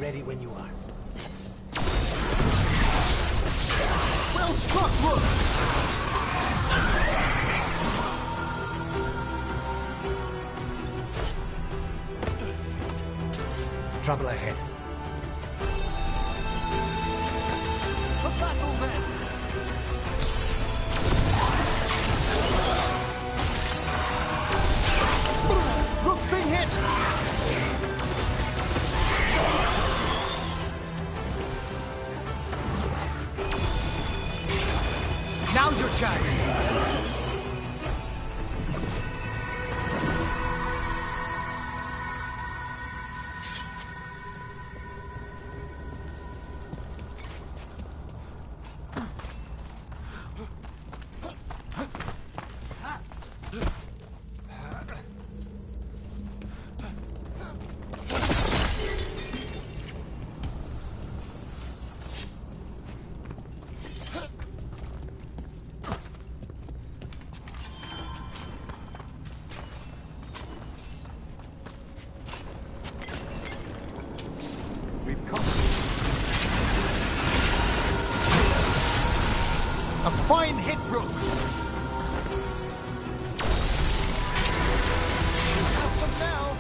Ready when you are. Well struck, Rook! Trouble ahead. A battle man! Rook's being hit! Now's your chance. A fine hit, Rook! Have them now!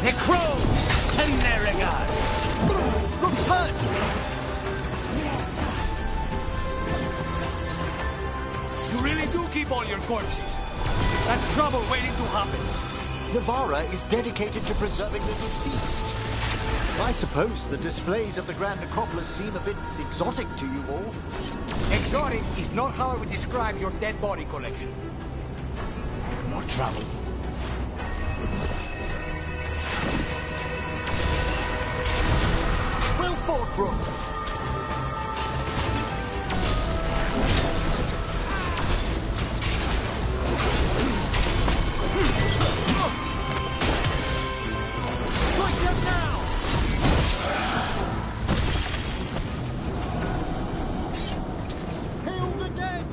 The crows! Send their regard! Rook's hurt! You really do keep all your corpses. That's trouble waiting to happen. Navara is dedicated to preserving the deceased. I suppose the displays of the Grand Necropolis seem a bit exotic to you all. Exotic is not how I would describe your dead body collection. More trouble. Well fought, Rook! Strike them now! Hail the dead!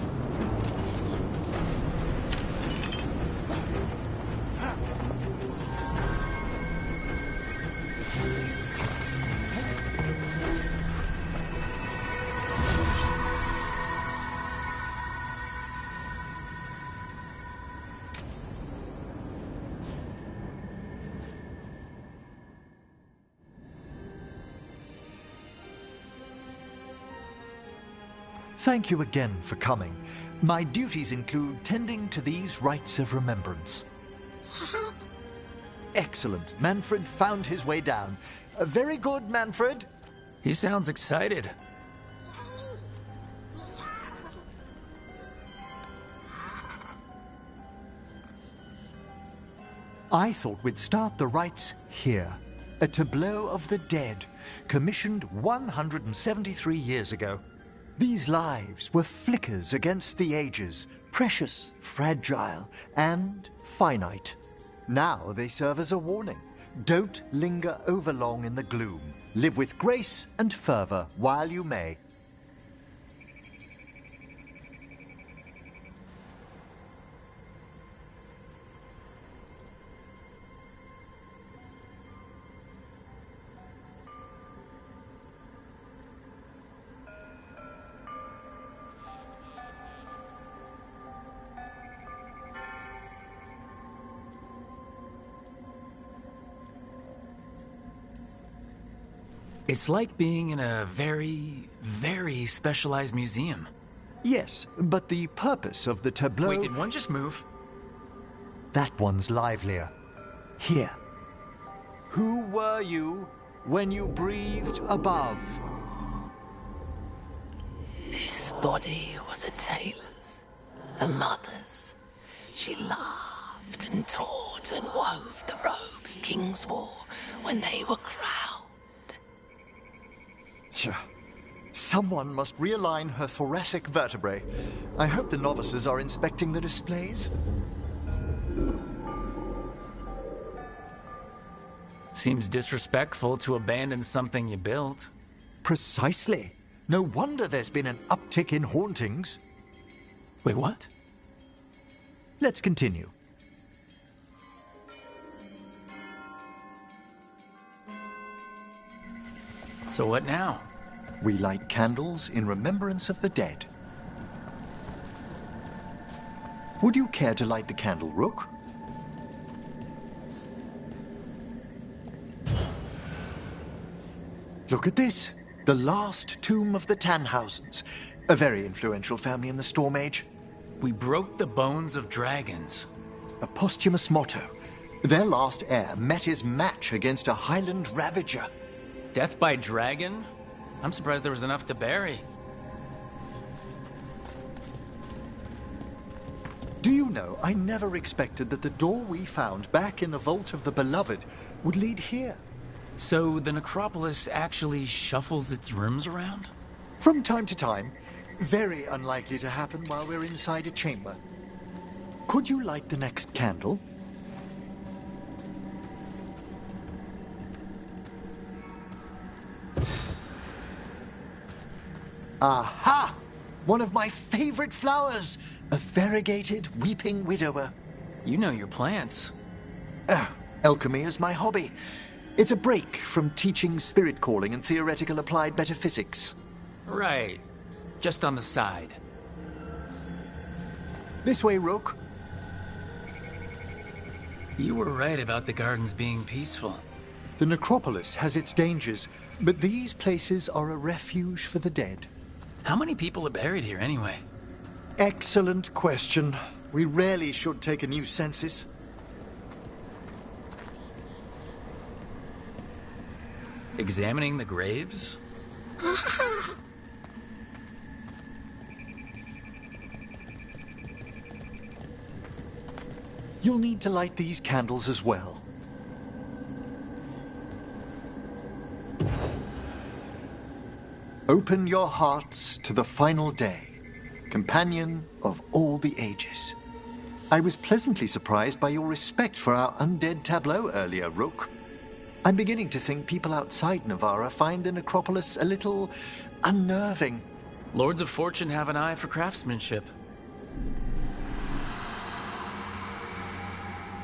Thank you again for coming. My duties include tending to these rites of remembrance. Excellent. Manfred found his way down. Very good, Manfred. He sounds excited. I thought we'd start the rites here. A tableau of the dead, commissioned 173 years ago. These lives were flickers against the ages, precious, fragile, and finite. Now they serve as a warning. Don't linger overlong in the gloom. Live with grace and fervor while you may. It's like being in a very, very specialized museum. Yes, but the purpose of the tableau... Wait, did one just move? That one's livelier. Here. Who were you when you breathed above? This body was a tailor's, a mother's. She laughed and taught and wove the robes kings wore when they were crowned. Tja. Someone must realign her thoracic vertebrae. I hope the novices are inspecting the displays. Seems disrespectful to abandon something you built. Precisely. No wonder there's been an uptick in hauntings. Wait, what? let's continue. So what now? We light candles in remembrance of the dead. Would you care to light the candle, Rook? Look at this. The last tomb of the Tannhausens. A very influential family in the Storm Age. We broke the bones of dragons. A posthumous motto. Their last heir met his match against a Highland Ravager. Death by dragon? I'm surprised there was enough to bury. Do you know, I never expected that the door we found back in the Vault of the Beloved would lead here. So the necropolis actually shuffles its rooms around? From time to time. Very unlikely to happen while we're inside a chamber. Could you light the next candle? Aha! One of my favorite flowers! A variegated weeping widower. You know your plants. Alchemy is my hobby. It's a break from teaching spirit calling and theoretical applied metaphysics. Right. Just on the side. This way, Rook. You were right about the gardens being peaceful. The necropolis has its dangers, but these places are a refuge for the dead. How many people are buried here anyway? Excellent question. We rarely should take a new census. Examining the graves? You'll need to light these candles as well. Open your hearts to the final day, companion of all the ages. I was pleasantly surprised by your respect for our undead tableau earlier, Rook. I'm beginning to think people outside Navarra find the necropolis a little unnerving. Lords of Fortune have an eye for craftsmanship.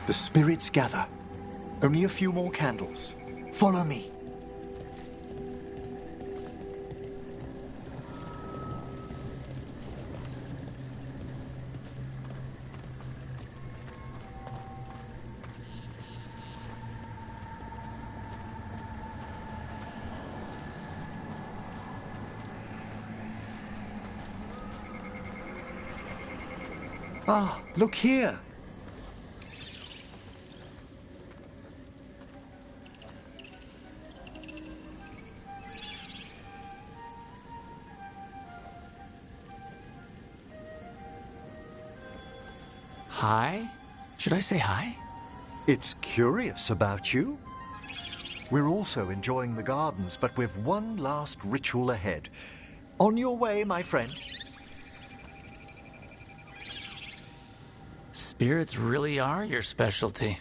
The spirits gather. Only a few more candles. Follow me. Ah, look here. Hi? Should I say hi? It's curious about you. We're also enjoying the gardens, but with one last ritual ahead. On your way, my friend. Spirits really are your specialty.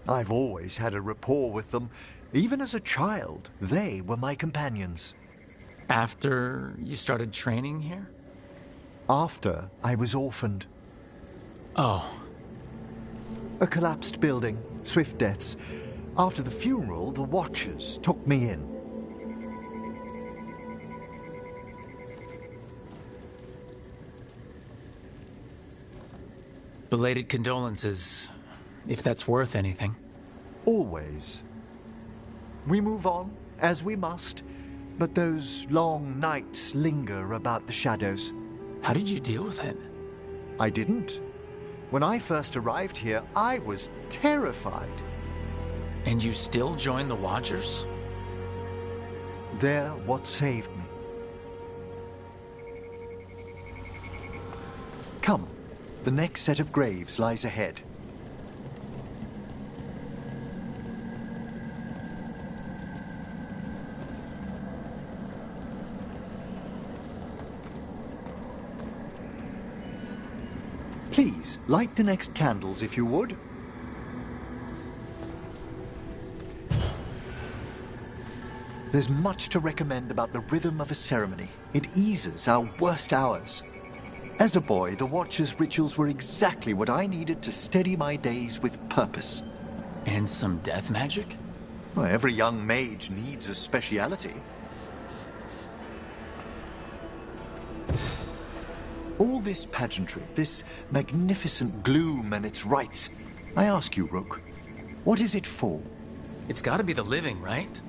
I've always had a rapport with them. Even as a child, they were my companions. After you started training here? After I was orphaned. Oh. A collapsed building, swift deaths. After the funeral, the Watchers took me in. Belated condolences, if that's worth anything. Always. We move on, as we must, but those long nights linger about the shadows. How did you deal with it? I didn't. When I first arrived here, I was terrified. And you still joined the Watchers? They're what saved me. Come, the next set of graves lies ahead. Please, light the next candles if you would. There's much to recommend about the rhythm of a ceremony. It eases our worst hours. As a boy, the Watcher's rituals were exactly what I needed to steady my days with purpose. And some death magic? Well, every young mage needs a speciality. All this pageantry, this magnificent gloom and its rites, I ask you, Rook, what is it for? It's gotta be the living, right?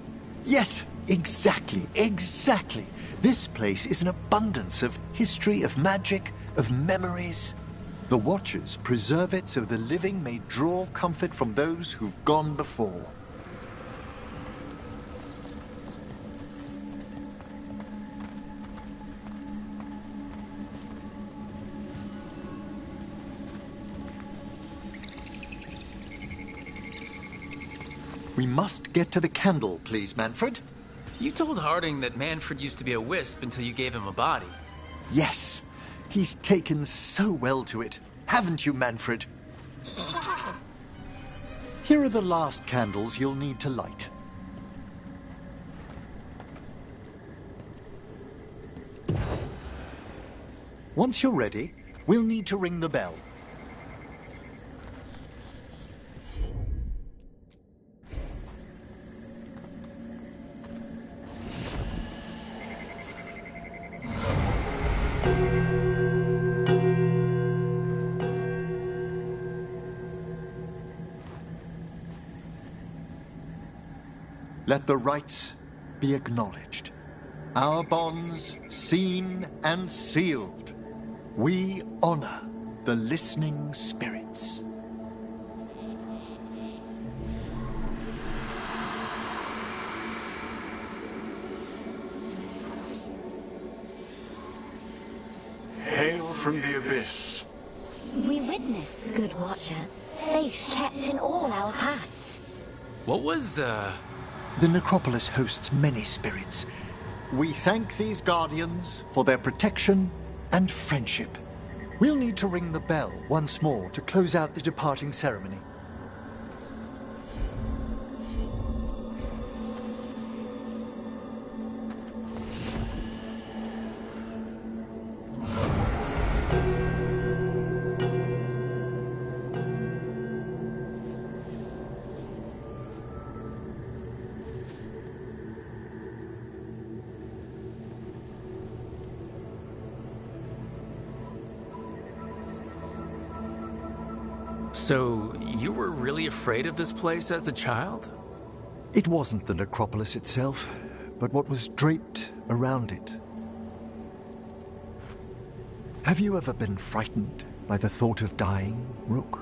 Yes, exactly, exactly. This place is an abundance of history, of magic, of memories. The Watchers preserve it so the living may draw comfort from those who've gone before. We must get to the candle, please, Manfred. You told Harding that Manfred used to be a wisp until you gave him a body. Yes, he's taken so well to it. Haven't you, Manfred? Here are the last candles you'll need to light. Once you're ready, we'll need to ring the bell. Let the rites be acknowledged. Our bonds seen and sealed. We honor the listening spirits. Hail from the abyss. We witness, good Watcher, faith kept in all our paths. What was, The necropolis hosts many spirits. We thank these guardians for their protection and friendship. We'll need to ring the bell once more to close out the departing ceremony. So, you were really afraid of this place as a child? It wasn't the necropolis itself, but what was draped around it. Have you ever been frightened by the thought of dying, Rook?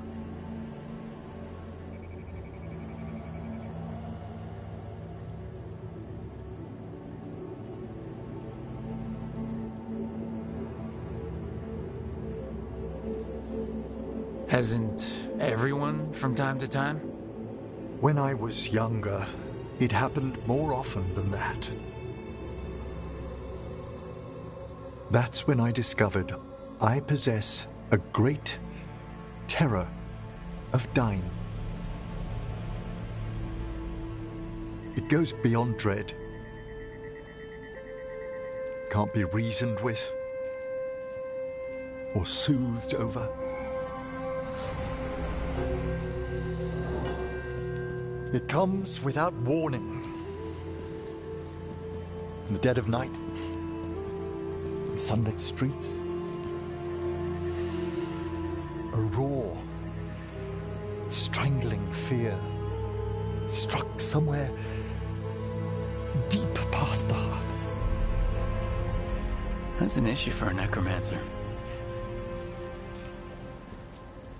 Hasn't everyone from time to time? When I was younger, it happened more often than that. That's when I discovered I possess a great terror of dying. It goes beyond dread. Can't be reasoned with or soothed over. It comes without warning. In the dead of night, in sunlit streets, a raw, strangling fear struck somewhere deep past the heart. That's an issue for a necromancer.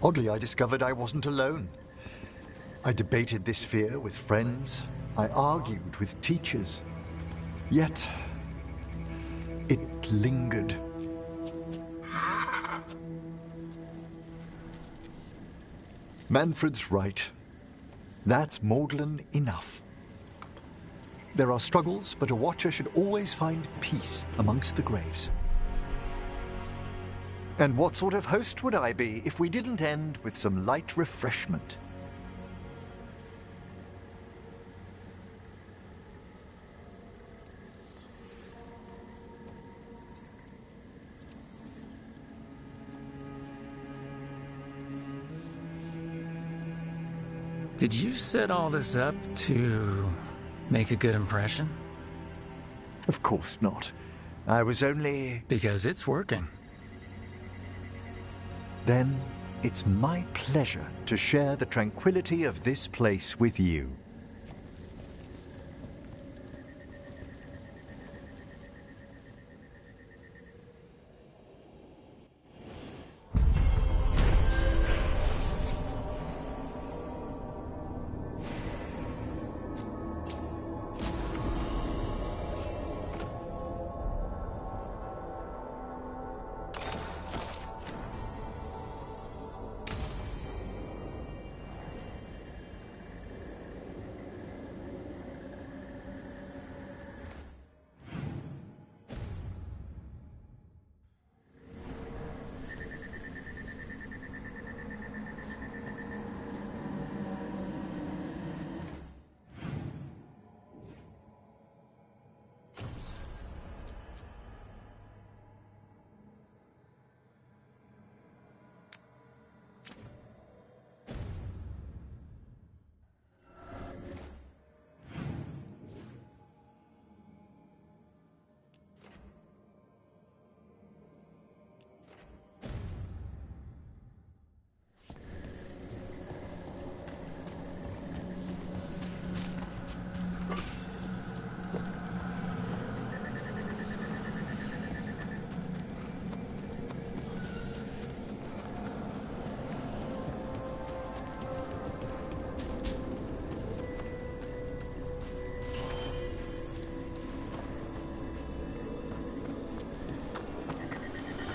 Oddly, I discovered I wasn't alone. I debated this fear with friends. I argued with teachers. Yet, it lingered. Manfred's right. That's maudlin enough. There are struggles, but a Watcher should always find peace amongst the graves. And what sort of host would I be if we didn't end with some light refreshment? Did you set all this up to make a good impression? Of course not. I was only... Because it's working. Then it's my pleasure to share the tranquility of this place with you.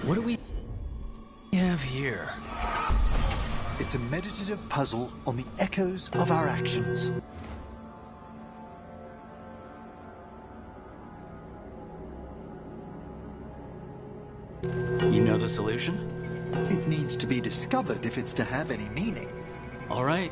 What do we have here? It's a meditative puzzle on the echoes of our actions. You know the solution? It needs to be discovered if it's to have any meaning. All right.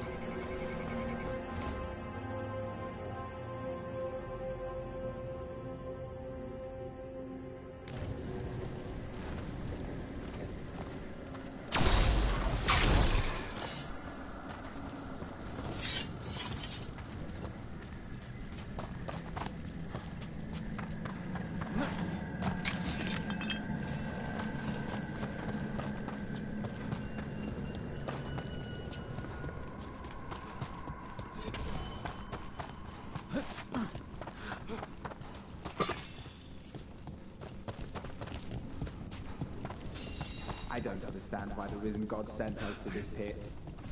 I don't understand why the Risen God sent us to this pit.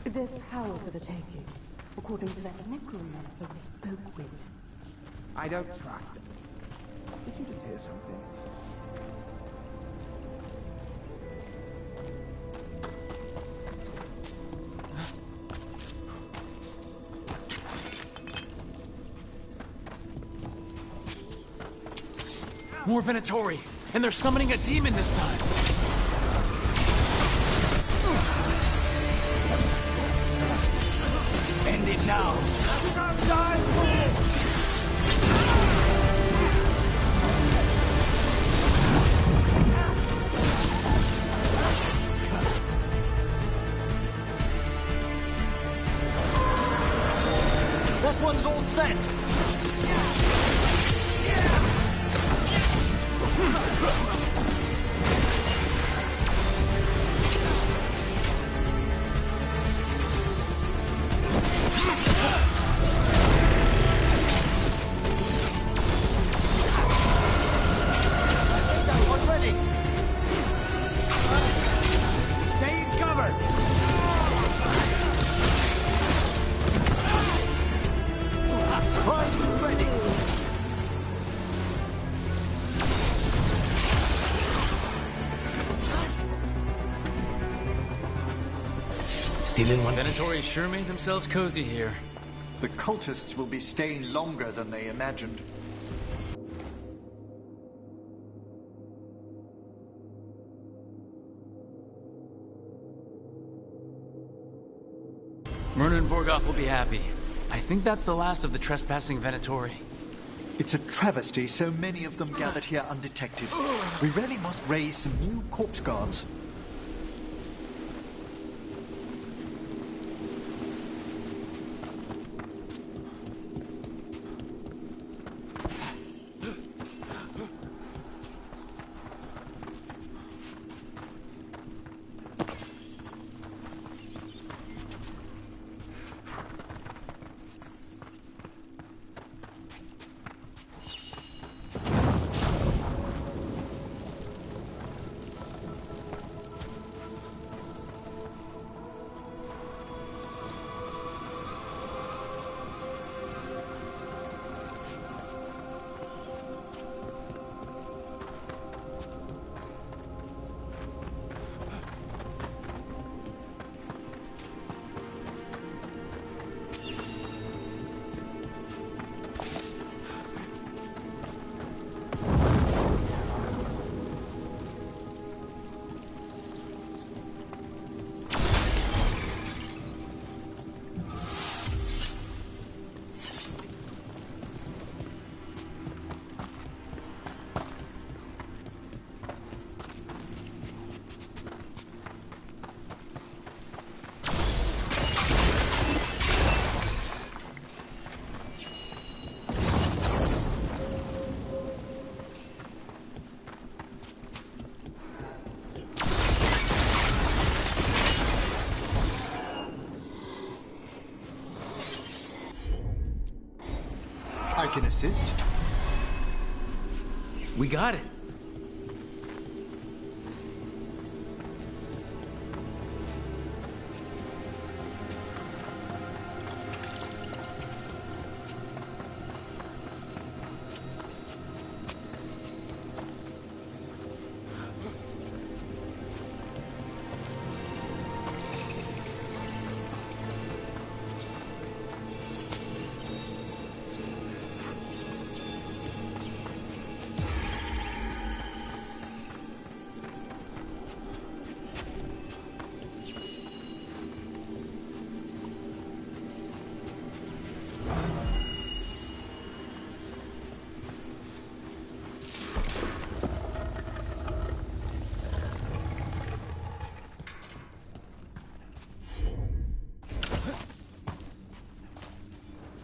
There's power for the taking, according to that necromancer we spoke with. I don't trust him. Did you just hear something? More Venatori, and they're summoning a demon this time. End it now. That one's all set! Stay in cover. I'm ready! Still in one Venatori sure made themselves cozy here. The cultists will be staying longer than they imagined. Myrna and Borgoth will be happy. I think that's the last of the trespassing Venatori. It's a travesty so many of them gathered here undetected. We really must raise some new corpse guards. can assist. We got it.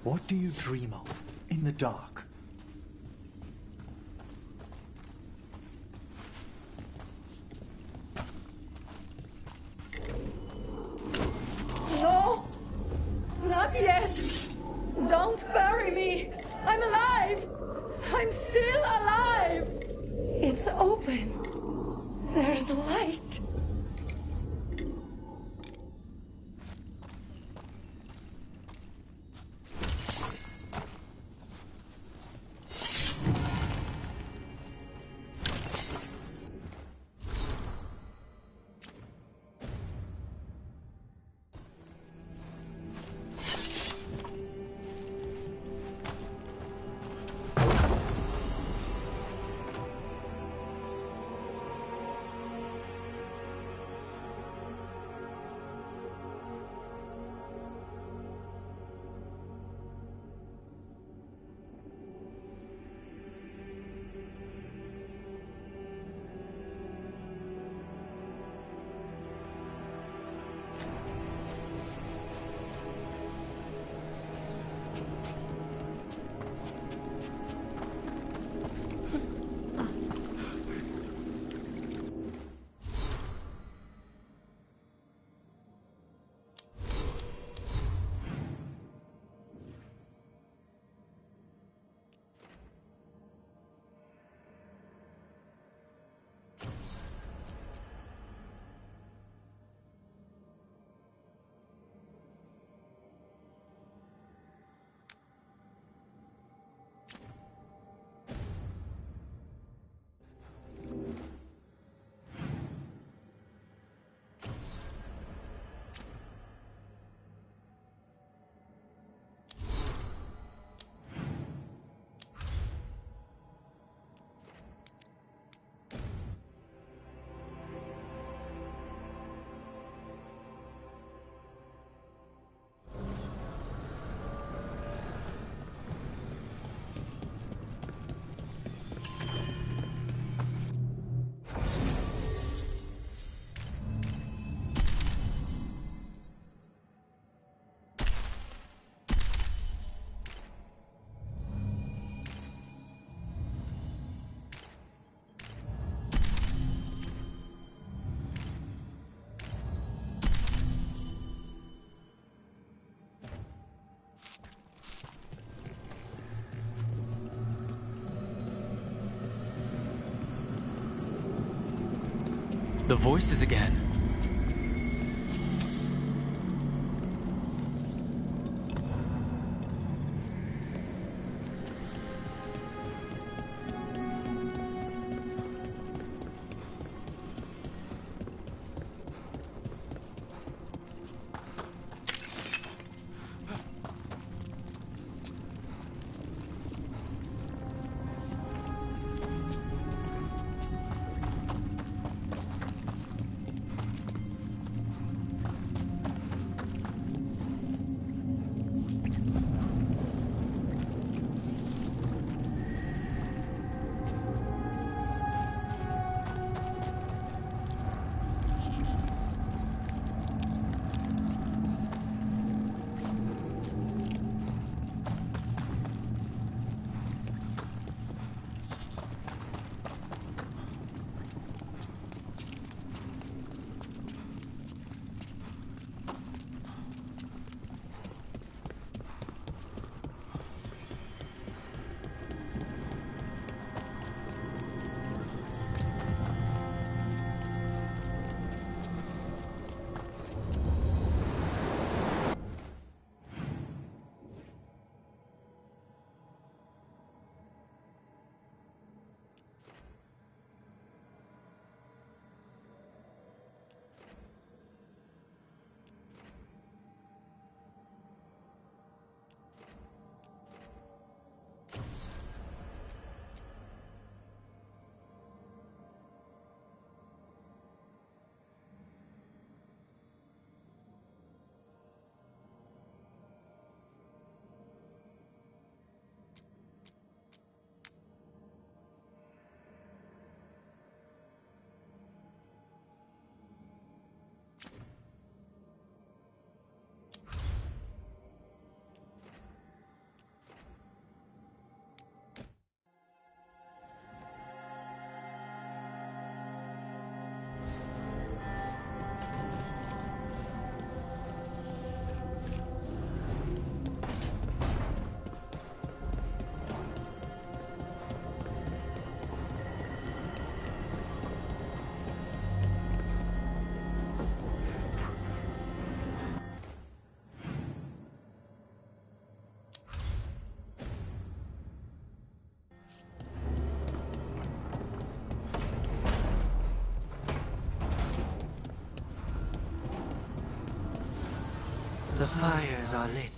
What do you dream of in the dark? No! Not yet! Don't bury me! I'm alive! I'm still alive! It's open. There's light. The voices again. fires are lit.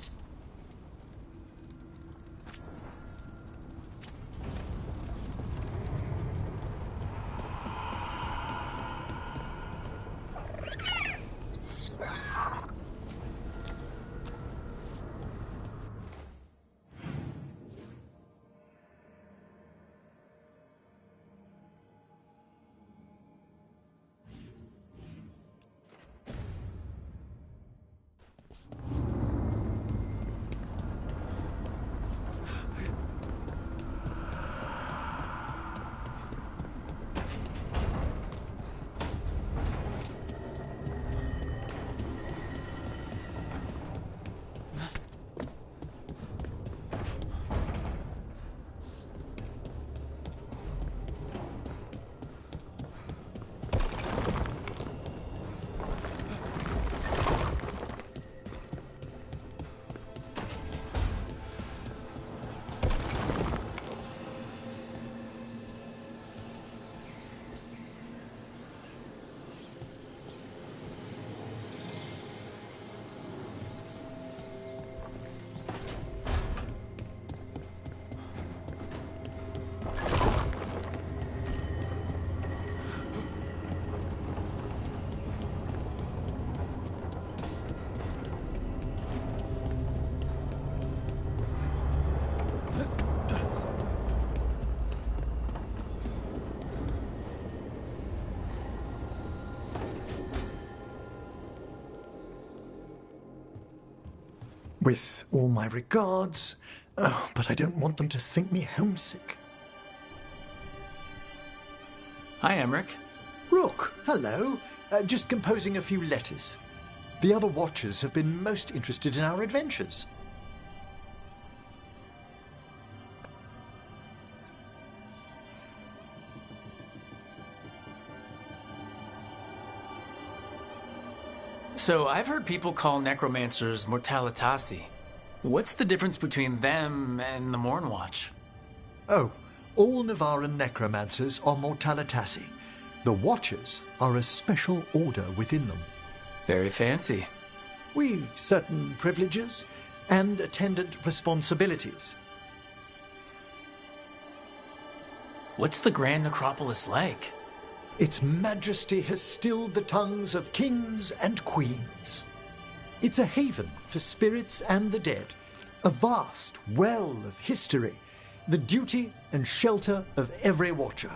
With all my regards, but I don't want them to think me homesick. Hi, Emmerich. Rook, hello. Just composing a few letters. The other Watchers have been most interested in our adventures. So, I've heard people call necromancers mortalitasi. What's the difference between them and the Mornwatch? Oh, all Navaran necromancers are mortalitasi. The Watchers are a special order within them. Very fancy. We've certain privileges and attendant responsibilities. What's the Grand Necropolis like? Its majesty has stilled the tongues of kings and queens. It's a haven for spirits and the dead, a vast well of history, the duty and shelter of every Watcher.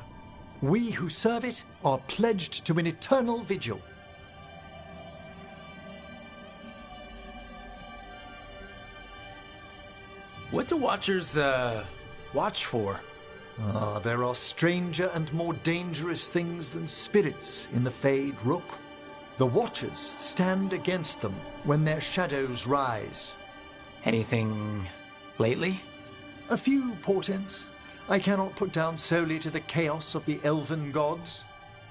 We who serve it are pledged to an eternal vigil. What do Watchers, watch for? There are stranger and more dangerous things than spirits in the Fade, Rook. The Watchers stand against them when their shadows rise. Anything lately? A few portents I cannot put down solely to the chaos of the elven gods,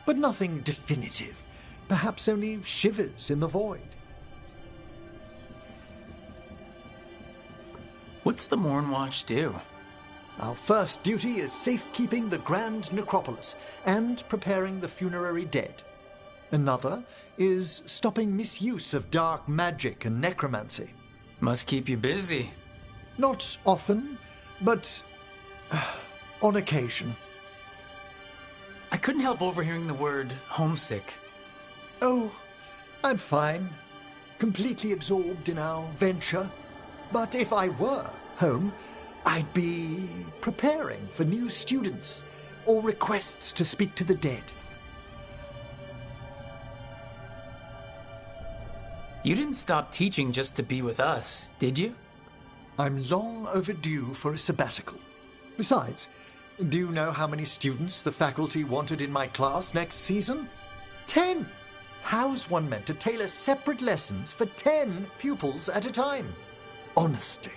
but nothing definitive. Perhaps only shivers in the void. What's the Mornwatch do? Our first duty is safekeeping the Grand Necropolis and preparing the funerary dead. Another is stopping misuse of dark magic and necromancy. Must keep you busy. Not often, but on occasion. I couldn't help overhearing the word homesick. Oh, I'm fine. Completely absorbed in our venture. But if I were home, I'd be preparing for new students or requests to speak to the dead. You didn't stop teaching just to be with us, did you? I'm long overdue for a sabbatical. Besides, do you know how many students the faculty wanted in my class next season? 10! How's one meant to tailor separate lessons for 10 pupils at a time? Honestly.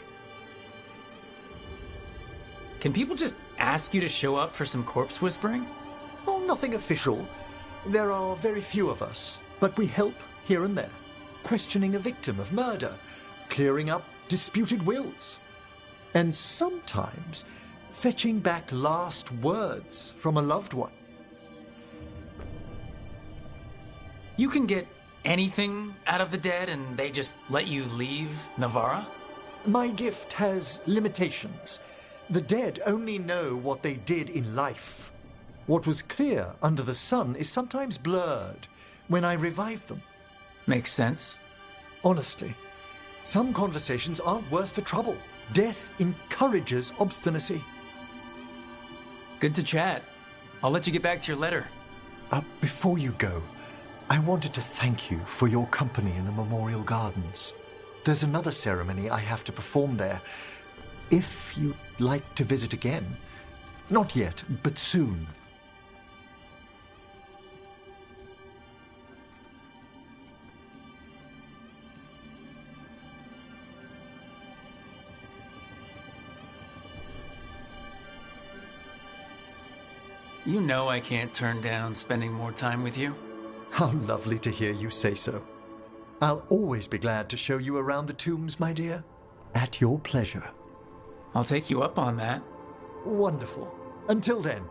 Can people just ask you to show up for some corpse whispering? Oh, nothing official. There are very few of us, but we help here and there. Questioning a victim of murder, clearing up disputed wills, and sometimes fetching back last words from a loved one. You can get anything out of the dead and they just let you leave Navarra? My gift has limitations. The dead only know what they did in life. What was clear under the sun is sometimes blurred when I revive them. Makes sense. Honestly, some conversations aren't worth the trouble. Death encourages obstinacy. Good to chat. I'll let you get back to your letter. Before you go, I wanted to thank you for your company in the Memorial Gardens. There's another ceremony I have to perform there. If you'd like to visit again. Not yet, but soon. You know I can't turn down spending more time with you. How lovely to hear you say so. I'll always be glad to show you around the tombs, my dear. At your pleasure. I'll take you up on that. Wonderful. Until then.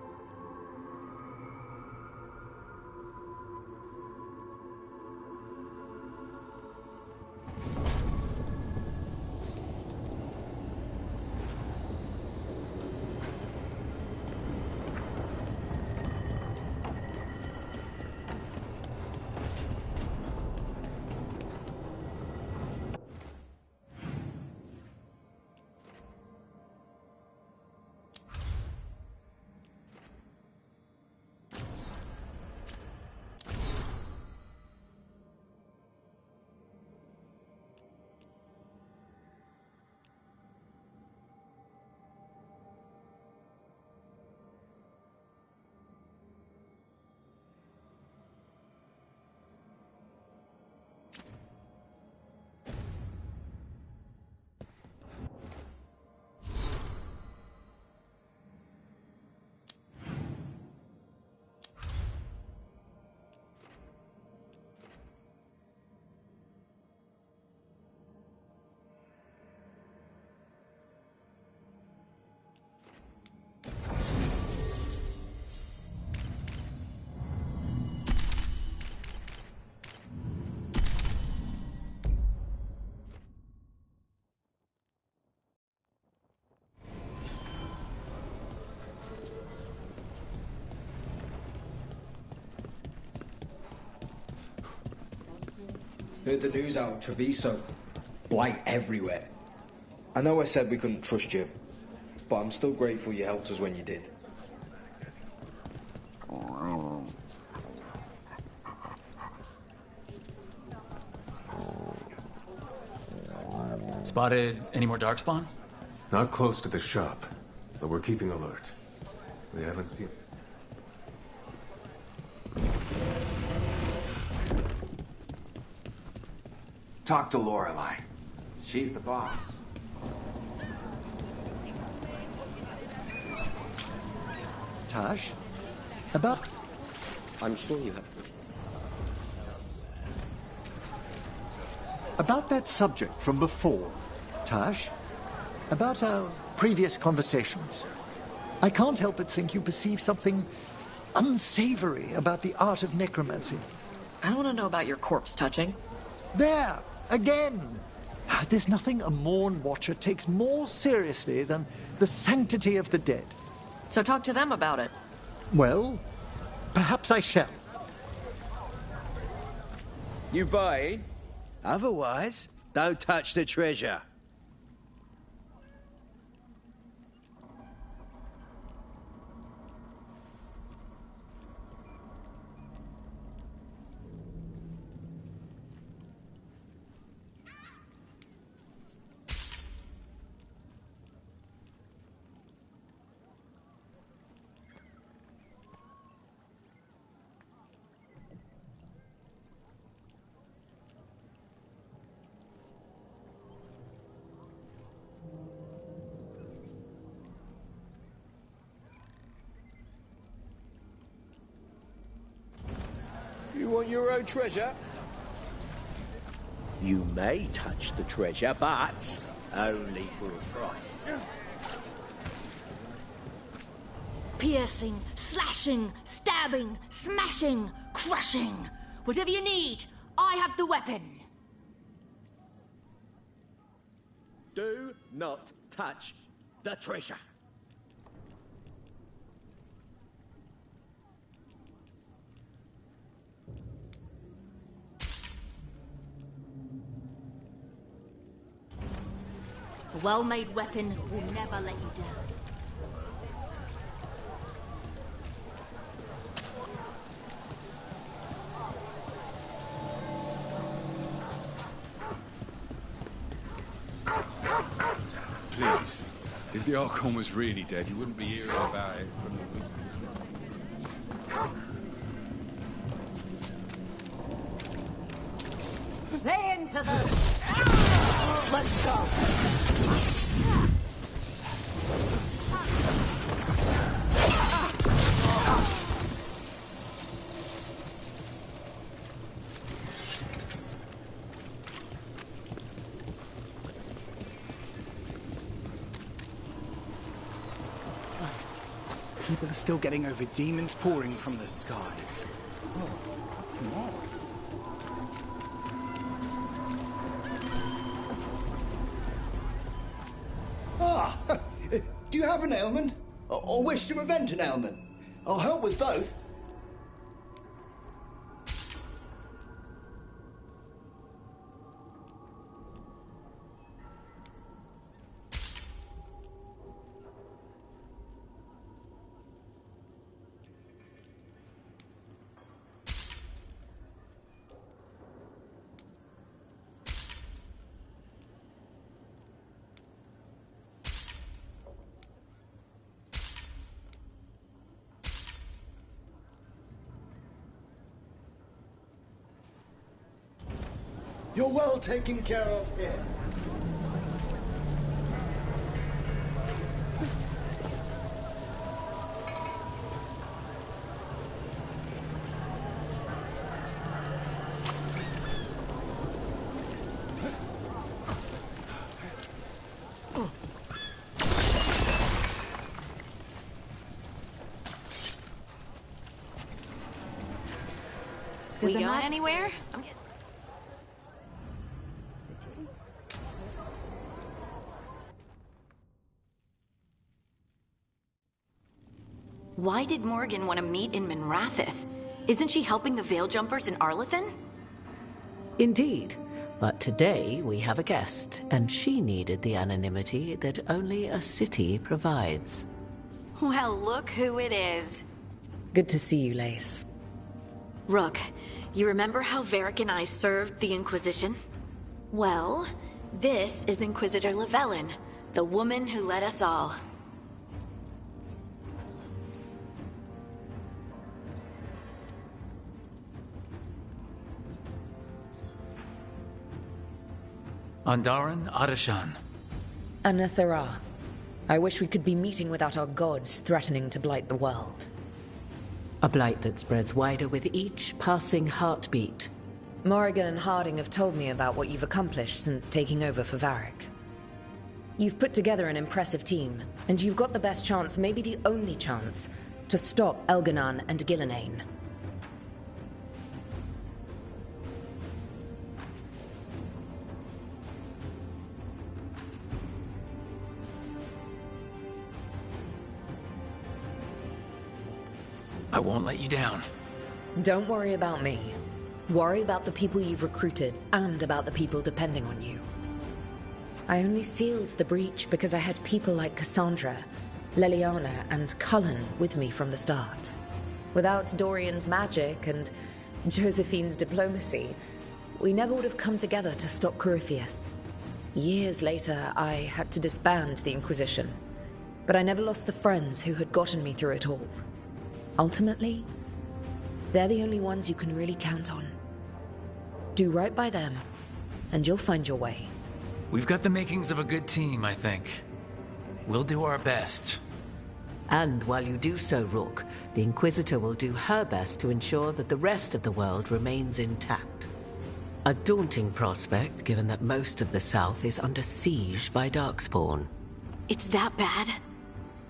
Heard the news out of Treviso. Blight everywhere. I know I said we couldn't trust you, but I'm still grateful you helped us when you did. Spotted any more Darkspawn? Not close to the shop, but we're keeping alert. We haven't seen... Talk to Lorelei. She's the boss. Tash? About... I'm sure you have. About that subject from before, Tash. About our previous conversations. I can't help but think you perceive something unsavory about the art of necromancy. I don't want to know about your corpse touching. There! Again! There's nothing a Morn Watcher takes more seriously than the sanctity of the dead. So talk to them about it. Well, perhaps I shall. You buying? Otherwise, don't touch the treasure. You want your own treasure? You may touch the treasure, but only for a price. Piercing, slashing, stabbing, smashing, crushing. Whatever you need, I have the weapon. Do not touch the treasure. A well-made weapon will never let you down. Please, if the Archon was really dead, you wouldn't be hearing about it from the weekend. Play into the... Let's go. People are still getting over demons pouring from the sky. Oh, come on. Ah, do you have an ailment? Or wish to prevent an ailment? I'll help with both. You're well taken care of here. We going anywhere? Why did Morrigan want to meet in Minrathous? Isn't she helping the Veil Jumpers in Arlathan? Indeed. But today we have a guest, and she needed the anonymity that only a city provides. Well, look who it is. Good to see you, Lace. Rook, you remember how Varric and I served the Inquisition? Well, this is Inquisitor Llewellyn, the woman who led us all. Andaran Adashan. Anathara. I wish we could be meeting without our gods threatening to blight the world. A blight that spreads wider with each passing heartbeat. Morrigan and Harding have told me about what you've accomplished since taking over for Varric. You've put together an impressive team, and you've got the best chance, maybe the only chance, to stop Elganon and Gillenane. I won't let you down. Don't worry about me. Worry about the people you've recruited, and about the people depending on you. I only sealed the breach because I had people like Cassandra, Leliana, and Cullen with me from the start. Without Dorian's magic and Josephine's diplomacy, we never would have come together to stop Corypheus. Years later, I had to disband the Inquisition, but I never lost the friends who had gotten me through it all. Ultimately, they're the only ones you can really count on. Do right by them, and you'll find your way. We've got the makings of a good team, I think. We'll do our best. And while you do so, Rook, the Inquisitor will do her best to ensure that the rest of the world remains intact. A daunting prospect, given that most of the South is under siege by Darkspawn. It's that bad?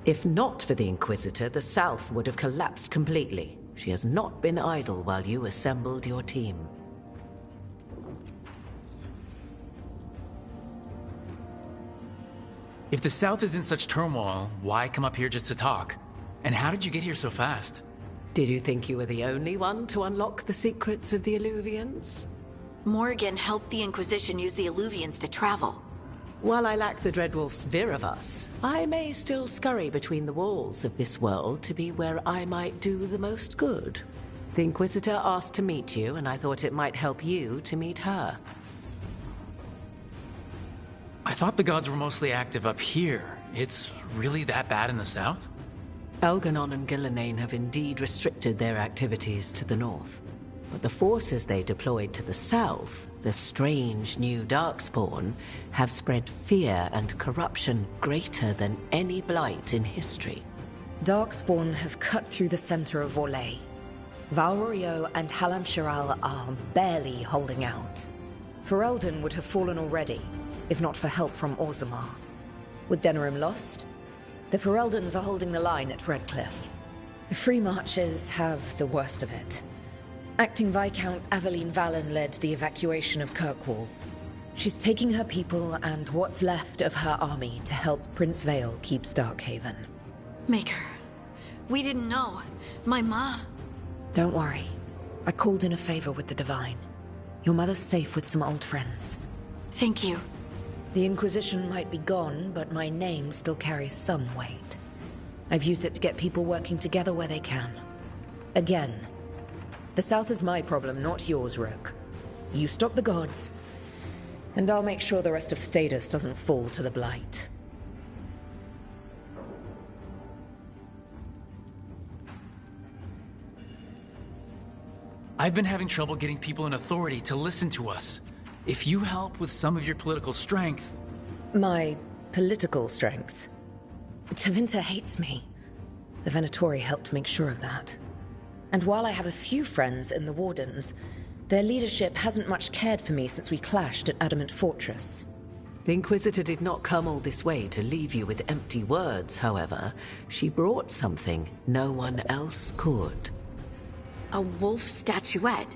If not for the Inquisitor, the South would have collapsed completely. She has not been idle while you assembled your team. If the South is in such turmoil, why come up here just to talk? And how did you get here so fast? Did you think you were the only one to unlock the secrets of the Illuvians? Morgan helped the Inquisition use the Illuvians to travel. While I lack the Dreadwolf's Viravus, I may still scurry between the walls of this world to be where I might do the most good. The Inquisitor asked to meet you, and I thought it might help you to meet her. I thought the gods were mostly active up here. It's really that bad in the south? Elganon and Gillenane have indeed restricted their activities to the north. But the forces they deployed to the south, the strange new Darkspawn, have spread fear and corruption greater than any blight in history. Darkspawn have cut through the center of Orlais. Valrorio and Halam Shiral are barely holding out. Ferelden would have fallen already, if not for help from Orzammar. With Denerim lost, the Fereldans are holding the line at Redcliffe. The Free Marchers have the worst of it. Acting Viscount Aveline Valen led the evacuation of Kirkwall. She's taking her people and what's left of her army to help Prince Vale keep Starkhaven. Maker, we didn't know. My ma... Don't worry. I called in a favor with the Divine. Your mother's safe with some old friends. Thank you. The Inquisition might be gone, but my name still carries some weight. I've used it to get people working together where they can. Again, the South is my problem, not yours, Rook. You stop the gods, and I'll make sure the rest of Thedas doesn't fall to the Blight. I've been having trouble getting people in authority to listen to us. If you help with some of your political strength... My political strength? Tevinter hates me. The Venatori helped make sure of that. And while I have a few friends in the Wardens, their leadership hasn't much cared for me since we clashed at Adamant Fortress. The Inquisitor did not come all this way to leave you with empty words, however. She brought something no one else could. A wolf statuette?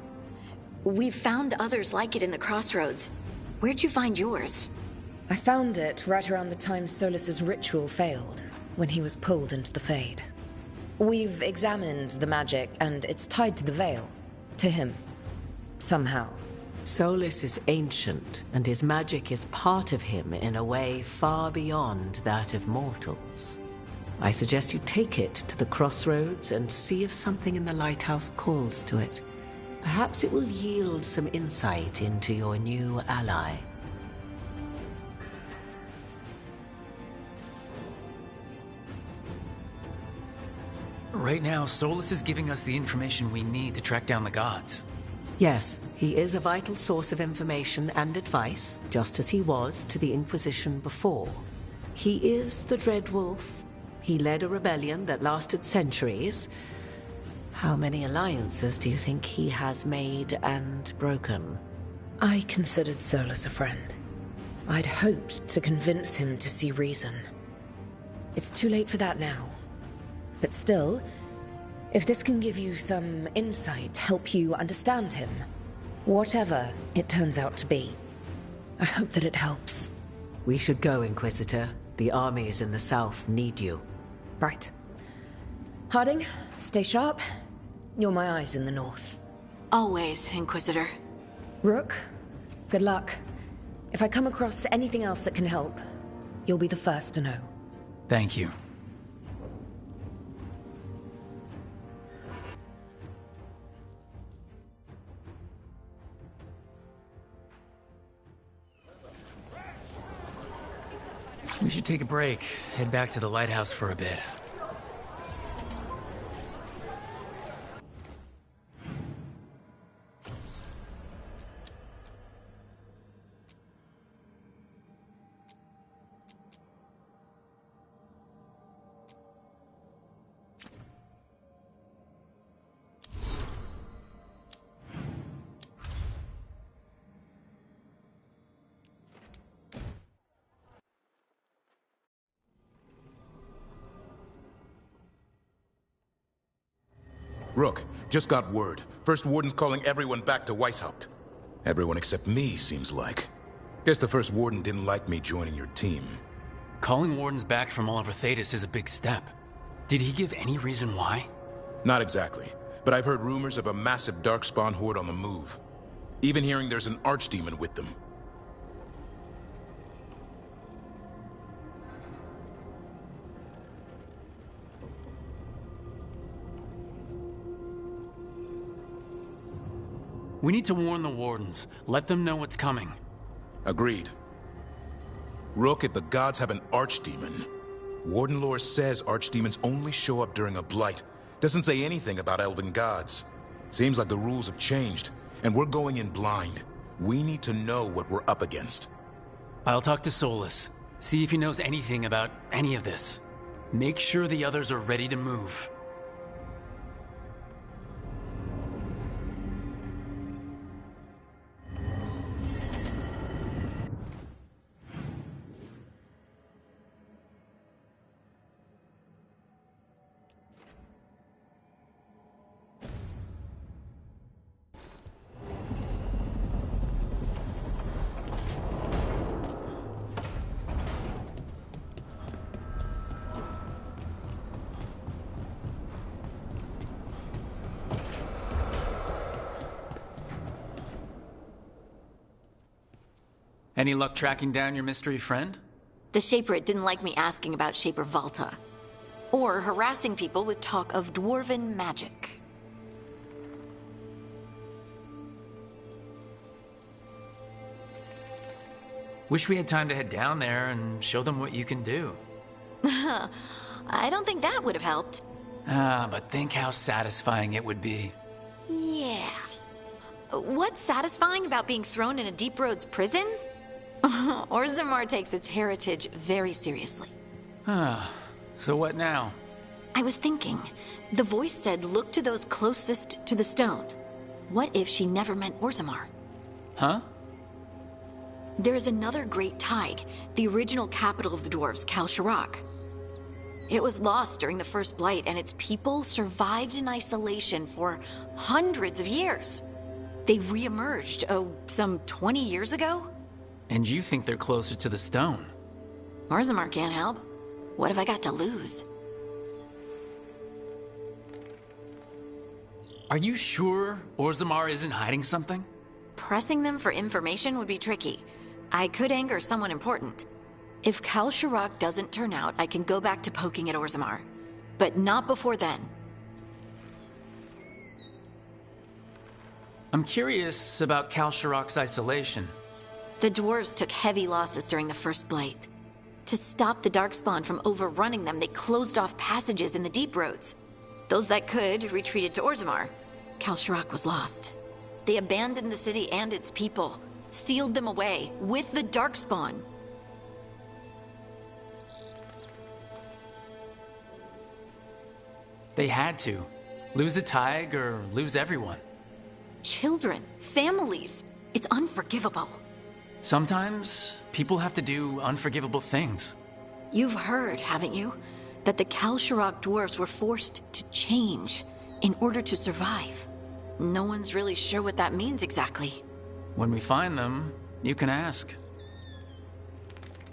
We've found others like it in the crossroads. Where'd you find yours? I found it right around the time Solus's ritual failed, when he was pulled into the Fade. We've examined the magic, and it's tied to the Veil. To him. Somehow. Solus is ancient, and his magic is part of him in a way far beyond that of mortals. I suggest you take it to the crossroads and see if something in the lighthouse calls to it. Perhaps it will yield some insight into your new ally. Right now, Solus is giving us the information we need to track down the gods. Yes, he is a vital source of information and advice, just as he was to the Inquisition before. He is the Dreadwolf. He led a rebellion that lasted centuries. How many alliances do you think he has made and broken? I considered Solus a friend. I'd hoped to convince him to see reason. It's too late for that now. But still, if this can give you some insight, help you understand him, whatever it turns out to be, I hope that it helps. We should go, Inquisitor. The armies in the south need you. Right. Harding, stay sharp. You're my eyes in the north. Always, Inquisitor. Rook, good luck. If I come across anything else that can help, you'll be the first to know. Thank you. We should take a break, head back to the lighthouse for a bit. Rook, just got word. First Warden's calling everyone back to Weishaupt. Everyone except me, seems like. Guess the First Warden didn't like me joining your team. Calling wardens back from all over Thedas is a big step. Did he give any reason why? Not exactly, but I've heard rumors of a massive Darkspawn horde on the move. Even hearing there's an archdemon with them. We need to warn the wardens. Let them know what's coming. Agreed. Rook, if the gods have an archdemon, Warden lore says archdemons only show up during a blight. Doesn't say anything about elven gods. Seems like the rules have changed, and we're going in blind. We need to know what we're up against. I'll talk to Solus. See if he knows anything about any of this. Make sure the others are ready to move. Any luck tracking down your mystery friend? The Shaper didn't like me asking about Shaper Valta. Or harassing people with talk of dwarven magic. Wish we had time to head down there and show them what you can do. I don't think that would have helped. But think how satisfying it would be. Yeah. What's satisfying about being thrown in a Deep Roads prison? Orzammar takes its heritage very seriously. So what now? I was thinking, the voice said look to those closest to the stone. What if she never meant Orzammar? Huh? There is another Great Tig, the original capital of the dwarves, Kalsharak. It was lost during the First Blight, and its people survived in isolation for hundreds of years. They re-emerged, some 20 years ago? And you think they're closer to the stone? Orzammar can't help. What have I got to lose? Are you sure Orzammar isn't hiding something? Pressing them for information would be tricky. I could anger someone important. If Kalsharak doesn't turn out, I can go back to poking at Orzammar. But not before then. I'm curious about Kalsharak's isolation. The dwarves took heavy losses during the First Blight. To stop the Darkspawn from overrunning them, they closed off passages in the Deep Roads. Those that could retreated to Orzammar. Kalsharak was lost. They abandoned the city and its people, sealed them away with the Darkspawn. They had to. Lose a Tig or lose everyone. Children, families. It's unforgivable. Sometimes people have to do unforgivable things. You've heard, haven't you, that the Kalsharak dwarves were forced to change in order to survive. No one's really sure what that means exactly. When we find them, you can ask.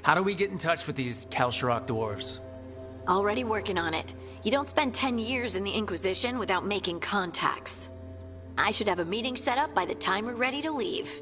How do we get in touch with these Kalsharak dwarves? Already working on it. You don't spend 10 years in the Inquisition without making contacts. I should have a meeting set up by the time we're ready to leave.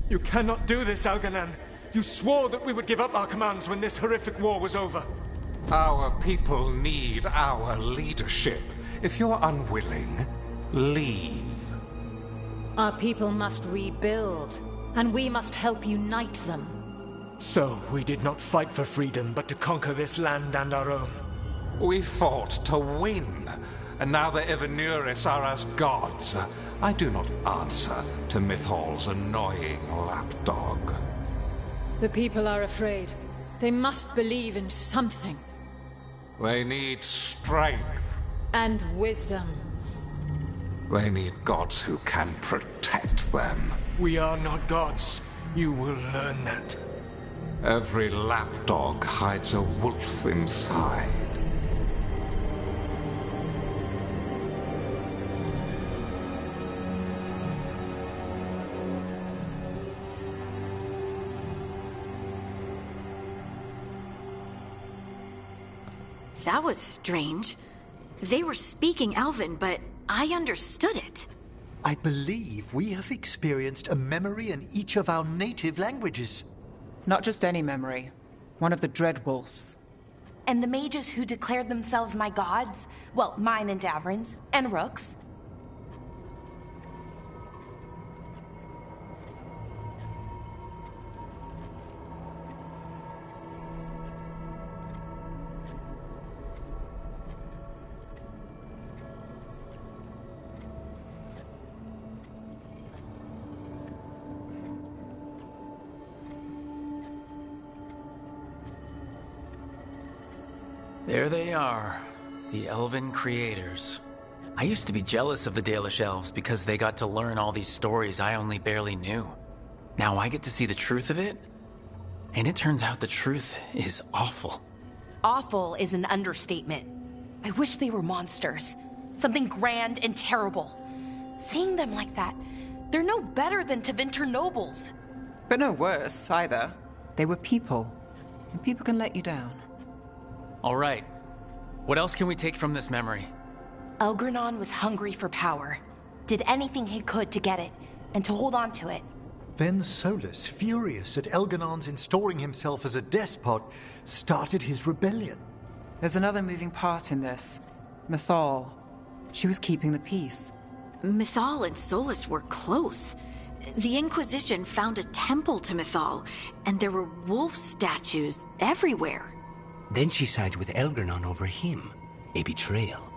You cannot do this, Algernon. You swore that we would give up our commands when this horrific war was over. Our people need our leadership. If you're unwilling, leave. Our people must rebuild, and we must help unite them. So we did not fight for freedom, but to conquer this land and our own. We fought to win, and now the Evanuris are as gods. I do not answer to Mythal's annoying lapdog. The people are afraid. They must believe in something. They need strength. And wisdom. They need gods who can protect them. We are not gods. You will learn that. Every lapdog hides a wolf inside. That was strange. They were speaking Elven, but I understood it. I believe we have experienced a memory in each of our native languages. Not just any memory. One of the Dreadwolves. And the mages who declared themselves my gods? Well, mine and Davrin's, and Rook's. There they are, the Elven creators. I used to be jealous of the Dalish elves because they got to learn all these stories I only barely knew. Now I get to see the truth of it, and it turns out the truth is awful. Awful is an understatement. I wish they were monsters. Something grand and terrible. Seeing them like that, they're no better than Tevinter nobles. But no worse, either. They were people. And people can let you down. All right. What else can we take from this memory? Elgranon was hungry for power. Did anything he could to get it, and to hold on to it. Then Solus, furious at Elganon's installing himself as a despot, started his rebellion. There's another moving part in this. Mythal. She was keeping the peace. Mythal and Solus were close. The Inquisition found a temple to Mythal, and there were wolf statues everywhere. Then she sides with Elgranon over him. A betrayal.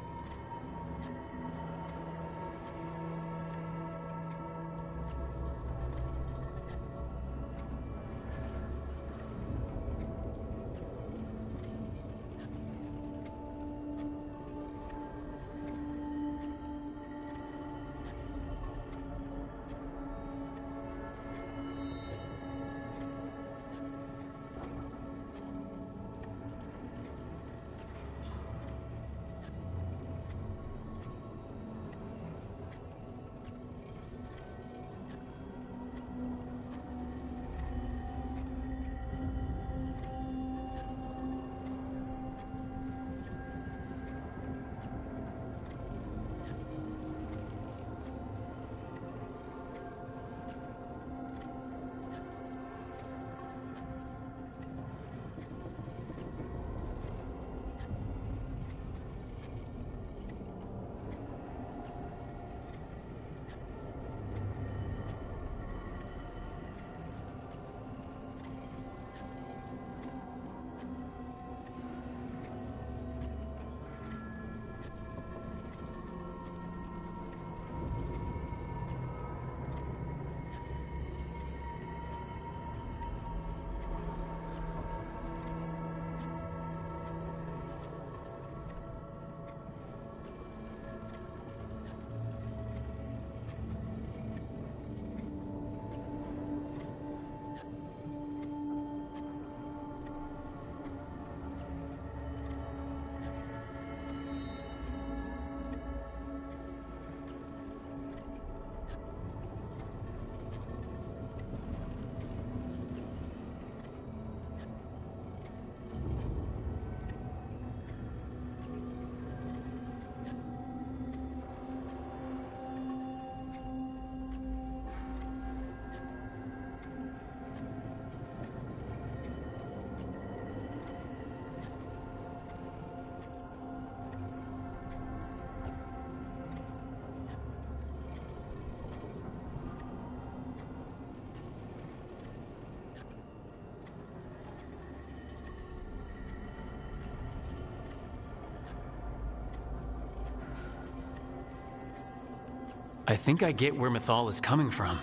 I think I get where Mythal is coming from.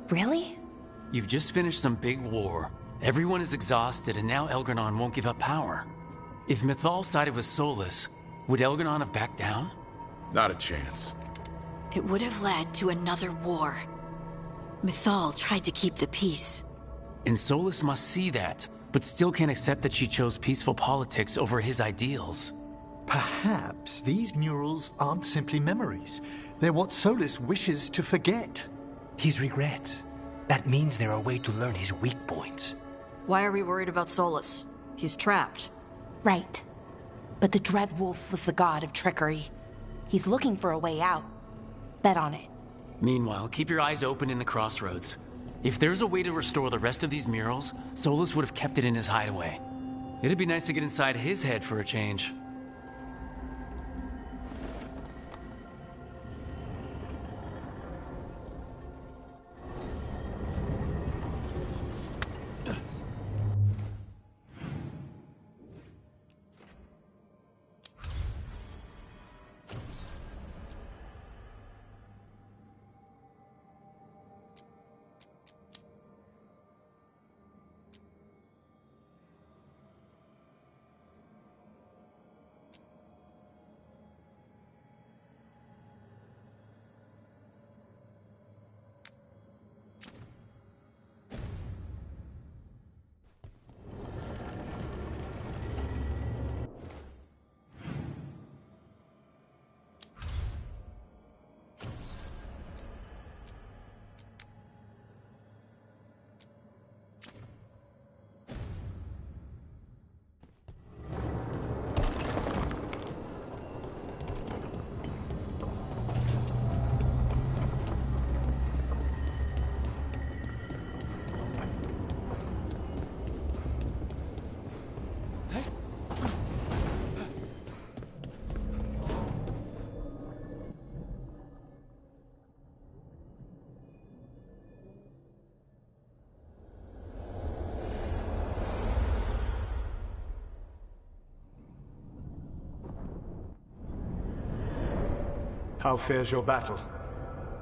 Really? You've just finished some big war. Everyone is exhausted, and now Elgar'nan won't give up power. If Mythal sided with Solas, would Elgar'nan have backed down? Not a chance. It would have led to another war. Mythal tried to keep the peace. And Solas must see that, but still can't accept that she chose peaceful politics over his ideals. Perhaps these murals aren't simply memories. They're what Solas wishes to forget. His regrets. That means they're a way to learn his weak points. Why are we worried about Solas? He's trapped. Right. But the Dread Wolf was the god of trickery. He's looking for a way out. Bet on it. Meanwhile, keep your eyes open in the crossroads. If there's a way to restore the rest of these murals, Solas would have kept it in his hideaway. It'd be nice to get inside his head for a change. How fares your battle?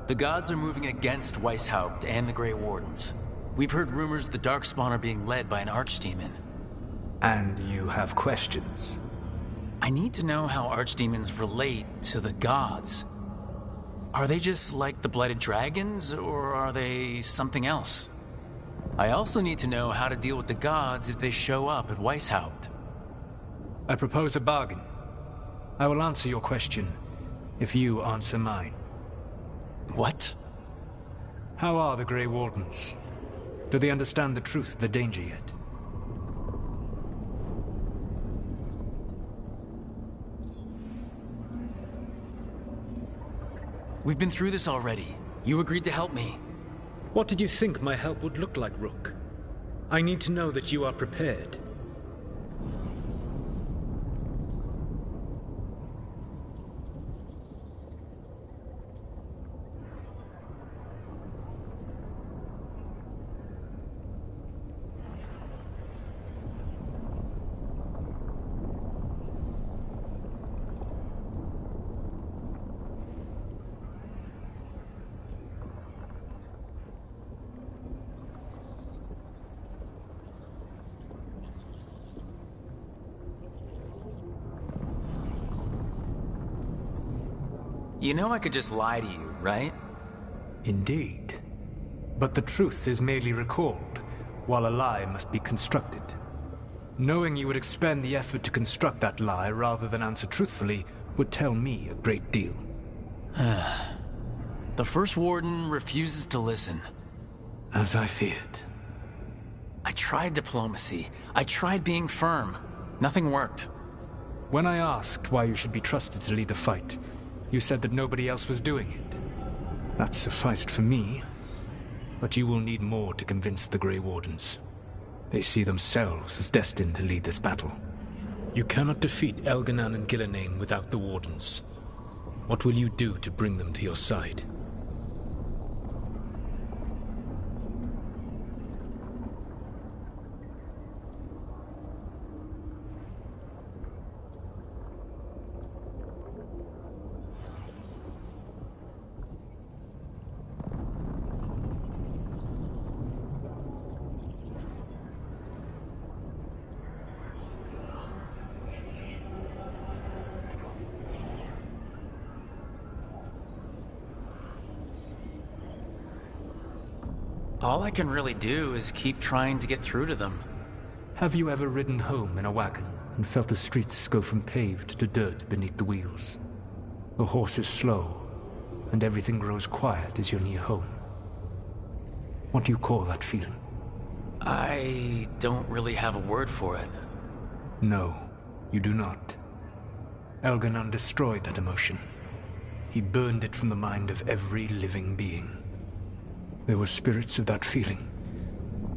The gods are moving against Weishaupt and the Grey Wardens. We've heard rumors the Darkspawn are being led by an archdemon. And you have questions? I need to know how archdemons relate to the gods. Are they just like the Blighted Dragons, or are they something else? I also need to know how to deal with the gods if they show up at Weishaupt. I propose a bargain. I will answer your question if you answer mine. What? How are the Grey Wardens? Do they understand the truth of the danger yet? We've been through this already. You agreed to help me. What did you think my help would look like, Rook? I need to know that you are prepared. You know I could just lie to you, right? Indeed. But the truth is merely recalled, while a lie must be constructed. Knowing you would expend the effort to construct that lie rather than answer truthfully would tell me a great deal. The First Warden refuses to listen. As I feared. I tried diplomacy. I tried being firm. Nothing worked. When I asked why you should be trusted to lead the fight, you said that nobody else was doing it. That sufficed for me. But you will need more to convince the Grey Wardens. They see themselves as destined to lead this battle. You cannot defeat Elgar'nan and Gillenane without the Wardens. What will you do to bring them to your side? All I can really do is keep trying to get through to them. Have you ever ridden home in a wagon and felt the streets go from paved to dirt beneath the wheels? The horse is slow, and everything grows quiet as you're near home. What do you call that feeling? I don't really have a word for it. No, you do not. Elganon destroyed that emotion. He burned it from the mind of every living being. There were spirits of that feeling,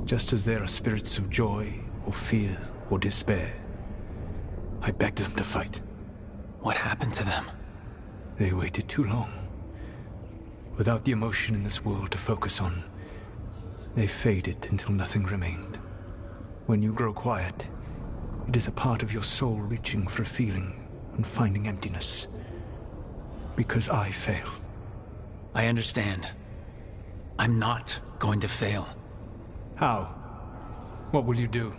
just as there are spirits of joy, or fear, or despair. I begged them to fight. What happened to them? They waited too long. Without the emotion in this world to focus on, they faded until nothing remained. When you grow quiet, it is a part of your soul reaching for a feeling and finding emptiness. Because I failed. I understand. I'm not going to fail. How? What will you do?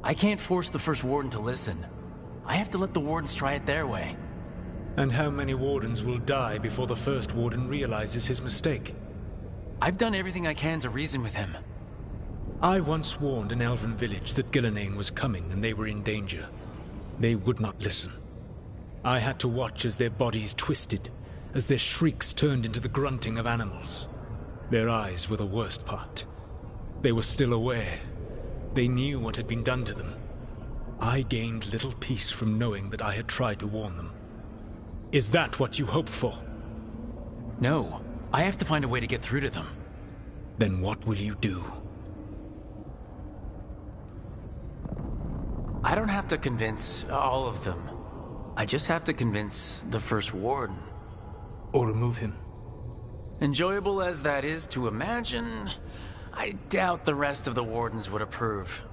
I can't force the First Warden to listen. I have to let the Wardens try it their way. And how many Wardens will die before the First Warden realizes his mistake? I've done everything I can to reason with him. I once warned an elven village that Gillenane was coming and they were in danger. They would not listen. I had to watch as their bodies twisted, as their shrieks turned into the grunting of animals. Their eyes were the worst part. They were still aware. They knew what had been done to them. I gained little peace from knowing that I had tried to warn them. Is that what you hope for? No. I have to find a way to get through to them. Then what will you do? I don't have to convince all of them. I just have to convince the First Warden. Or remove him. Enjoyable as that is to imagine, I doubt the rest of the Wardens would approve.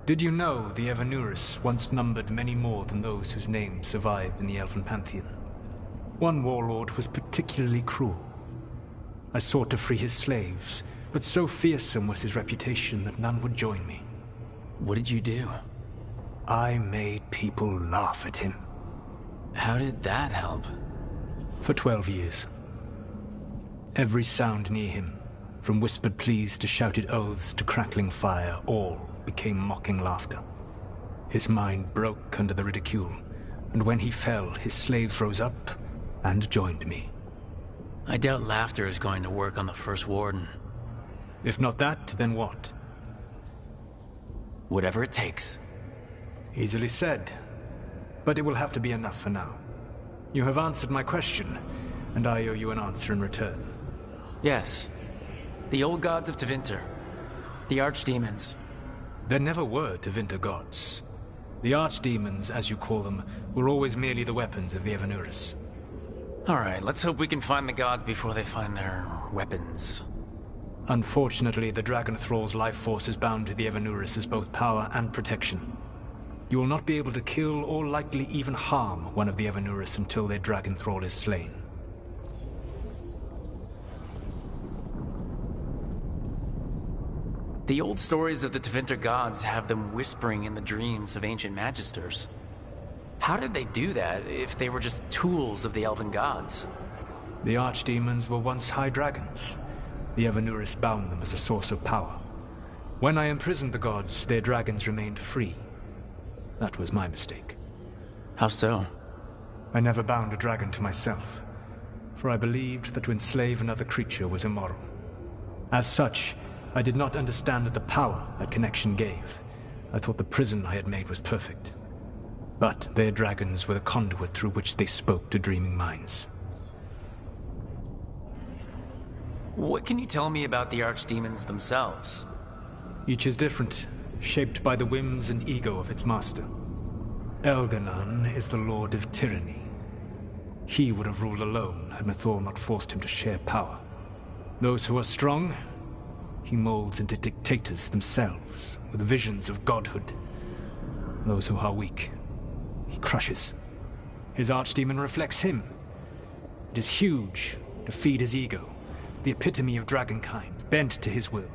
Did you know the Evanurus once numbered many more than those whose names survive in the Elven Pantheon? One warlord was particularly cruel. I sought to free his slaves, but so fearsome was his reputation that none would join me. What did you do? I made people laugh at him. How did that help? For 12 years. Every sound near him, from whispered pleas to shouted oaths to crackling fire, all became mocking laughter. His mind broke under the ridicule, and when he fell, his slaves rose up and joined me. I doubt laughter is going to work on the First Warden. If not that, then what? Whatever it takes. Easily said. But it will have to be enough for now. You have answered my question, and I owe you an answer in return. Yes. The old gods of Tevinter. The archdemons. There never were Tevinter gods. The archdemons, as you call them, were always merely the weapons of the Evanurus. Alright, let's hope we can find the gods before they find their weapons. Unfortunately, the Dragon Thrall's life force is bound to the Evanurus as both power and protection. You will not be able to kill or likely even harm one of the Evanurus until their Dragon Thrall is slain. The old stories of the Tevinter gods have them whispering in the dreams of ancient magisters. How did they do that if they were just tools of the elven gods? The archdemons were once high dragons. The Evanurus bound them as a source of power. When I imprisoned the gods, their dragons remained free. That was my mistake. How so? I never bound a dragon to myself, for I believed that to enslave another creature was immoral. As such, I did not understand the power that connection gave. I thought the prison I had made was perfect. But their dragons were the conduit through which they spoke to dreaming minds. What can you tell me about the archdemons themselves? Each is different, shaped by the whims and ego of its master. Elganon is the Lord of Tyranny. He would have ruled alone had Mythal not forced him to share power. Those who are strong, he molds into dictators themselves, with visions of godhood. Those who are weak, he crushes. His archdemon reflects him. It is huge to feed his ego, the epitome of dragonkind, bent to his will.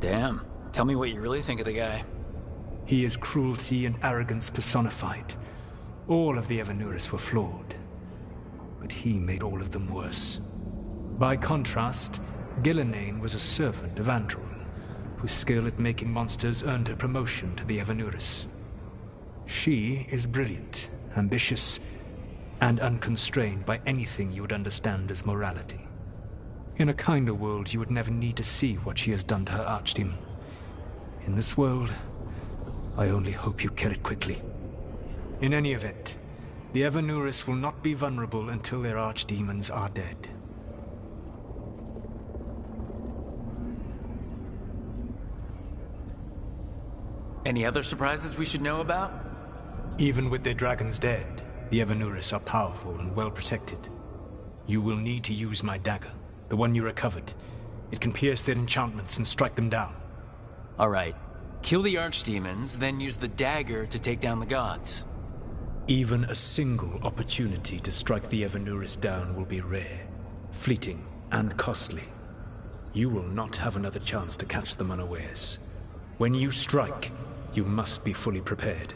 Damn. Tell me what you really think of the guy. He is cruelty and arrogance personified. All of the Evanuris were flawed, but he made all of them worse. By contrast, Gillenane was a servant of Andral, whose skill at making monsters earned her promotion to the Evanuris. She is brilliant, ambitious, and unconstrained by anything you would understand as morality. In a kinder world, you would never need to see what she has done to her archdemon. In this world, I only hope you kill it quickly. In any event, the Evanuris will not be vulnerable until their archdemons are dead. Any other surprises we should know about? Even with their dragons dead, the Evanuris are powerful and well protected. You will need to use my dagger, the one you recovered. It can pierce their enchantments and strike them down. Alright. Kill the archdemons, then use the dagger to take down the gods. Even a single opportunity to strike the Evanuris down will be rare, fleeting, and costly. You will not have another chance to catch them unawares. When you strike, you must be fully prepared.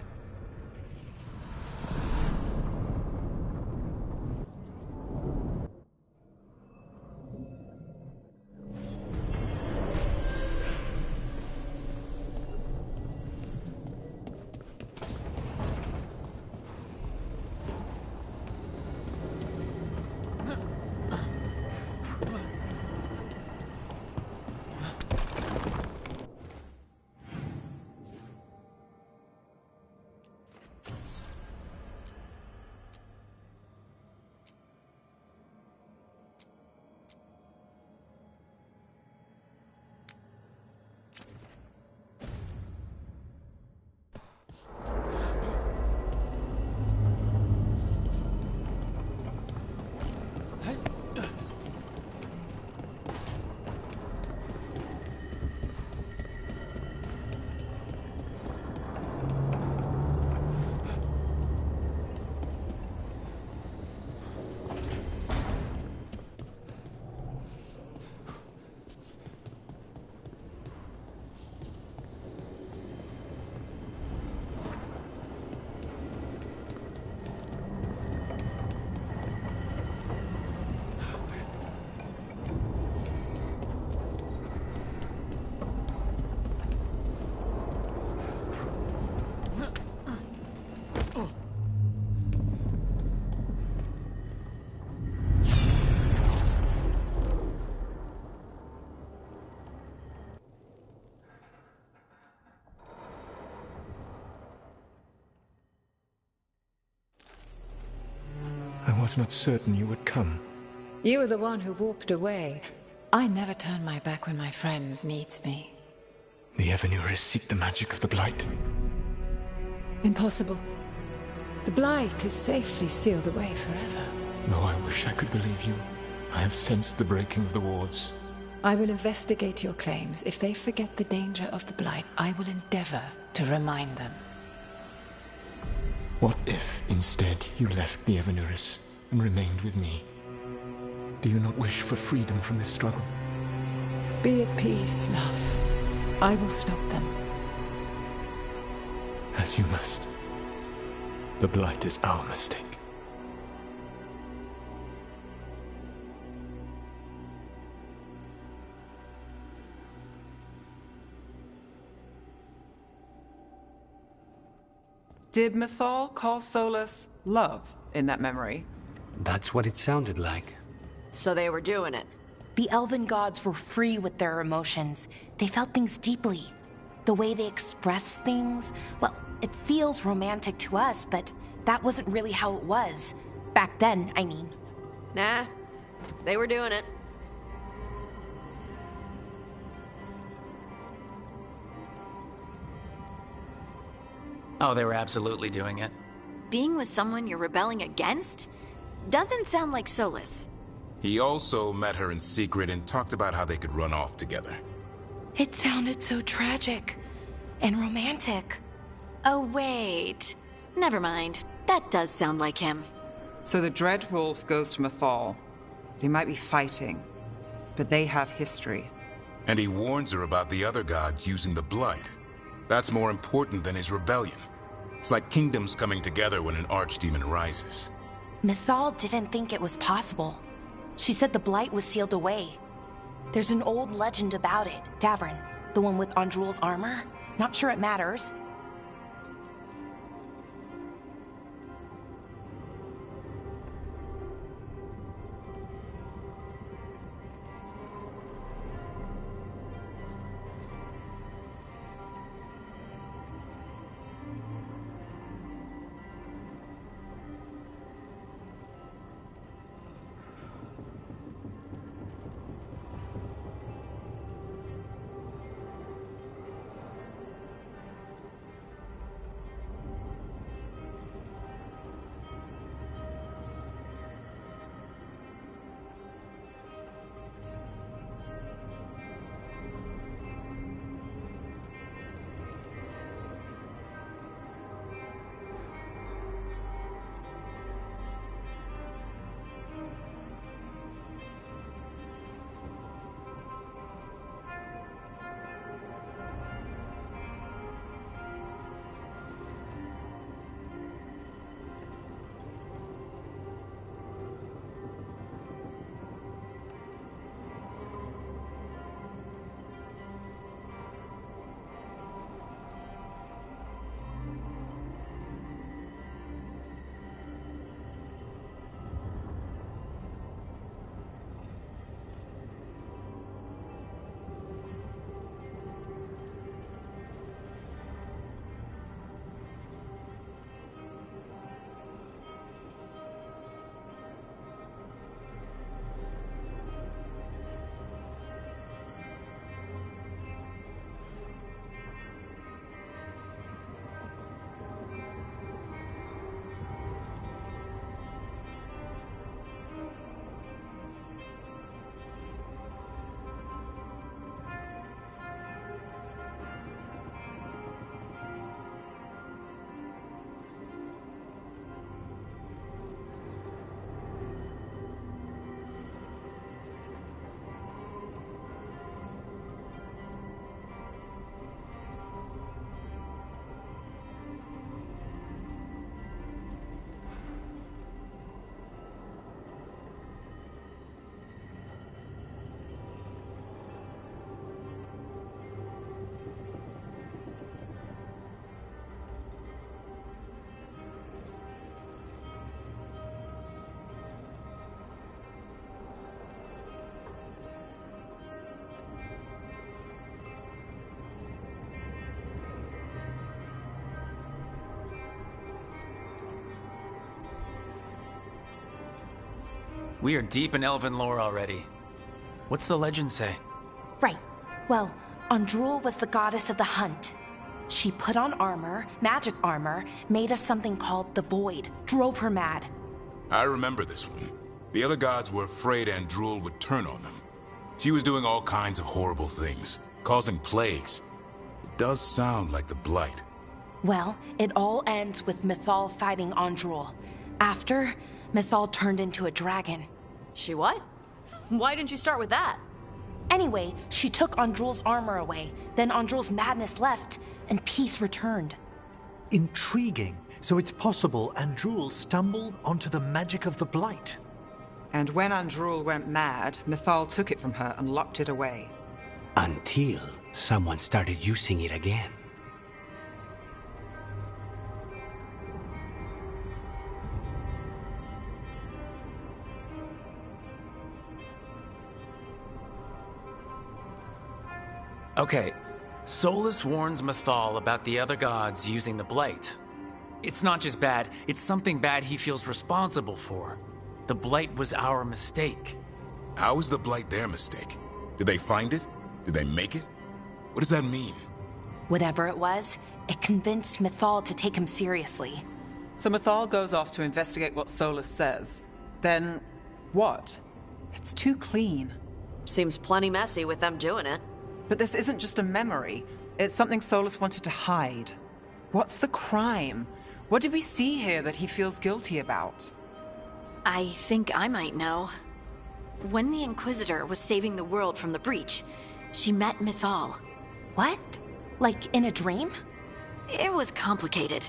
I was not certain you would come. You were the one who walked away. I never turn my back when my friend needs me. The Evanuris seek the magic of the Blight. Impossible. The Blight is safely sealed away forever. Though I wish I could believe you. I have sensed the breaking of the wards. I will investigate your claims. If they forget the danger of the Blight, I will endeavor to remind them. What if, instead, you left the Evanuris and remained with me? Do you not wish for freedom from this struggle? Be at peace, love. I will stop them. As you must. The Blight is our mistake. Did Mythal call Solas love in that memory? That's what it sounded like. So they were doing it. The elven gods were free with their emotions. They felt things deeply. The way they express things, well, it feels romantic to us, but that wasn't really how it was. Back then, I mean. Nah, they were doing it. Oh, they were absolutely doing it. Being with someone you're rebelling against? Doesn't sound like Solas. He also met her in secret and talked about how they could run off together. It sounded so tragic and romantic. Oh, wait. Never mind. That does sound like him. So the Dreadwolf goes to Mythal. They might be fighting, but they have history. And he warns her about the other god using the Blight. That's more important than his rebellion. It's like kingdoms coming together when an archdemon rises. Mythal didn't think it was possible. She said the Blight was sealed away. There's an old legend about it. Davrin, the one with Andrul's armor? Not sure it matters. We are deep in elven lore already. What's the legend say? Right. Well, Andrul was the goddess of the hunt. She put on armor, magic armor, made of something called the Void, drove her mad. I remember this one. The other gods were afraid Andrul would turn on them. She was doing all kinds of horrible things, causing plagues. It does sound like the Blight. Well, it all ends with Mythal fighting Andrul. After, Mythal turned into a dragon. She what? Why didn't you start with that? Anyway, she took Andrul's armor away. Then Andrul's madness left, and peace returned. Intriguing. So it's possible Andrul stumbled onto the magic of the Blight. And when Andrul went mad, Mythal took it from her and locked it away. Until someone started using it again. Okay, Solas warns Mythal about the other gods using the Blight. It's not just bad, it's something bad he feels responsible for. The Blight was our mistake. How is the Blight their mistake? Did they find it? Did they make it? What does that mean? Whatever it was, it convinced Mythal to take him seriously. So Mythal goes off to investigate what Solas says. Then, what? It's too clean. Seems plenty messy with them doing it. But this isn't just a memory. It's something Solas wanted to hide. What's the crime? What did we see here that he feels guilty about? I think I might know. When the Inquisitor was saving the world from the breach, she met Mythal. What? Like in a dream? It was complicated.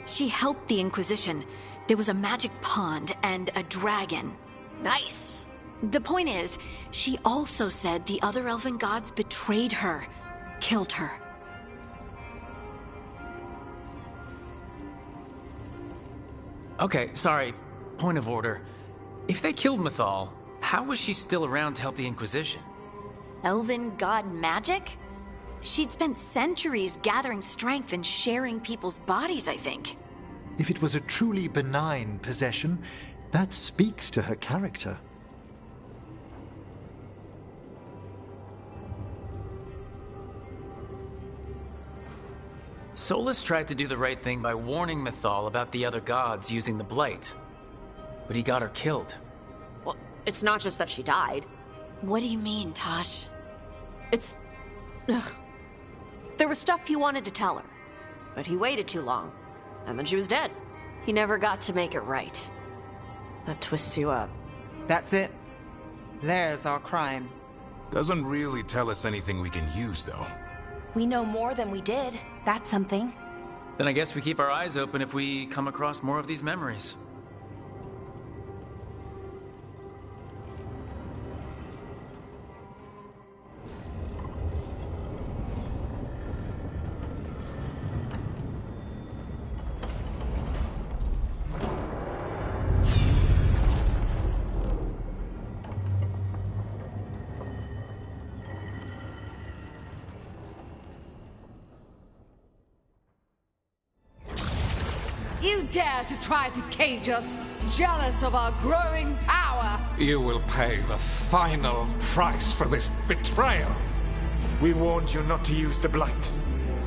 She helped the Inquisition. There was a magic pond and a dragon. Nice. The point is, she also said the other elven gods betrayed her, killed her. Okay, sorry. Point of order. If they killed Mythal, how was she still around to help the Inquisition? Elven god magic? She'd spent centuries gathering strength and sharing people's bodies, I think. If it was a truly benign possession, that speaks to her character. Solas tried to do the right thing by warning Mythal about the other gods using the Blight. But he got her killed. Well, it's not just that she died. What do you mean, Tosh? It's... Ugh. There was stuff he wanted to tell her, but he waited too long, and then she was dead. He never got to make it right. That twists you up. That's it. There's our crime. Doesn't really tell us anything we can use, though. We know more than we did. That's something. Then I guess we keep our eyes open if we come across more of these memories. You dare to try to cage us, jealous of our growing power! You will pay the final price for this betrayal. We warned you not to use the Blight.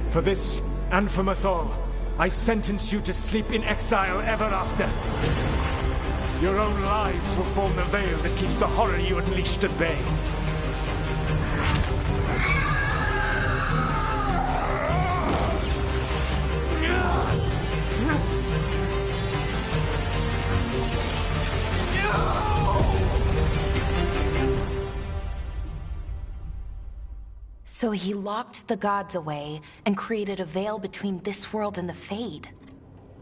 For this, and for Mythal, I sentence you to sleep in exile ever after. Your own lives will form the veil that keeps the horror you unleashed at bay. So he locked the gods away and created a veil between this world and the Fade.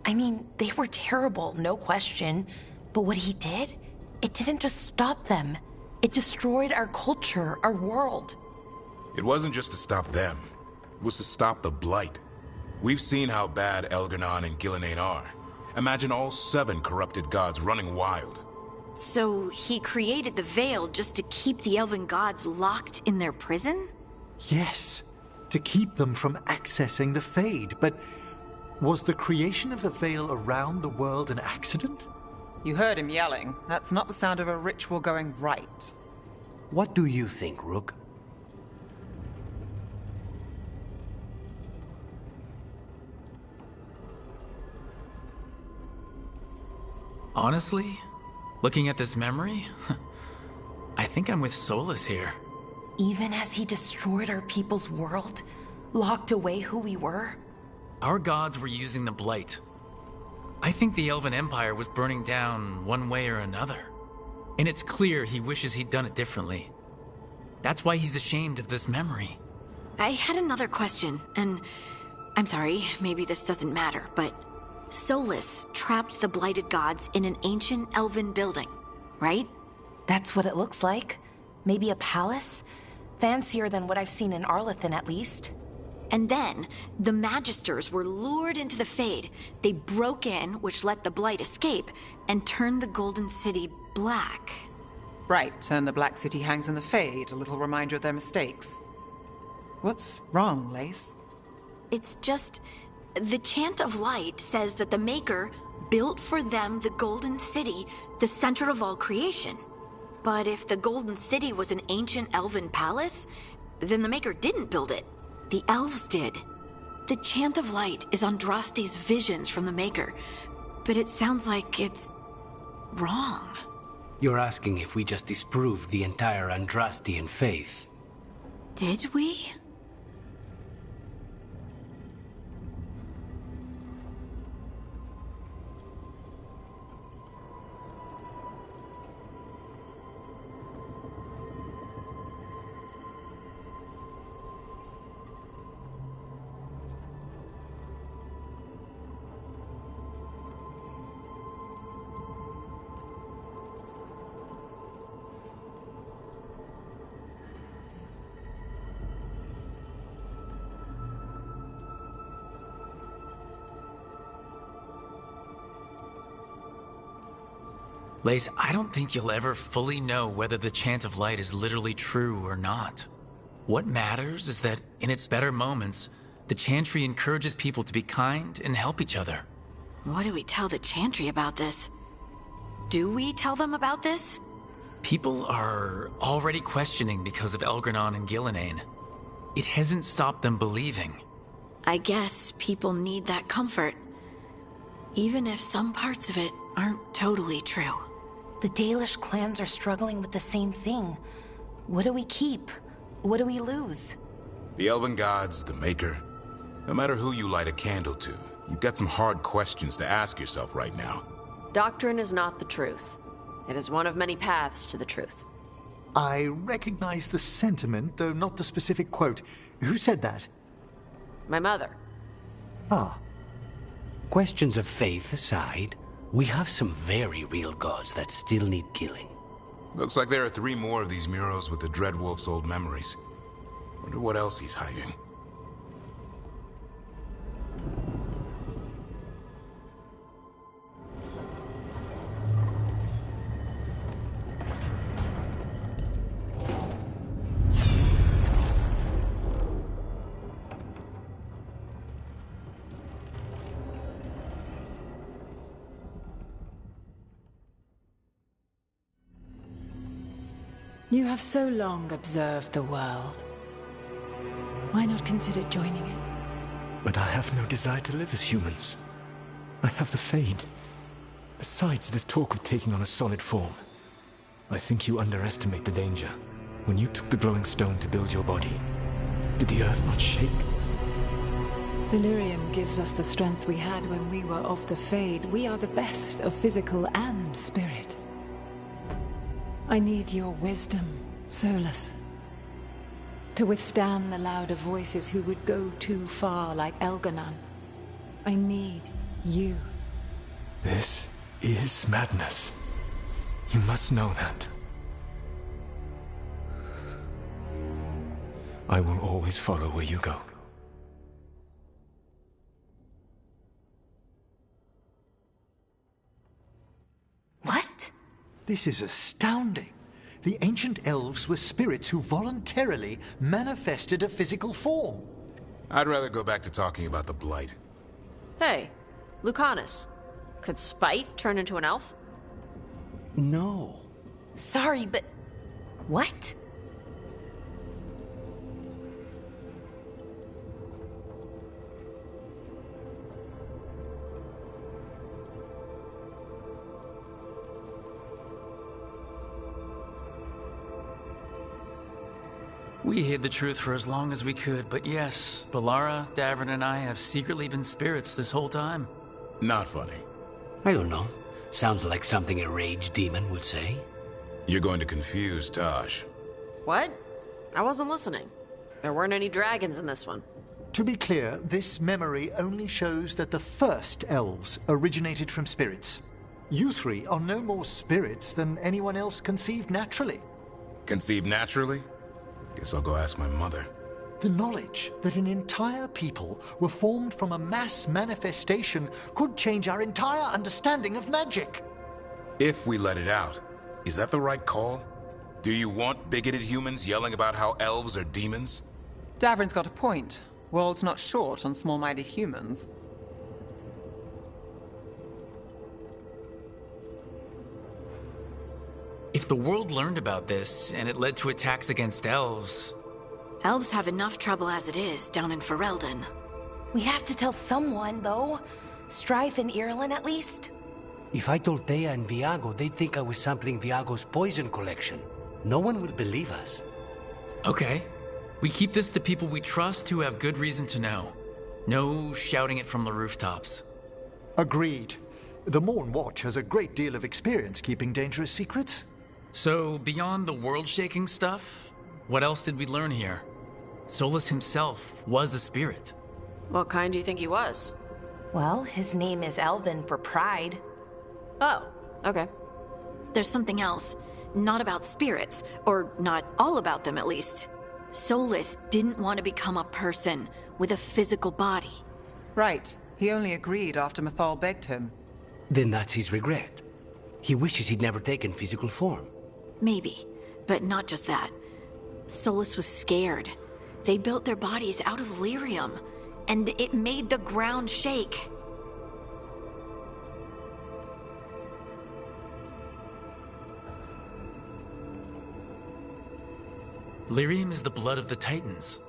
I mean, they were terrible, no question. But what he did, it didn't just stop them. It destroyed our culture, our world. It wasn't just to stop them. It was to stop the Blight. We've seen how bad Elganon and Gillenane are. Imagine all 7 corrupted gods running wild. So he created the veil just to keep the elven gods locked in their prison? Yes, to keep them from accessing the Fade, but was the creation of the veil around the world an accident? You heard him yelling. That's not the sound of a ritual going right. What do you think, Rook? Honestly, looking at this memory, I think I'm with Solas here. Even as he destroyed our people's world, locked away who we were? Our gods were using the Blight. I think the Elven Empire was burning down one way or another. And it's clear he wishes he'd done it differently. That's why he's ashamed of this memory. I had another question, and I'm sorry, maybe this doesn't matter, but Solas trapped the blighted gods in an ancient elven building, right? That's what it looks like. Maybe a palace? Fancier than what I've seen in Arlathan, at least. And then, the Magisters were lured into the Fade. They broke in, which let the Blight escape, and turned the Golden City black. Right, and the Black City hangs in the Fade, a little reminder of their mistakes. What's wrong, Lace? It's just... the Chant of Light says that the Maker built for them the Golden City, the center of all creation. But if the Golden City was an ancient elven palace, then the Maker didn't build it. The elves did. The Chant of Light is Andraste's visions from the Maker, but it sounds like it's wrong. You're asking if we just disproved the entire Andrastian faith. Did we? Lace, I don't think you'll ever fully know whether the Chant of Light is literally true or not. What matters is that, in its better moments, the Chantry encourages people to be kind and help each other. What do we tell the Chantry about this? Do we tell them about this? People are already questioning because of Elgranon and Gillenane. It hasn't stopped them believing. I guess people need that comfort. Even if some parts of it aren't totally true. The Dalish clans are struggling with the same thing. What do we keep? What do we lose? The Elven Gods, the Maker. No matter who you light a candle to, you've got some hard questions to ask yourself right now. Doctrine is not the truth. It is one of many paths to the truth. I recognize the sentiment, though not the specific quote. Who said that? My mother. Ah. Questions of faith aside, we have some very real gods that still need killing. Looks like there are 3 more of these murals with the Dreadwolf's old memories. Wonder what else he's hiding. You have so long observed the world. Why not consider joining it? But I have no desire to live as humans. I have the Fade. Besides this talk of taking on a solid form, I think you underestimate the danger. When you took the glowing stone to build your body, did the earth not shake? Delirium gives us the strength we had when we were of the Fade. We are the best of physical and spirit. I need your wisdom, Solus. To withstand the louder voices who would go too far like Elganon. I need you. This is madness. You must know that. I will always follow where you go. What? This is astounding. The ancient elves were spirits who voluntarily manifested a physical form. I'd rather go back to talking about the Blight. Hey, Lucanus. Could Spite turn into an elf? No. Sorry, but... what? We hid the truth for as long as we could, but yes, Balara, Davrin, and I have secretly been spirits this whole time. Not funny. I don't know. Sounds like something a rage demon would say. You're going to confuse Tosh. What? I wasn't listening. There weren't any dragons in this one. To be clear, this memory only shows that the first elves originated from spirits. You 3 are no more spirits than anyone else conceived naturally. Conceived naturally? Guess I'll go ask my mother. The knowledge that an entire people were formed from a mass manifestation could change our entire understanding of magic. If we let it out, is that the right call? Do you want bigoted humans yelling about how elves are demons? Davrin's got a point. World's not short on small-minded humans. If the world learned about this, and it led to attacks against elves... Elves have enough trouble as it is down in Ferelden. We have to tell someone, though. Strife and Irulan, at least. If I told Thea and Viago, they'd think I was sampling Viago's poison collection. No one would believe us. Okay. We keep this to people we trust who have good reason to know. No shouting it from the rooftops. Agreed. The Morn Watch has a great deal of experience keeping dangerous secrets. So, beyond the world-shaking stuff, what else did we learn here? Solus himself was a spirit. What kind do you think he was? Well, his name is Elven for pride. Oh, okay. There's something else. Not about spirits, or not all about them at least. Solus didn't want to become a person with a physical body. Right. He only agreed after Mythal begged him. Then that's his regret. He wishes he'd never taken physical form. Maybe, but not just that. Solus was scared. They built their bodies out of lyrium, and it made the ground shake. Lyrium is the blood of the Titans.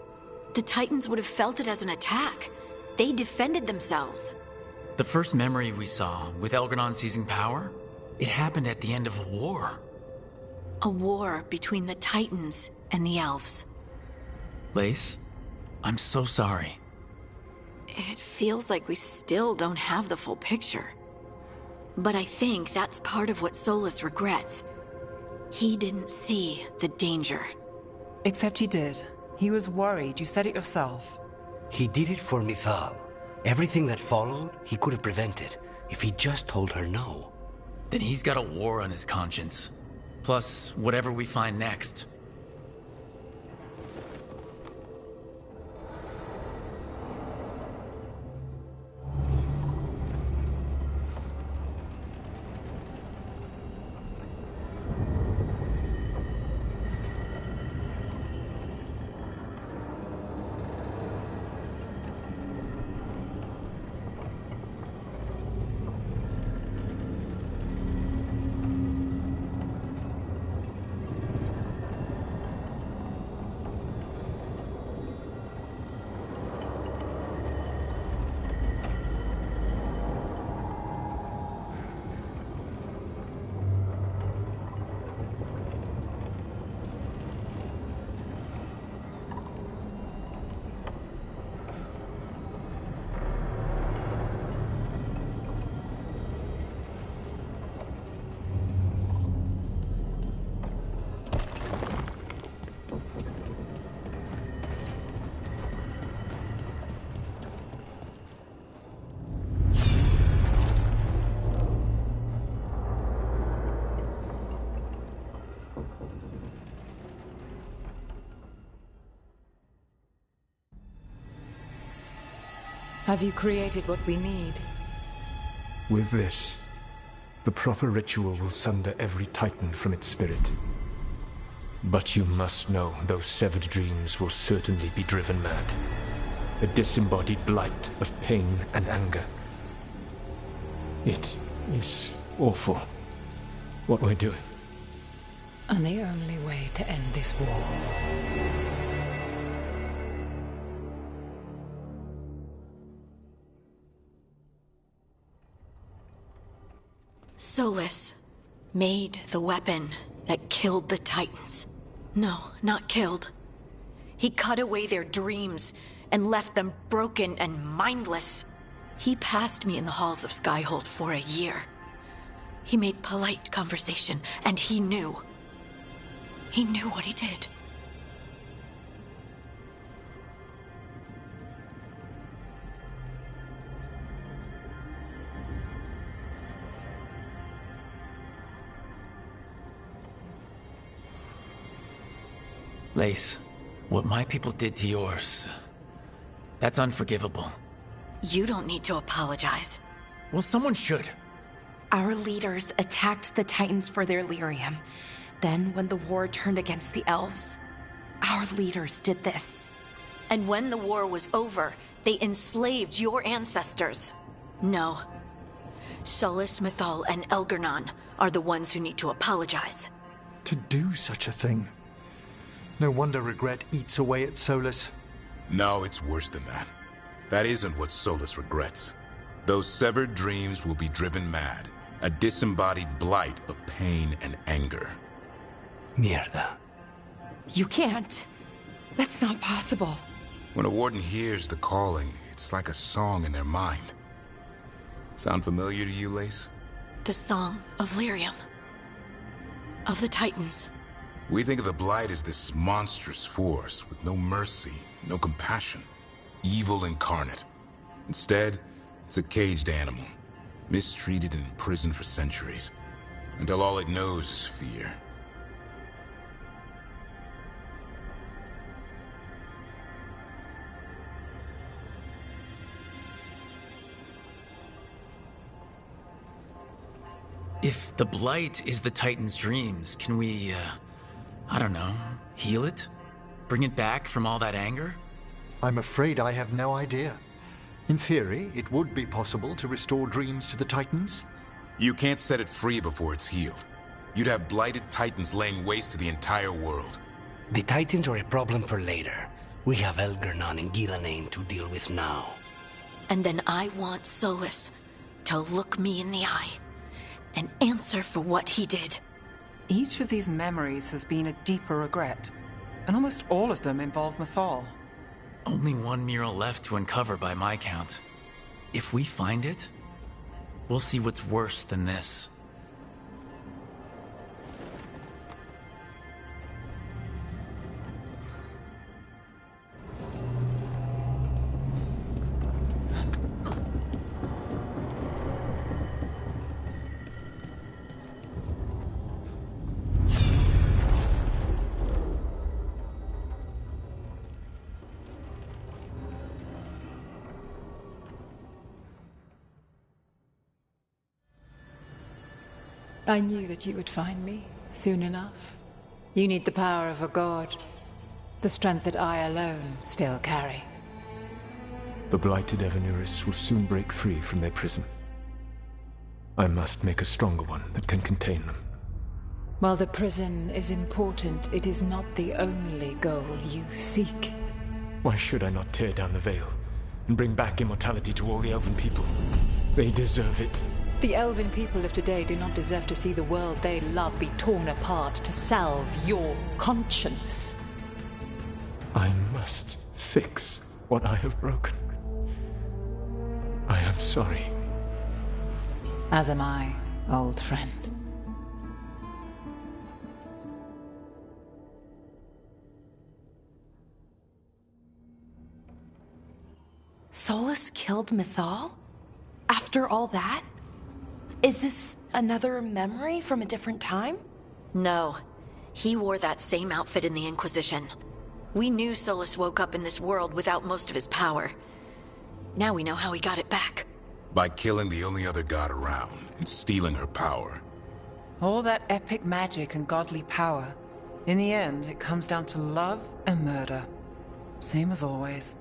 The Titans would have felt it as an attack. They defended themselves. The first memory we saw, with Elgar'non seizing power, it happened at the end of a war. A war between the Titans and the Elves. Lace, I'm so sorry. It feels like we still don't have the full picture. But I think that's part of what Solus regrets. He didn't see the danger. Except he did. He was worried. You said it yourself. He did it for Mythal. Everything that followed, he could have prevented, if he just told her no. Then he's got a war on his conscience. Plus, whatever we find next. Have you created what we need? With this, the proper ritual will sunder every Titan from its spirit. But you must know those severed dreams will certainly be driven mad. A disembodied blight of pain and anger. It is awful what we're doing. And the only way to end this war. Solus made the weapon that killed the Titans. No, not killed. He cut away their dreams and left them broken and mindless. He passed me in the halls of Skyhold for a year. He made polite conversation, and he knew. He knew what he did. Lace, what my people did to yours, that's unforgivable. You don't need to apologize. Well, someone should. Our leaders attacked the Titans for their lyrium. Then, when the war turned against the elves, our leaders did this. And when the war was over, they enslaved your ancestors. No. Solus, Mythal, and Elgar'non are the ones who need to apologize. To do such a thing. No wonder regret eats away at Solus. No, it's worse than that. That isn't what Solus regrets. Those severed dreams will be driven mad. A disembodied blight of pain and anger. Mierda. You can't. That's not possible. When a warden hears the calling, it's like a song in their mind. Sound familiar to you, Lace? The song of Lyrium. Of the Titans. We think of the Blight as this monstrous force with no mercy, no compassion. Evil incarnate. Instead, it's a caged animal. Mistreated and imprisoned for centuries. Until all it knows is fear. If the Blight is the Titan's dreams, can we, I don't know, heal it? Bring it back from all that anger? I'm afraid I have no idea. In theory, it would be possible to restore dreams to the Titans. You can't set it free before it's healed. You'd have blighted Titans laying waste to the entire world. The Titans are a problem for later. We have Elgernon and Gillanane to deal with now. And then I want Solus to look me in the eye and answer for what he did. Each of these memories has been a deeper regret, and almost all of them involve Mythal. Only one mural left to uncover by my count. If we find it, we'll see what's worse than this. I knew that you would find me soon enough. You need the power of a god, the strength that I alone still carry. The blighted Evanuris will soon break free from their prison. I must make a stronger one that can contain them. While the prison is important, it is not the only goal you seek. Why should I not tear down the veil and bring back immortality to all the Elven people? They deserve it. The Elven people of today do not deserve to see the world they love be torn apart to salve your conscience. I must fix what I have broken. I am sorry. As am I, old friend. Solus killed Mythal? After all that? Is this another memory from a different time? No. He wore that same outfit in the Inquisition. We knew Solus woke up in this world without most of his power. Now we know how he got it back. By killing the only other god around and stealing her power. All that epic magic and godly power. In the end, it comes down to love and murder. Same as always.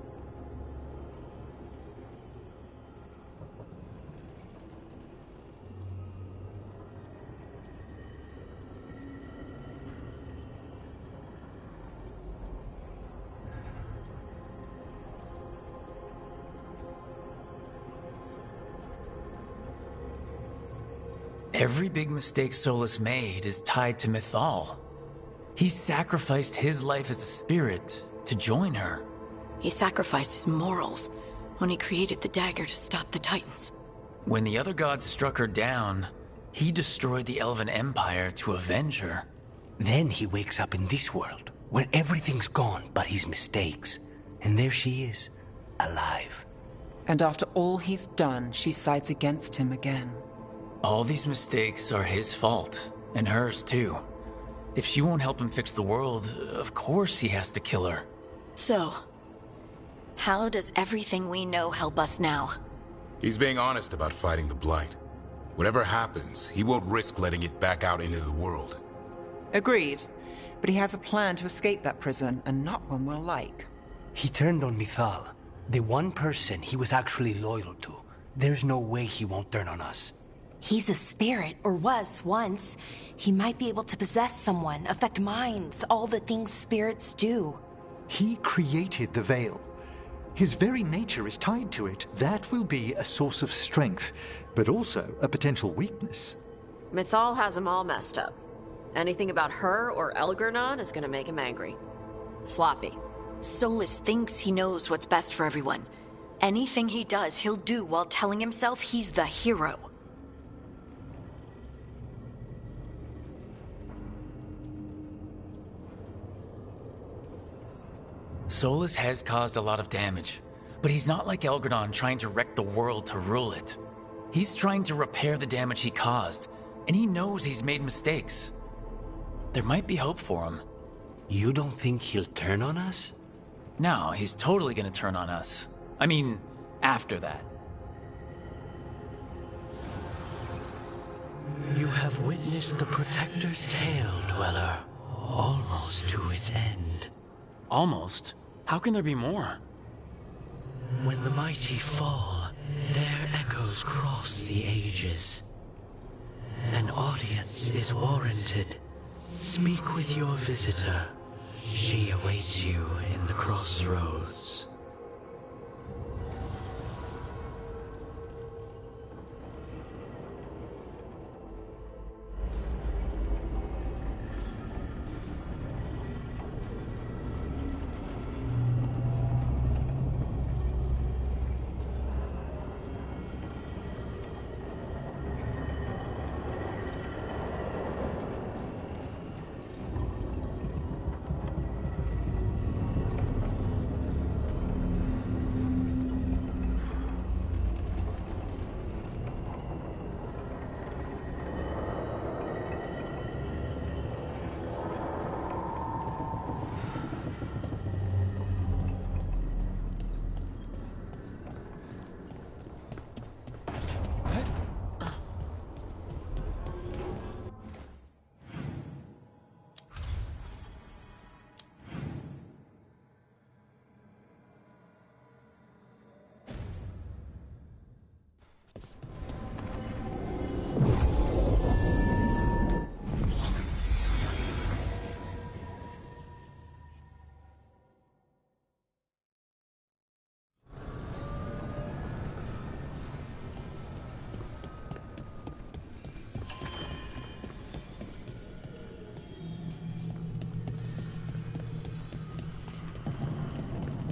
Every big mistake Solus made is tied to Mythal. He sacrificed his life as a spirit to join her. He sacrificed his morals when he created the dagger to stop the Titans. When the other gods struck her down, he destroyed the Elven Empire to avenge her. Then he wakes up in this world, where everything's gone but his mistakes. And there she is, alive. And after all he's done, she sides against him again. All these mistakes are his fault, and hers too. If she won't help him fix the world, of course he has to kill her. So, how does everything we know help us now? He's being honest about fighting the Blight. Whatever happens, he won't risk letting it back out into the world. Agreed. But he has a plan to escape that prison, and not one we'll like. He turned on Mythal, the one person he was actually loyal to. There's no way he won't turn on us. He's a spirit, or was once. He might be able to possess someone, affect minds, all the things spirits do. He created the veil. His very nature is tied to it. That will be a source of strength, but also a potential weakness. Mythal has him all messed up. Anything about her or Elgernon is gonna make him angry. Sloppy. Solus thinks he knows what's best for everyone. Anything he does, he'll do while telling himself he's the hero. Solus has caused a lot of damage, but he's not like Elgernon trying to wreck the world to rule it. He's trying to repair the damage he caused, and he knows he's made mistakes. There might be hope for him. You don't think he'll turn on us? No, he's totally gonna turn on us. I mean, after that. You witnessed the Protector's tale, Dweller, almost to its end. Almost? How can there be more? When the mighty fall, their echoes cross the ages. An audience is warranted. Speak with your visitor. She awaits you in the crossroads.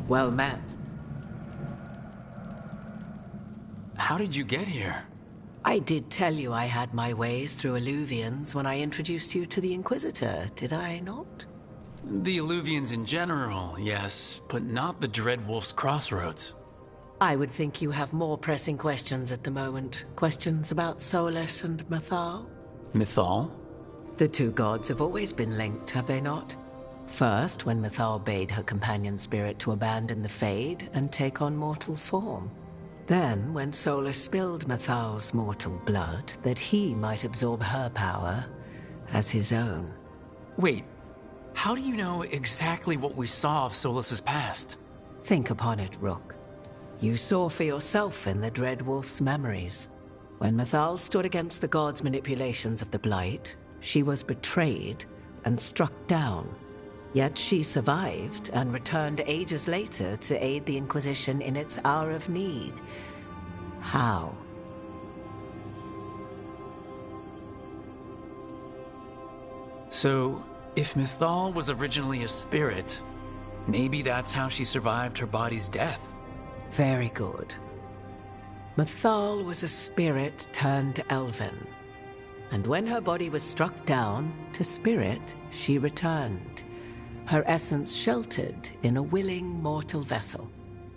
Well met. How did you get here? I did tell you I had my ways through Illuvians when I introduced you to the Inquisitor, did I not? The Illuvians in general, yes, but not the Dreadwolf's Crossroads. I would think you have more pressing questions at the moment. Questions about Solus and Mythal? Mythal? The two gods have always been linked, have they not? First, when Mythal bade her companion spirit to abandon the Fade and take on mortal form. Then, when Solus spilled Mythal's mortal blood, that he might absorb her power as his own. Wait, how do you know exactly what we saw of Solus's past? Think upon it, Rook. You saw for yourself in the Dreadwolf's memories. When Mythal stood against the gods' manipulations of the Blight, she was betrayed and struck down. Yet she survived and returned ages later to aid the Inquisition in its hour of need. How? So, if Mythal was originally a spirit, maybe that's how she survived her body's death. Very good. Mythal was a spirit turned elven. And when her body was struck down, to spirit, she returned. Her essence sheltered in a willing mortal vessel.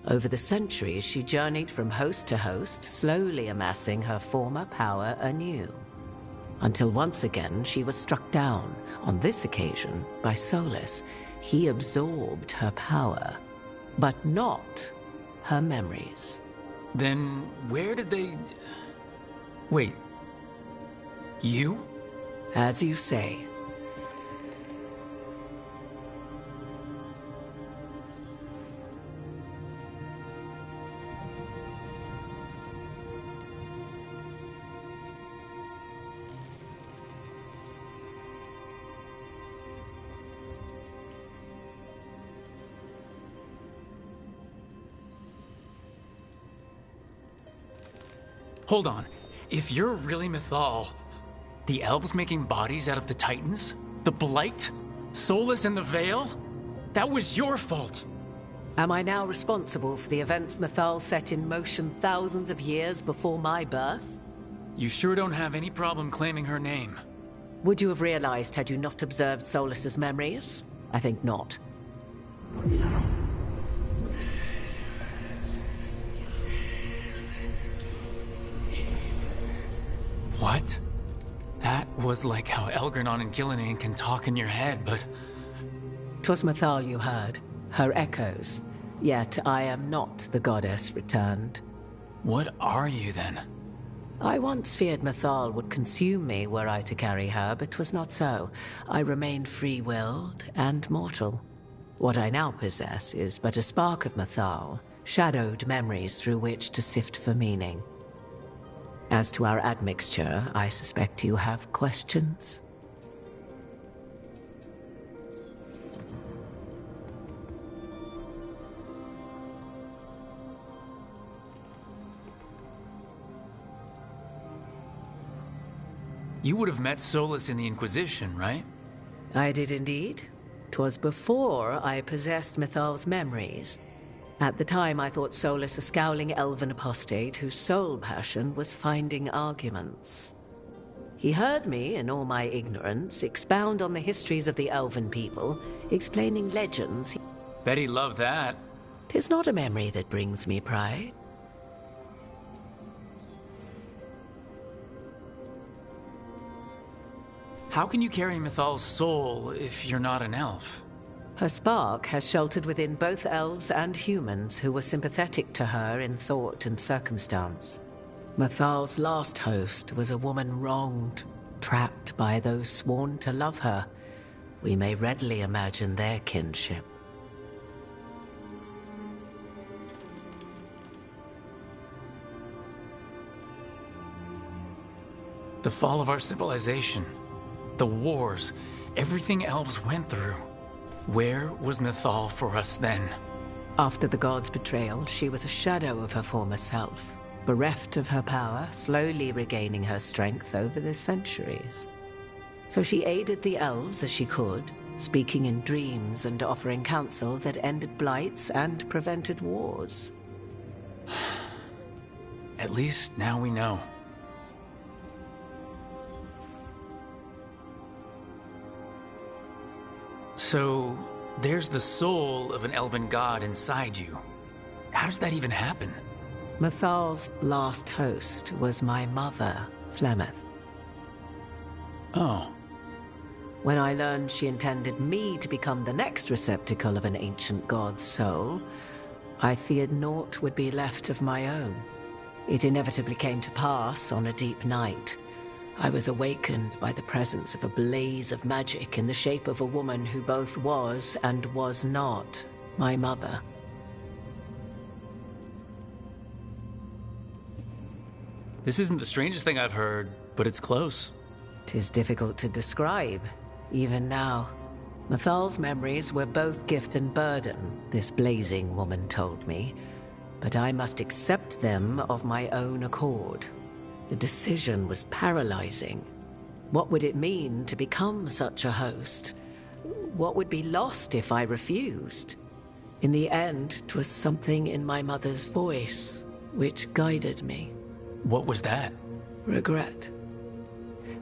Over the centuries, she journeyed from host to host, slowly amassing her former power anew. Until once again, she was struck down, on this occasion, by Solus. He absorbed her power, but not her memories. Then where did they... Wait. You? As you say. Hold on. If you're really Mythal, the elves making bodies out of the Titans? The Blight? Solus and the Veil? That was your fault! Am I now responsible for the events Mythal set in motion thousands of years before my birth? You sure don't have any problem claiming her name. Would you have realized had you not observed Solus's memories? I think not. What? That was like how Elgernon and Gillenane can talk in your head, but... 'Twas Mythal you heard, her echoes. Yet I am not the goddess returned. What are you then? I once feared Mythal would consume me were I to carry her, but 'twas not so. I remained free-willed and mortal. What I now possess is but a spark of Mythal, shadowed memories through which to sift for meaning. As to our admixture, I suspect you have questions. You would have met Solus in the Inquisition, right? I did indeed. 'Twas before I possessed Mythal's memories. At the time, I thought Solus a scowling elven apostate whose sole passion was finding arguments. He heard me, in all my ignorance, expound on the histories of the elven people, explaining legends. Bet he loved that. 'Tis not a memory that brings me pride. How can you carry Mythal's soul if you're not an elf? Her spark has sheltered within both elves and humans who were sympathetic to her in thought and circumstance. Mythal's last host was a woman wronged, trapped by those sworn to love her. We may readily imagine their kinship. The fall of our civilization, the wars, everything elves went through. Where was Mythal for us then? After the god's betrayal, she was a shadow of her former self, bereft of her power, slowly regaining her strength over the centuries. So she aided the elves as she could, speaking in dreams and offering counsel that ended blights and prevented wars. At least now we know. So, there's the soul of an elven god inside you. How does that even happen? Mythal's last host was my mother, Flemeth. Oh. When I learned she intended me to become the next receptacle of an ancient god's soul, I feared naught would be left of my own. It inevitably came to pass on a deep night. I was awakened by the presence of a blaze of magic in the shape of a woman who both was and was not my mother. This isn't the strangest thing I've heard, but it's close. 'Tis difficult to describe, even now. Mythal's memories were both gift and burden, this blazing woman told me, but I must accept them of my own accord. The decision was paralyzing. What would it mean to become such a host? What would be lost if I refused? In the end, 'twas something in my mother's voice which guided me. What was that? Regret.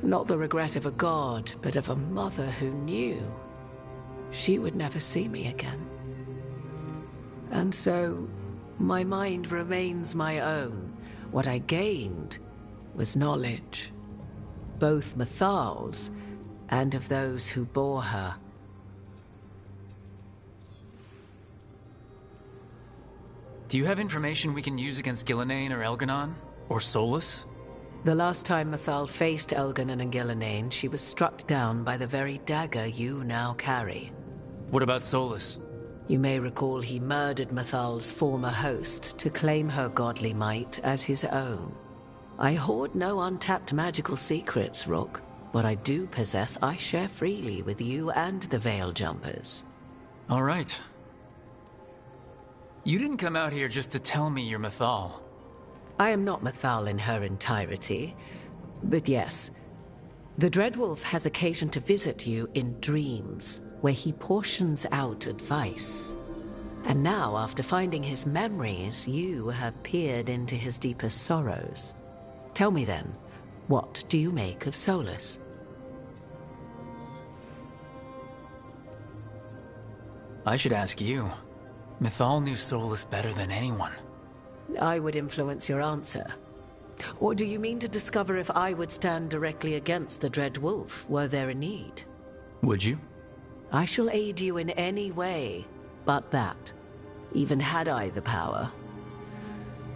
Not the regret of a god, but of a mother who knew she would never see me again. And so, my mind remains my own. What I gained was knowledge, both Mythal's and of those who bore her. Do you have information we can use against Gillenane or Elganon? Or Solus? The last time Mythal faced Elganon and Gillenane, she was struck down by the very dagger you now carry. What about Solus? You may recall he murdered Mythal's former host to claim her godly might as his own. I hoard no untapped magical secrets, Rook. What I do possess, I share freely with you and the Veil Jumpers. All right. You didn't come out here just to tell me you're Mythal. I am not Mythal in her entirety, but yes. The Dreadwolf has occasion to visit you in dreams, where he portions out advice. And now, after finding his memories, you have peered into his deepest sorrows. Tell me then, what do you make of Solus? I should ask you. Mythal knew Solus better than anyone. I would influence your answer. Or do you mean to discover if I would stand directly against the Dread Wolf, were there a need? Would you? I shall aid you in any way but that, even had I the power.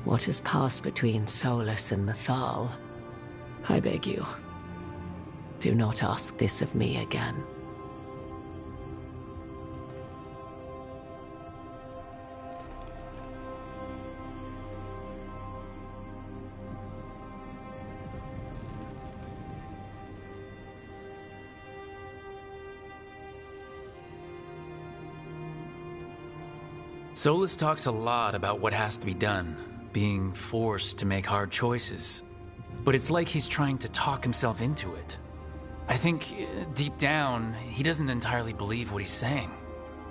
What has passed between Solus and Mythal I beg you, do not ask this of me again. Solas talks a lot about what has to be done, being forced to make hard choices. But it's like he's trying to talk himself into it. I think, deep down, he doesn't entirely believe what he's saying.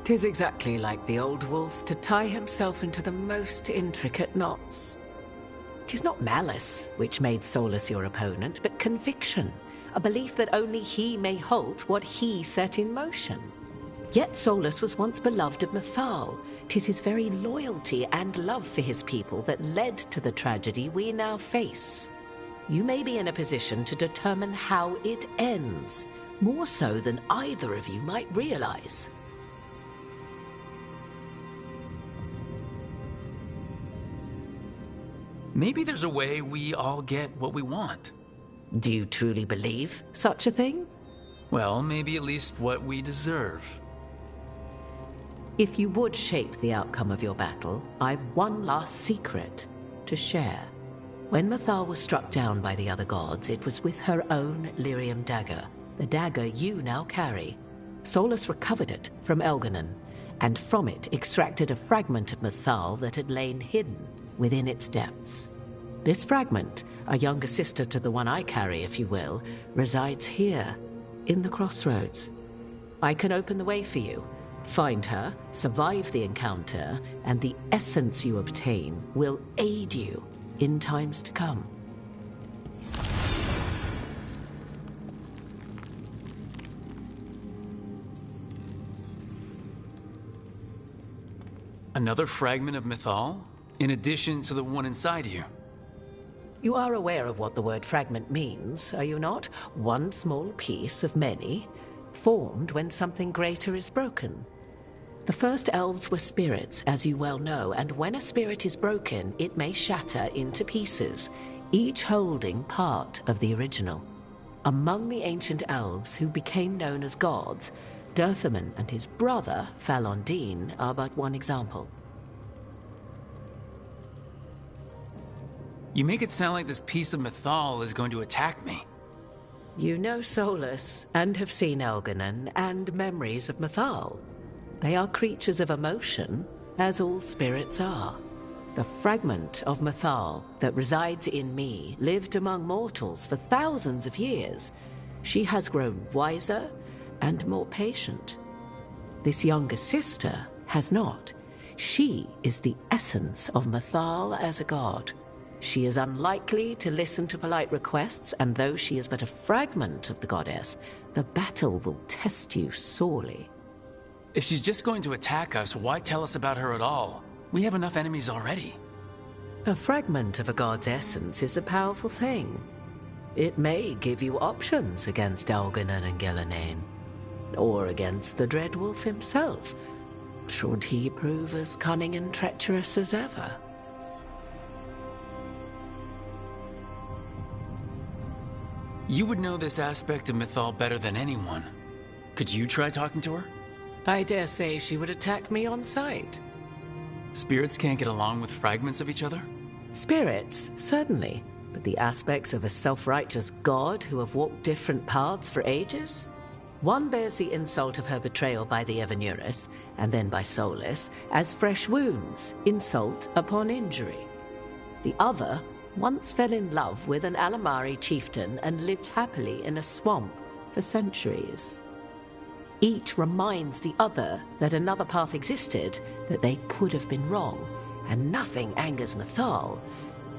'Tis exactly like the old wolf to tie himself into the most intricate knots. 'Tis not malice which made Solas your opponent, but conviction, a belief that only he may halt what he set in motion. Yet Solas was once beloved of Mythal. 'Tis his very loyalty and love for his people that led to the tragedy we now face. You may be in a position to determine how it ends, more so than either of you might realize. Maybe there's a way we all get what we want. Do you truly believe such a thing? Well, maybe at least what we deserve. If you would shape the outcome of your battle, I've one last secret to share. When Mythal was struck down by the other gods, it was with her own Lyrium dagger, the dagger you now carry. Solas recovered it from Elganon, and from it extracted a fragment of Mythal that had lain hidden within its depths. This fragment, a younger sister to the one I carry, if you will, resides here, in the crossroads. I can open the way for you. Find her, survive the encounter, and the essence you obtain will aid you in times to come. Another fragment of Mythal? In addition to the one inside you? You are aware of what the word fragment means, are you not? One small piece of many, formed when something greater is broken. The first elves were spirits, as you well know, and when a spirit is broken, it may shatter into pieces, each holding part of the original. Among the ancient elves who became known as gods, Durthaman and his brother, Falondine, are but one example. You make it sound like this piece of Mythal is going to attack me. You know Solas, and have seen Elganon, and memories of Mythal. They are creatures of emotion, as all spirits are. The fragment of Mythal that resides in me lived among mortals for thousands of years. She has grown wiser and more patient. This younger sister has not. She is the essence of Mythal as a god. She is unlikely to listen to polite requests, and though she is but a fragment of the goddess, the battle will test you sorely. If she's just going to attack us, why tell us about her at all? We have enough enemies already. A fragment of a god's essence is a powerful thing. It may give you options against Elganon and Gillenane, or against the Dread Wolf himself, should he prove as cunning and treacherous as ever. You would know this aspect of Mythal better than anyone. Could you try talking to her? I dare say she would attack me on sight. Spirits can't get along with fragments of each other? Spirits, certainly. But the aspects of a self-righteous god who have walked different paths for ages? One bears the insult of her betrayal by the Evanuris, and then by Solas, as fresh wounds, insult upon injury. The other once fell in love with an Alamari chieftain and lived happily in a swamp for centuries. Each reminds the other that another path existed, that they could have been wrong, and nothing angers Mythal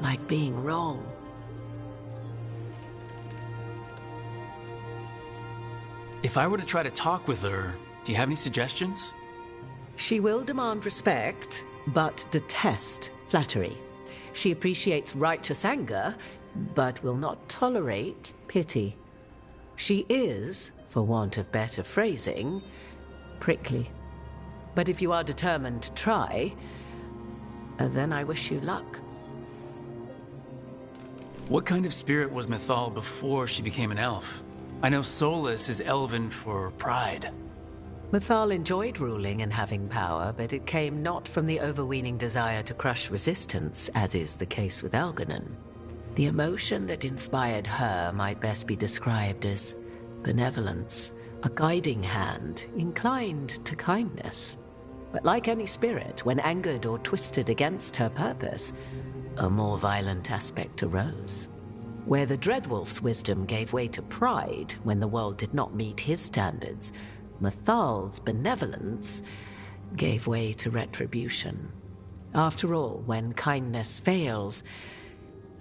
like being wrong. If I were to try to talk with her, do you have any suggestions? She will demand respect, but detest flattery. She appreciates righteous anger, but will not tolerate pity. She is, for want of better phrasing, prickly. But if you are determined to try, then I wish you luck. What kind of spirit was Mythal before she became an elf? I know Solus is elven for pride. Mythal enjoyed ruling and having power, but it came not from the overweening desire to crush resistance, as is the case with Elganon. The emotion that inspired her might best be described as benevolence, a guiding hand, inclined to kindness. But like any spirit, when angered or twisted against her purpose, a more violent aspect arose. Where the Dreadwolf's wisdom gave way to pride when the world did not meet his standards, Mythal's benevolence gave way to retribution. After all, when kindness fails,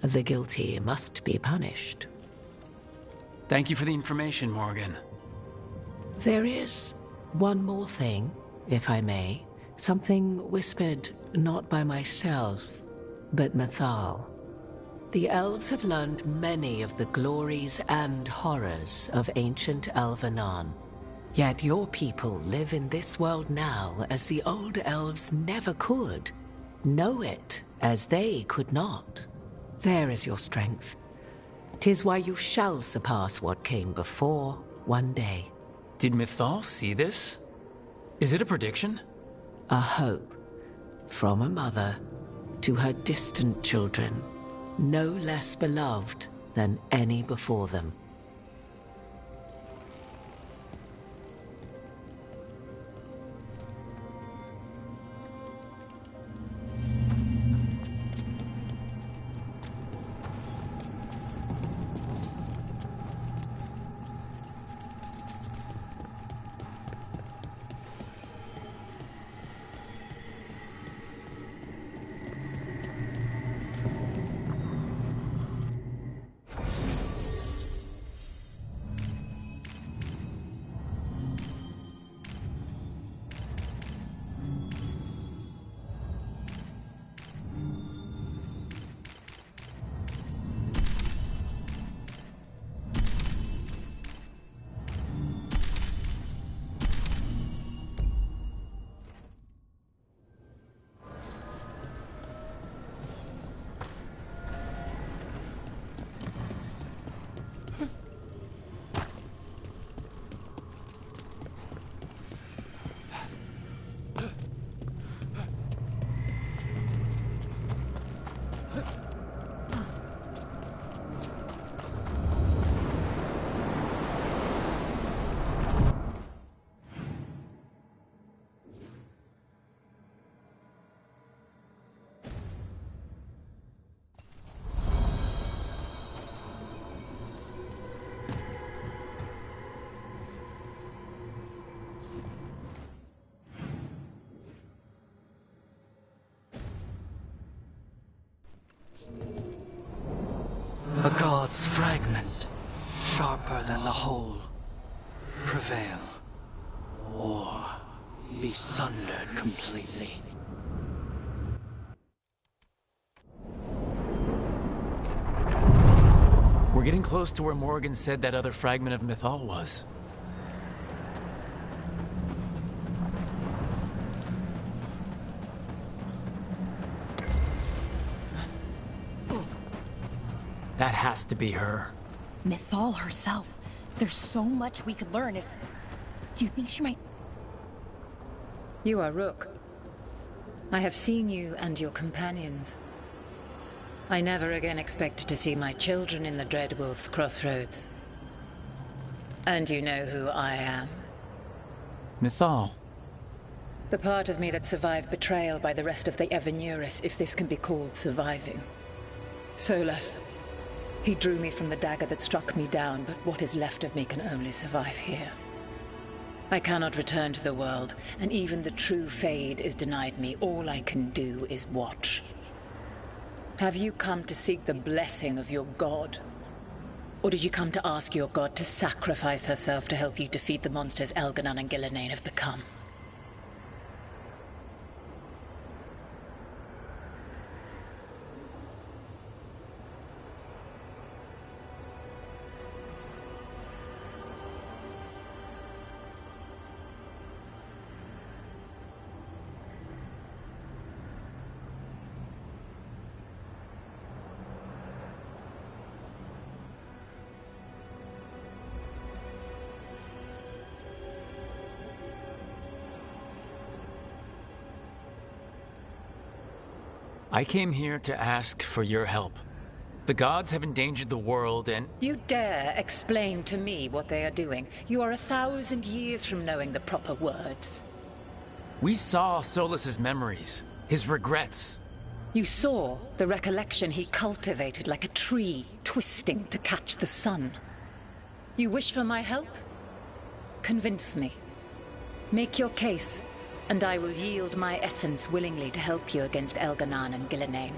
the guilty must be punished. Thank you for the information, Morgan. There is one more thing, if I may. Something whispered not by myself, but Mythal. The elves have learned many of the glories and horrors of ancient Elvenon. Yet your people live in this world now as the old elves never could. Know it as they could not. There is your strength. 'Tis why you shall surpass what came before one day. Did Mythal see this? Is it a prediction? A hope from a mother to her distant children, no less beloved than any before them. A god's fragment, sharper than the whole. Prevail, or be sundered completely. We're getting close to where Morgan said that other fragment of Mythal was. That has to be her. Mythal herself. There's so much we could learn if... Do you think she might... You are Rook. I have seen you and your companions. I never again expected to see my children in the Dreadwolf's crossroads. And you know who I am. Mythal. The part of me that survived betrayal by the rest of the Evanuris, if this can be called surviving. Solus. He drew me from the dagger that struck me down, but what is left of me can only survive here. I cannot return to the world, and even the true Fade is denied me. All I can do is watch. Have you come to seek the blessing of your god? Or did you come to ask your god to sacrifice herself to help you defeat the monsters Elganon and Gillenane have become? I came here to ask for your help. The gods have endangered the world and... You dare explain to me what they are doing? You are 1,000 years from knowing the proper words. We saw Solas's memories, his regrets. You saw the recollection he cultivated like a tree, twisting to catch the sun. You wish for my help? Convince me. Make your case, and I will yield my essence willingly to help you against Elganon and Gillenane.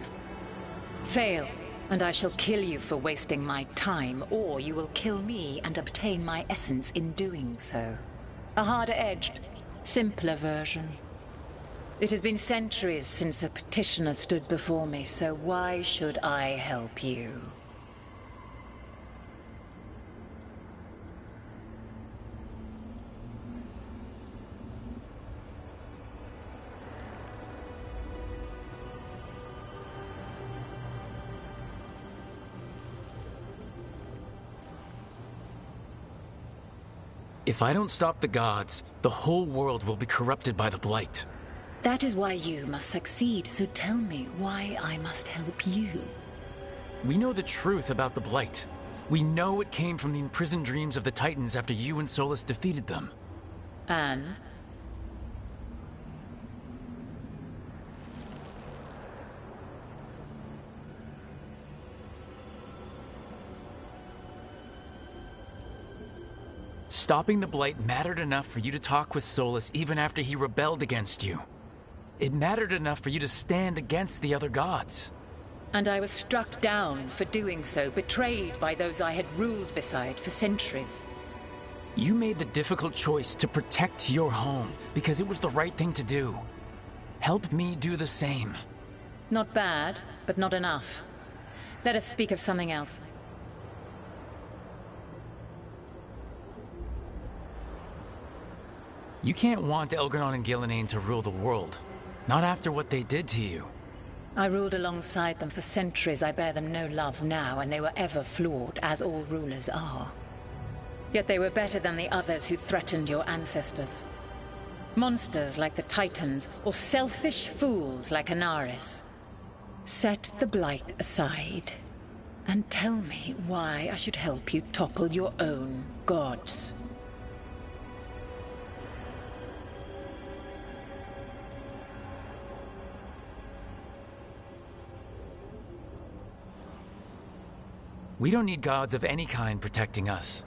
Fail, and I shall kill you for wasting my time, or you will kill me and obtain my essence in doing so. A harder-edged, simpler version. It has been centuries since a petitioner stood before me, so why should I help you? If I don't stop the gods, the whole world will be corrupted by the Blight. That is why you must succeed, so tell me why I must help you. We know the truth about the Blight. We know it came from the imprisoned dreams of the Titans after you and Solas defeated them. And? Stopping the Blight mattered enough for you to talk with Solas even after he rebelled against you. It mattered enough for you to stand against the other gods. And I was struck down for doing so, betrayed by those I had ruled beside for centuries. You made the difficult choice to protect your home because it was the right thing to do. Help me do the same. Not bad, but not enough. Let us speak of something else. You can't want Elganon and Gillenane to rule the world. Not after what they did to you. I ruled alongside them for centuries. I bear them no love now, and they were ever flawed, as all rulers are. Yet they were better than the others who threatened your ancestors. Monsters like the Titans, or selfish fools like Anaris. Set the Blight aside, and tell me why I should help you topple your own gods. We don't need gods of any kind protecting us.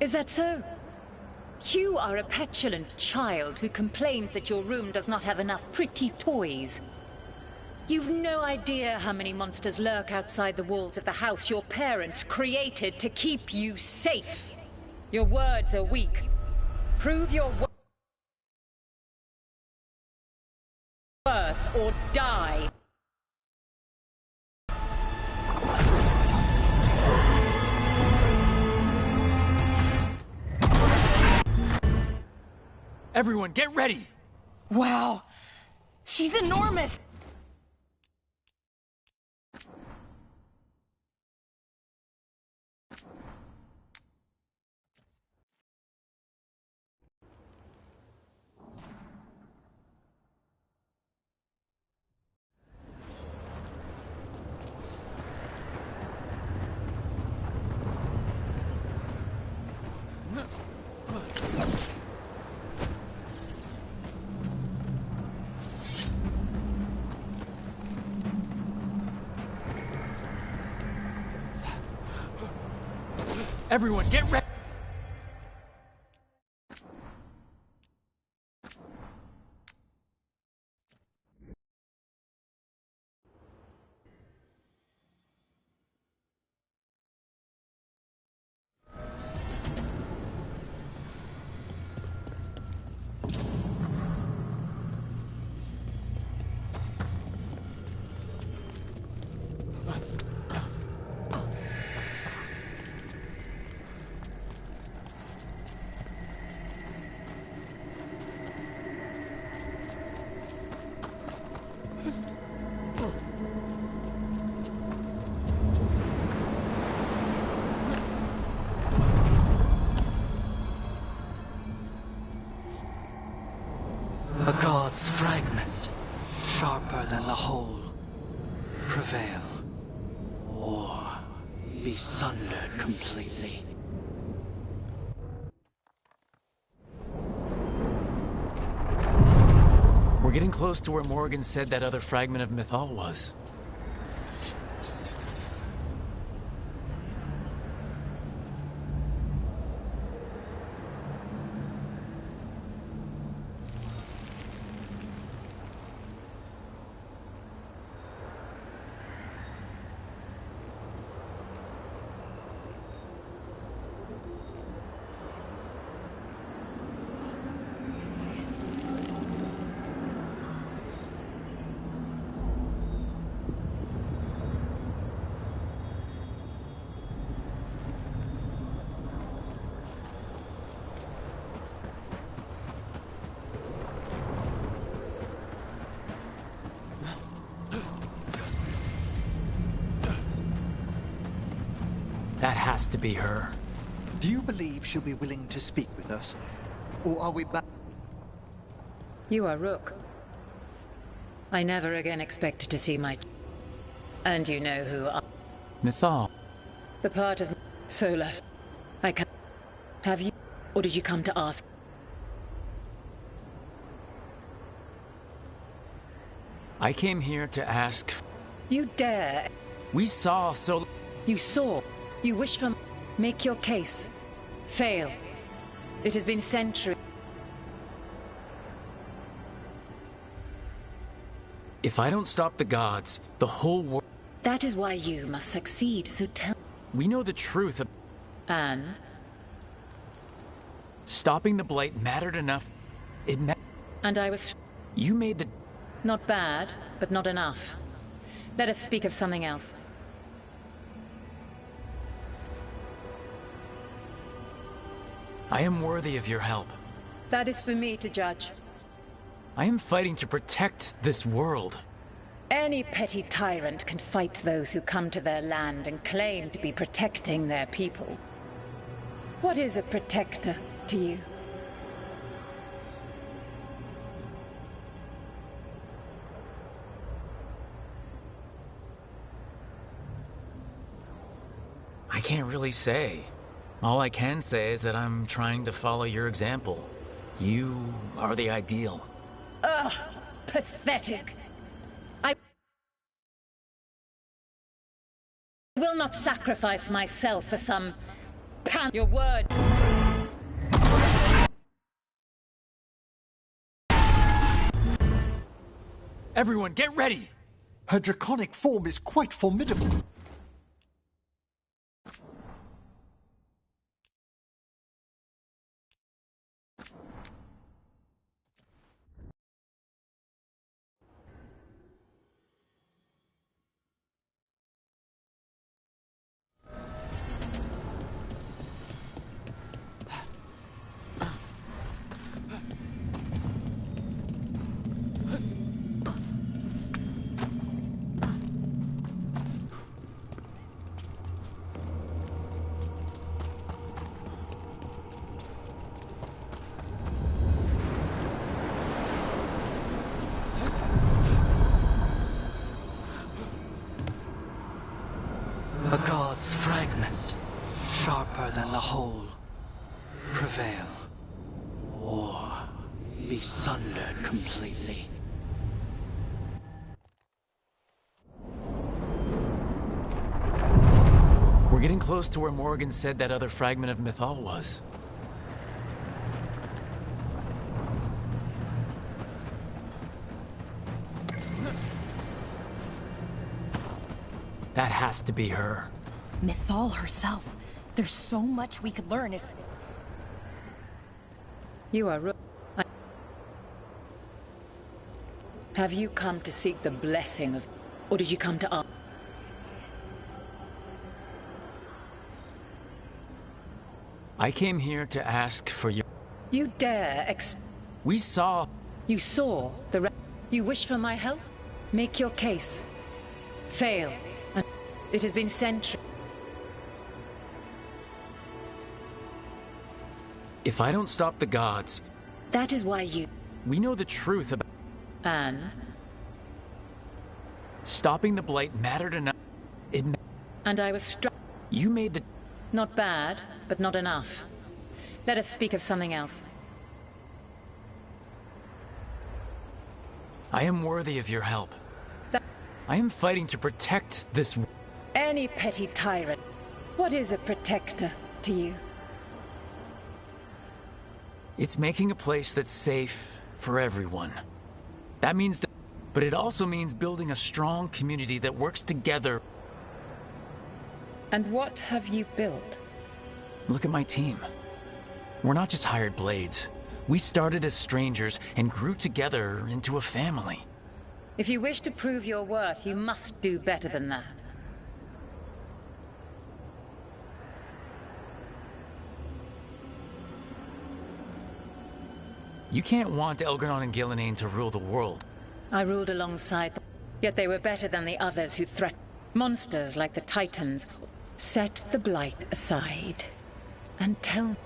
Is that so? You are a petulant child who complains that your room does not have enough pretty toys. You've no idea how many monsters lurk outside the walls of the house your parents created to keep you safe. Your words are weak. Prove your worth or die. Everyone, get ready! Wow! She's enormous! Everyone, get ready! A god's fragment, sharper than the whole. prevail, or be sundered completely. We're getting close to where Morgan said that other fragment of Mythal was. That has to be her. Do you believe she'll be willing to speak with us? Or are we back? You are Rook. I never again expected to see my... And you know who I... Mythal. The part of... Solas. I can... Have you... Or did you come to ask? I came here to ask... You dare... We saw so... You saw... You wish for... Make your case. Fail. It has been centuries. If I don't stop the gods, the whole world... That is why you must succeed, so tell... We know the truth of... And? Stopping the Blight mattered enough. It mattered. And I was... You made the... Not bad, but not enough. Let us speak of something else. I am worthy of your help. That is for me to judge. I am fighting to protect this world. Any petty tyrant can fight those who come to their land and claim to be protecting their people. What is a protector to you? I can't really say. All I can say is that I'm trying to follow your example. You are the ideal. Ugh! Pathetic! I will not sacrifice myself for some... Your word! Everyone, get ready! Her draconic form is quite formidable. A god's fragment, sharper than the whole. Prevail, or be sundered completely. We're getting close to where Morgan said that other fragment of Mythal was. That has to be her. Mythal herself. There's so much we could learn if... You are Rook. Have you come to seek the blessing of... Or did you come to ask? I came here to ask for your... You dare We saw... You saw the... You wish for my help? Make your case. Fail. And it has been centuries. If I don't stop the gods... That is why you... We know the truth about... Anne? Stopping the Blight mattered enough. And I was struck. You made the... Not bad, but not enough. Let us speak of something else. I am worthy of your help. I am fighting to protect this... Any petty tyrant. What is a protector to you? It's making a place that's safe for everyone. That means... But it also means building a strong community that works together. And what have you built? Look at my team. We're not just hired blades. We started as strangers and grew together into a family. If you wish to prove your worth, you must do better than that. You can't want Elgar'nan and Gillenane to rule the world. I ruled alongside them, yet they were better than the others who threatened. Monsters like the Titans. Set the Blight aside and tell me.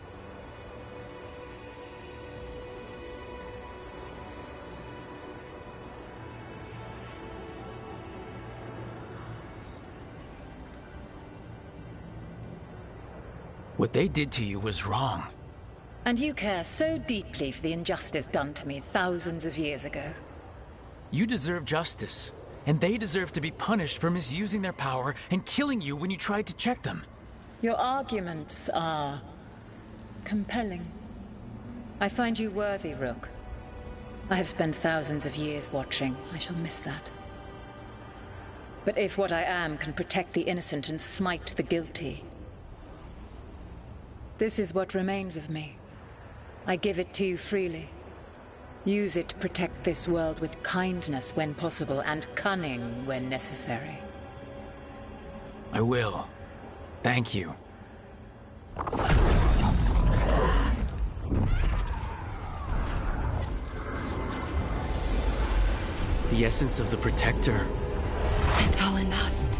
What they did to you was wrong. And you care so deeply for the injustice done to me thousands of years ago. You deserve justice, and they deserve to be punished for misusing their power and killing you when you tried to check them. Your arguments are compelling. I find you worthy, Rook. I have spent thousands of years watching. I shall miss that. But if what I am can protect the innocent and smite the guilty, this is what remains of me. I give it to you freely. Use it to protect this world with kindness when possible and cunning when necessary. I will. Thank you. The essence of the Protector. Mythalinast.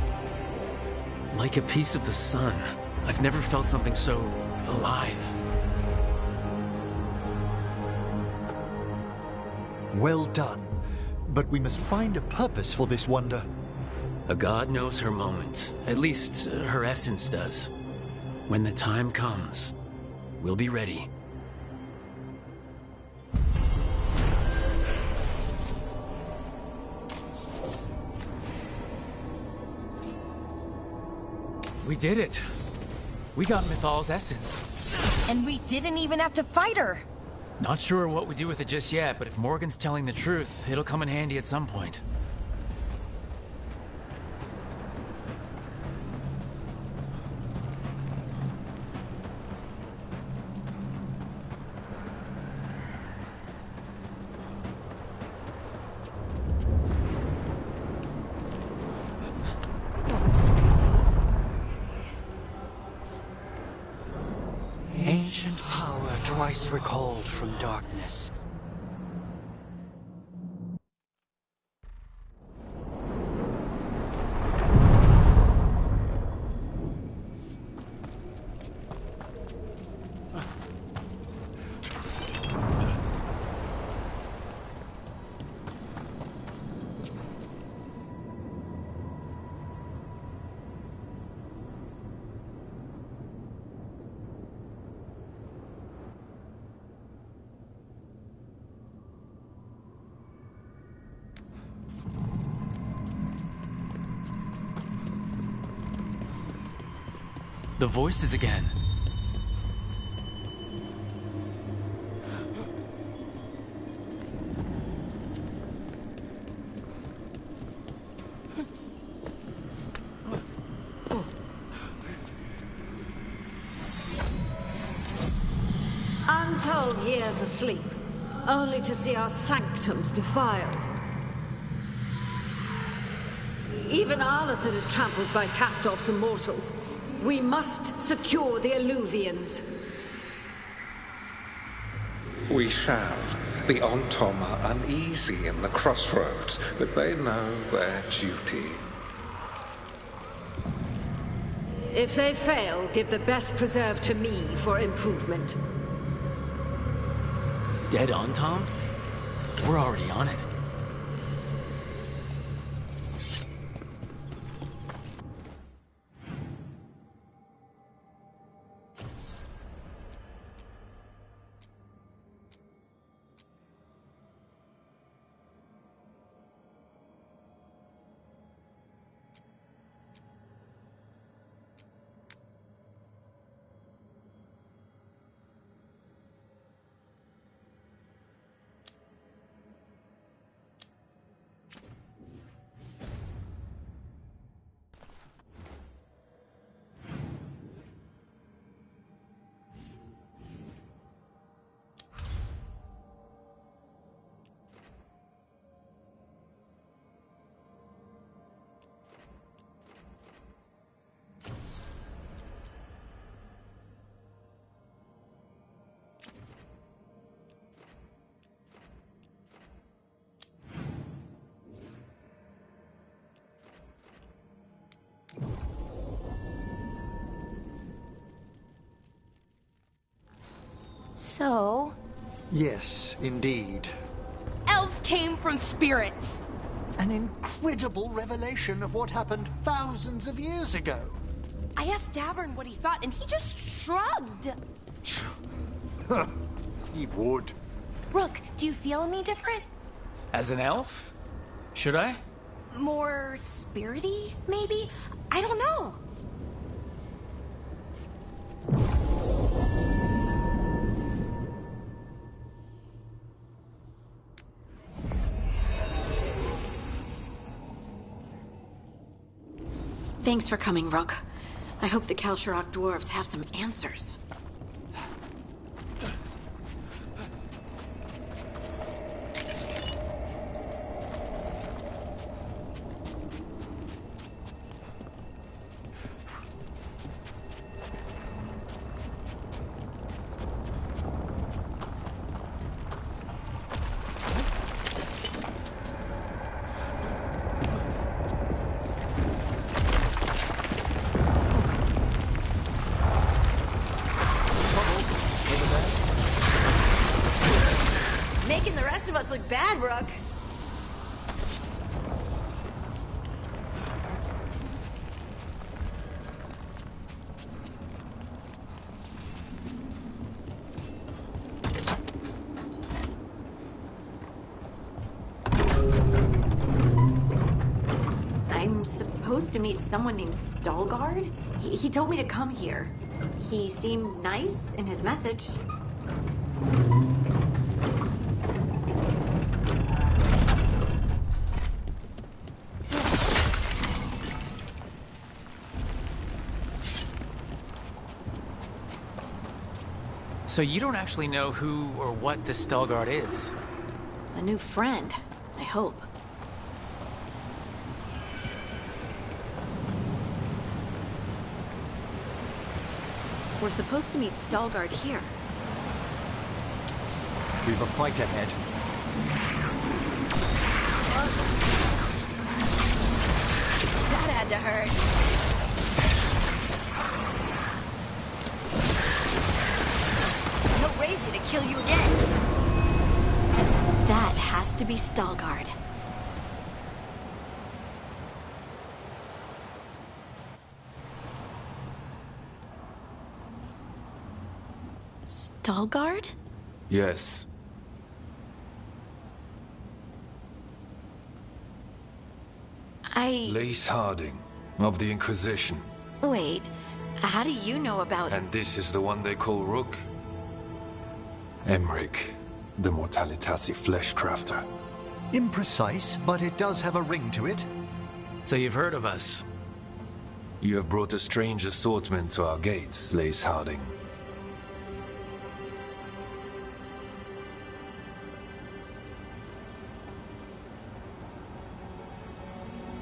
Like a piece of the sun. I've never felt something so alive. Well done. But we must find a purpose for this wonder. A god knows her moment. At least, her essence does. When the time comes, we'll be ready. We did it. We got Mythal's essence. And we didn't even have to fight her. Not sure what we do with it just yet, but if Morgan's telling the truth, it'll come in handy at some point. Ancient power twice recalled from darkness. The voices again. Untold years asleep, only to see our sanctums defiled. Even Arlathan is trampled by cast-offs and mortals. We must secure the Eluvians. We shall. The Ontom are uneasy in the crossroads, but they know their duty. If they fail, give the best preserve to me for improvement. Dead Ontom? We're already on it. So? Yes, indeed. Elves came from spirits! An incredible revelation of what happened thousands of years ago. I asked Davern what he thought, and he just shrugged. He would. Rook, do you feel any different? As an elf? Should I? More spirity, maybe? I don't know. Thanks for coming, Rook. I hope the Kalsharok dwarves have some answers. Making the rest of us look bad, Rook. I'm supposed to meet someone named Stalgard? He told me to come here. He seemed nice in his message. So you don't actually know who or what this Stalgard is? A new friend, I hope. We're supposed to meet Stalgard here. We've a fight ahead. That had to hurt. He'll raise you to kill you again. That has to be Stalgard. Stalgard? Yes. Lace Harding, of the Inquisition. Wait, how do you know about... And this is the one they call Rook? Emmerich, the Mortalitasi Fleshcrafter. Imprecise, but it does have a ring to it. So you've heard of us? You have brought a strange assortment to our gates, Lace Harding.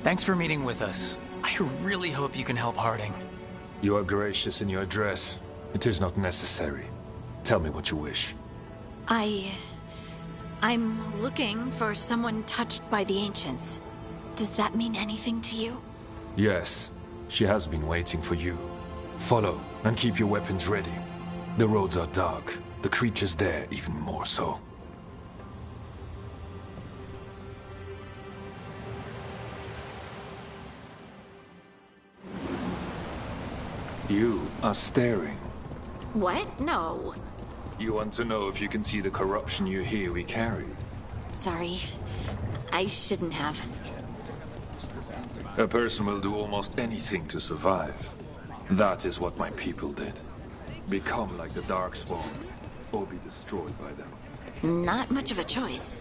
Thanks for meeting with us. I really hope you can help Harding. You are gracious in your address. It is not necessary. Tell me what you wish. I'm looking for someone touched by the Ancients. Does that mean anything to you? Yes. She has been waiting for you. Follow, and keep your weapons ready. The roads are dark. The creatures there even more so. You are staring. What? No. You want to know if you can see the corruption you hear we carry? Sorry. I shouldn't have. A person will do almost anything to survive. That is what my people did. Become like the Darkspawn, or be destroyed by them. Not much of a choice.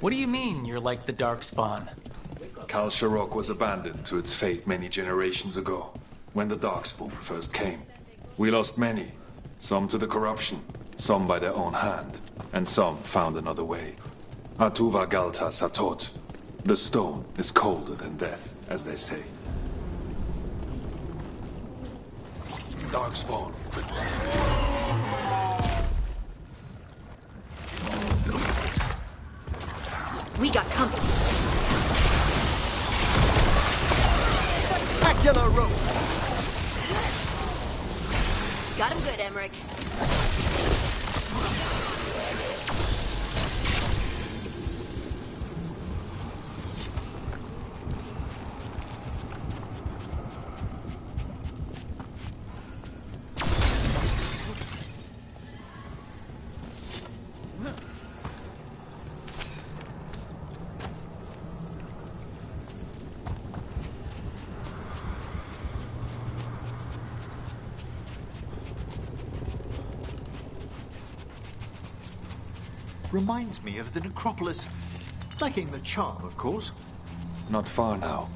What do you mean, you're like the Darkspawn? Kalsharok was abandoned to its fate many generations ago, when the Darkspawn first came. We lost many, some to the corruption, some by their own hand, and some found another way. Atuva Galta Satot. The stone is colder than death, as they say. Darkspawn. We got company. Spectacular rope! Got him good, Emmerich. Reminds me of the necropolis. Lacking the charm, of course. Not far now.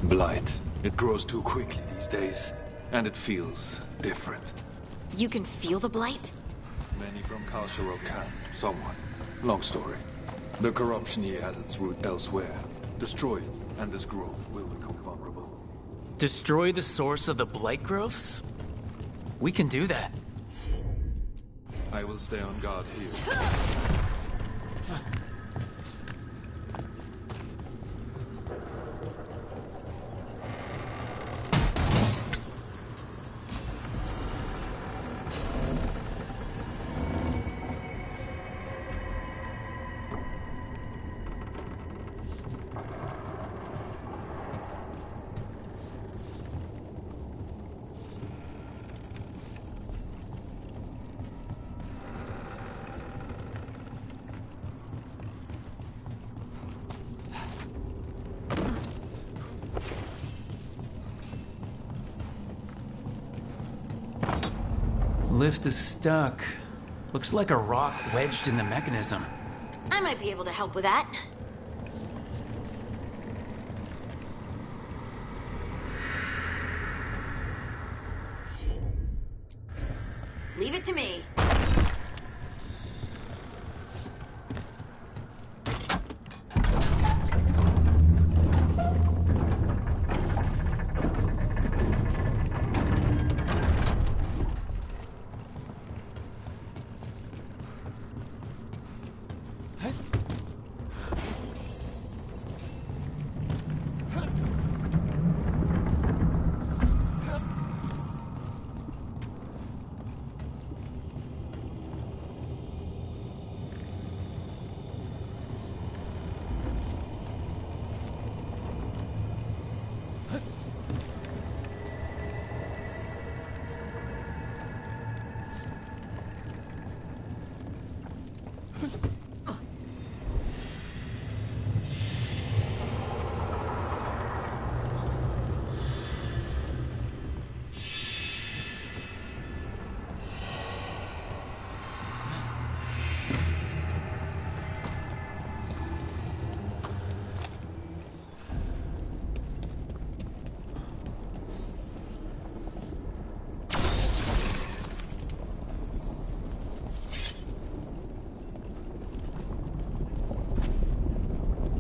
Blight. It grows too quickly these days, and it feels different. You can feel the blight? Many from Kal Sharok can. Someone. Long story. The corruption here has its root elsewhere. Destroy it, and this growth will become vulnerable. Destroy the source of the blight growths? We can do that. I will stay on guard here. Lift is stuck. Looks like a rock wedged in the mechanism. I might be able to help with that. Leave it to me.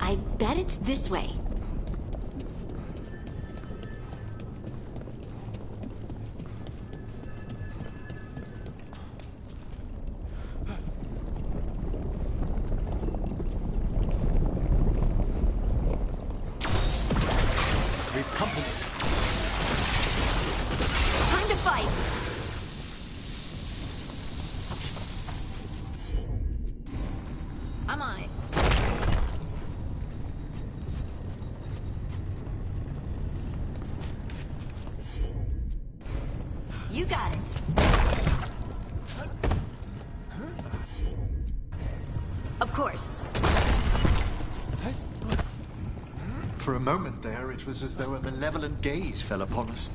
I bet it's this way. We've company. Time to fight. I'm on it. You got it. Of course. For a moment there, it was as though a malevolent gaze fell upon us.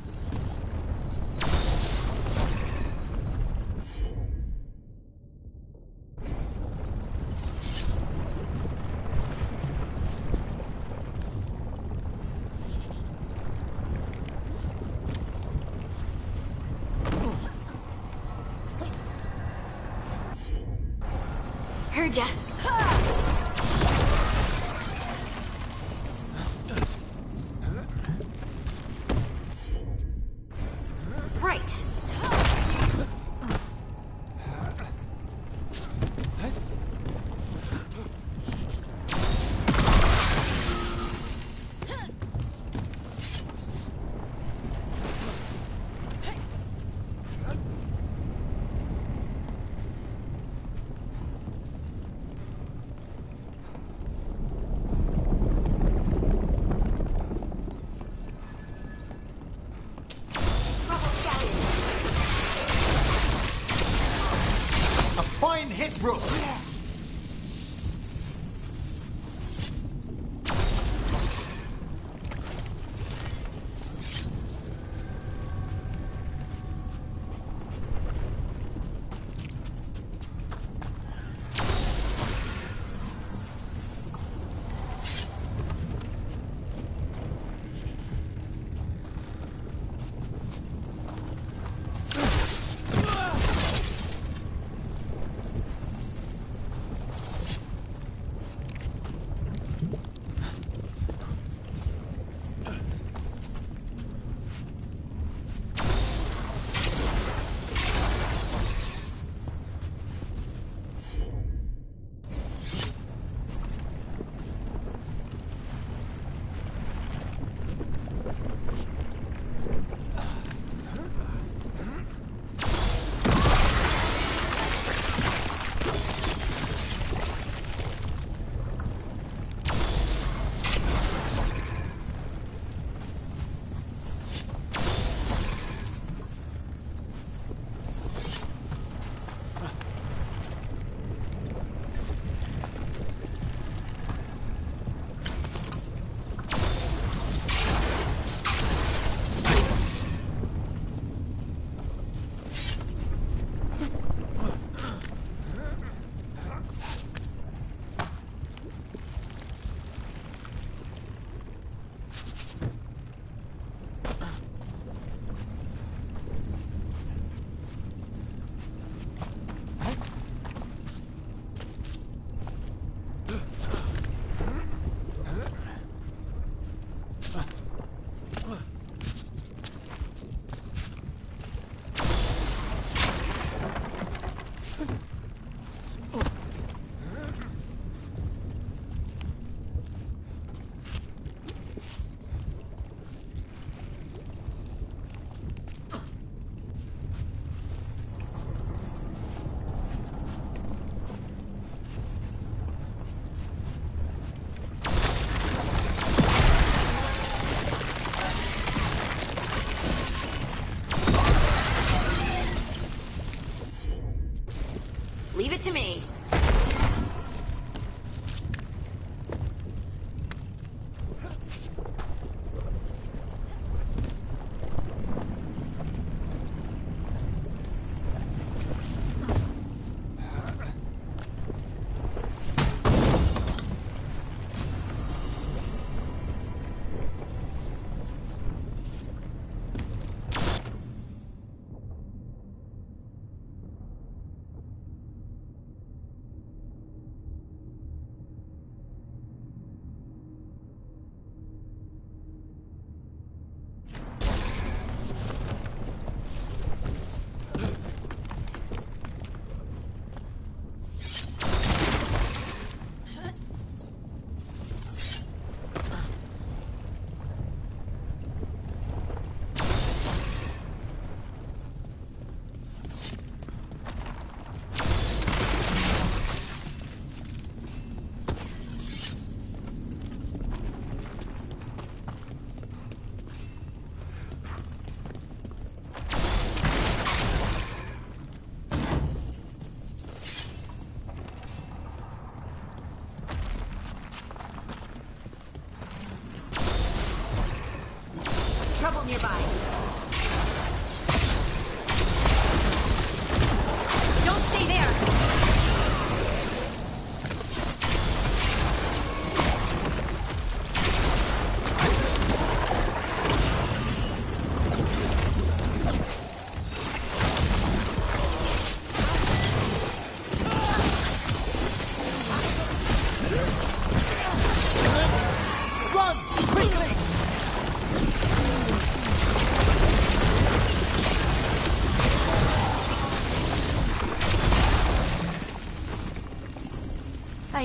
Heard ya. Right. Fine hit, Rook!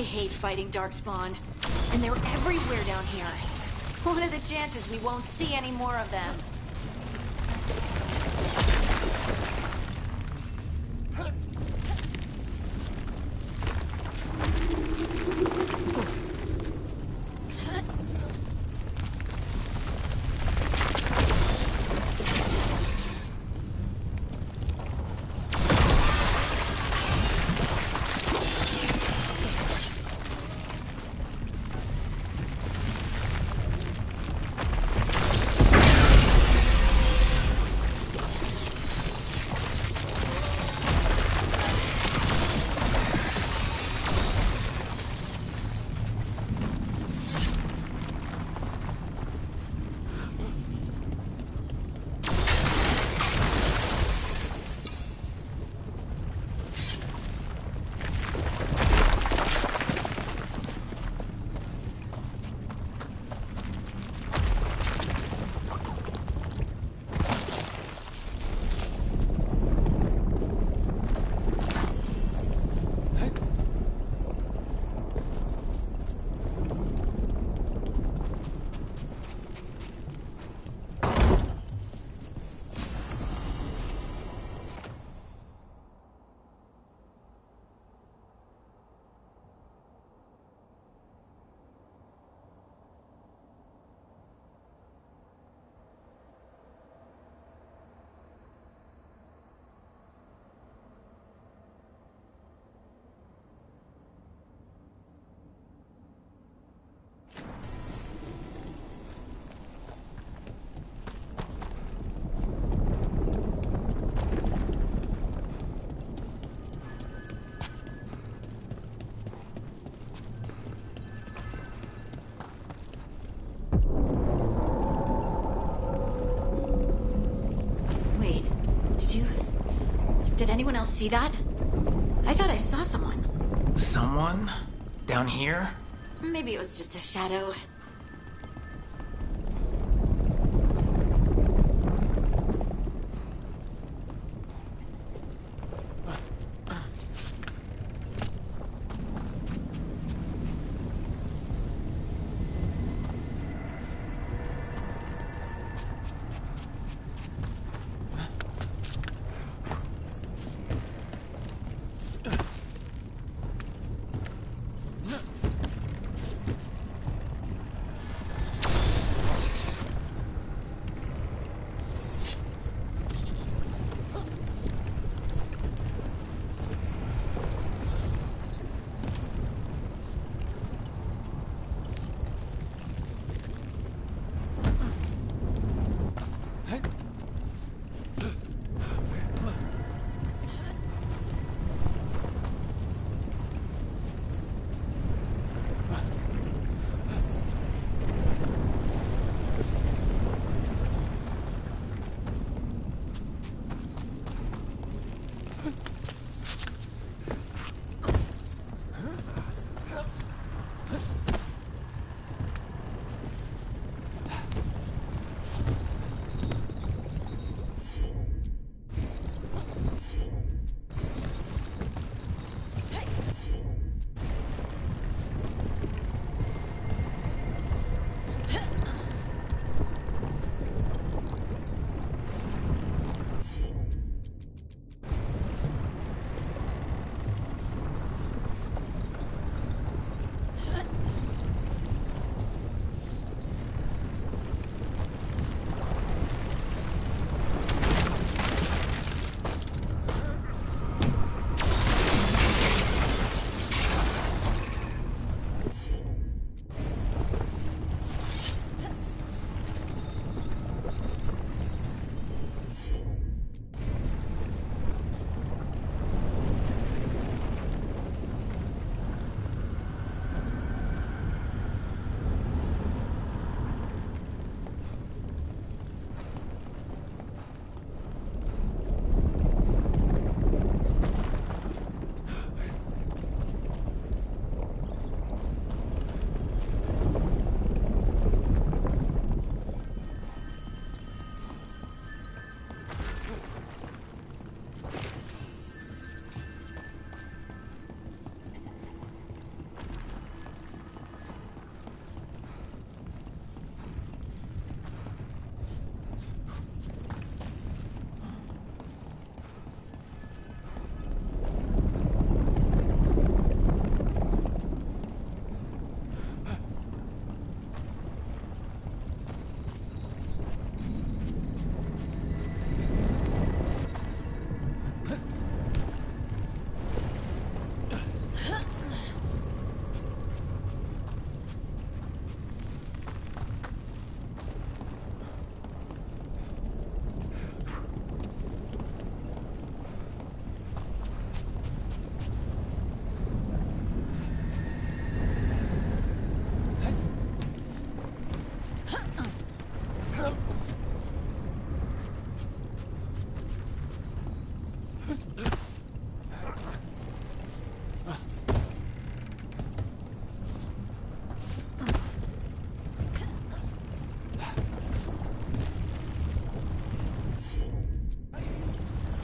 I hate fighting Darkspawn. And they're everywhere down here. What are the chances we won't see any more of them? Did anyone else see that? I thought I saw someone. Someone? Down here? Maybe it was just a shadow.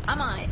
I'm on it.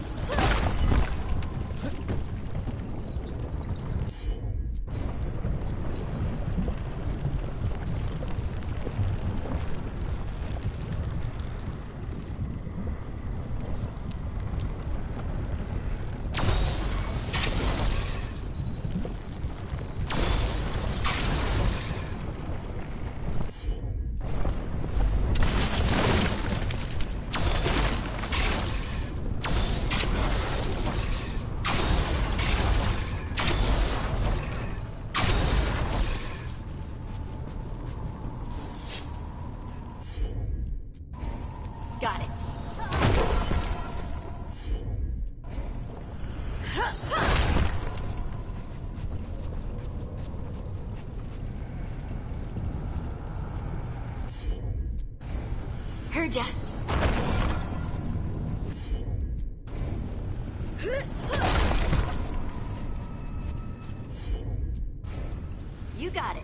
Got it. Heard ya. You got it.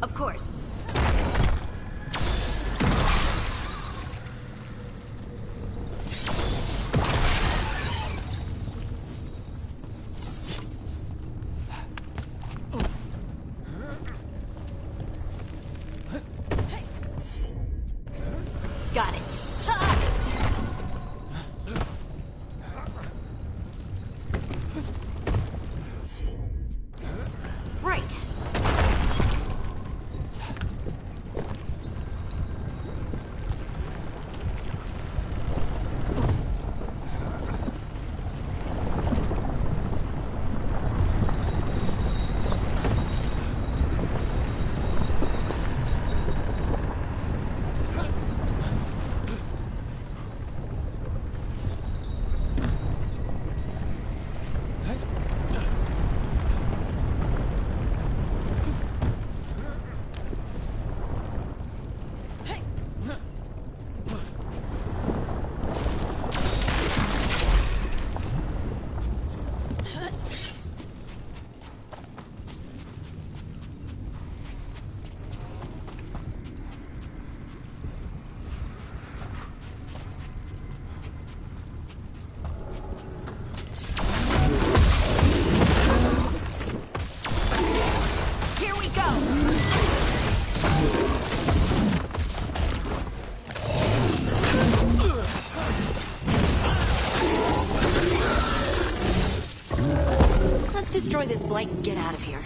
Of course. Got it. Right. Destroy this blight and get out of here.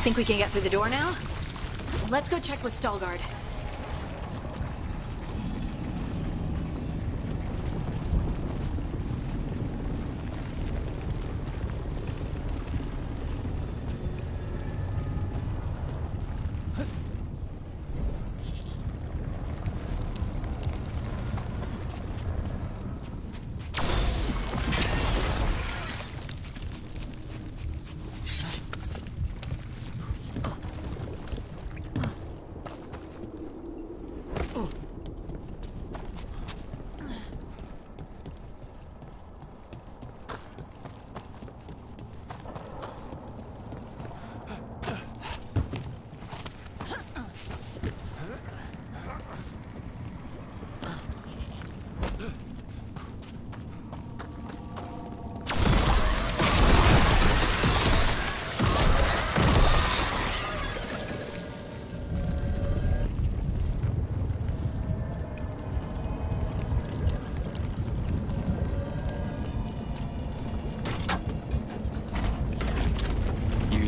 Think we can get through the door now? Let's go check with Stalgard.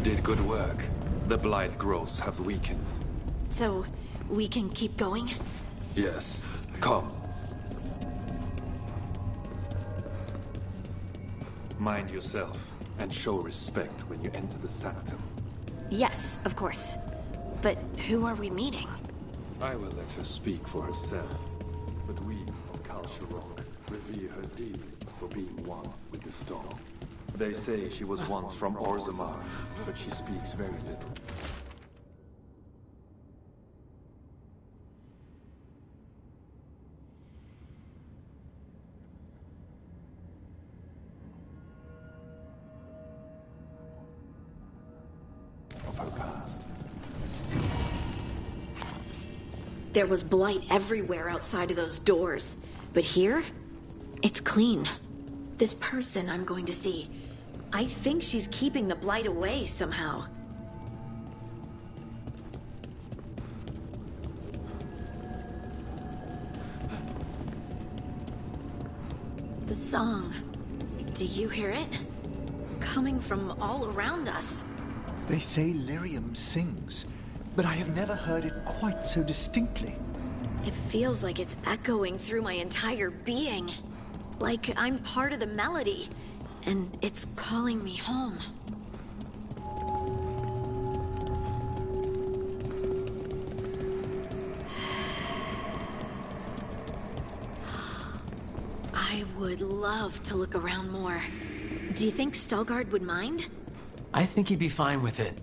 did good work. The blight growths have weakened. So, we can keep going? Yes. Come. Mind yourself, and show respect when you enter the sanctum. Yes, of course. But who are we meeting? I will let her speak for herself. But we of Kal Sharok revere her dearly for being one with the stone. They say she was once from Orzammar, but she speaks very little. Of her past. There was blight everywhere outside of those doors. But here, it's clean. This person I'm going to see, I think she's keeping the blight away somehow. The song. Do you hear it? Coming from all around us. They say Lyrium sings, but I have never heard it quite so distinctly. It feels like it's echoing through my entire being. Like I'm part of the melody, and it's calling me home. I would love to look around more. Do you think Stelgard would mind? I think he'd be fine with it.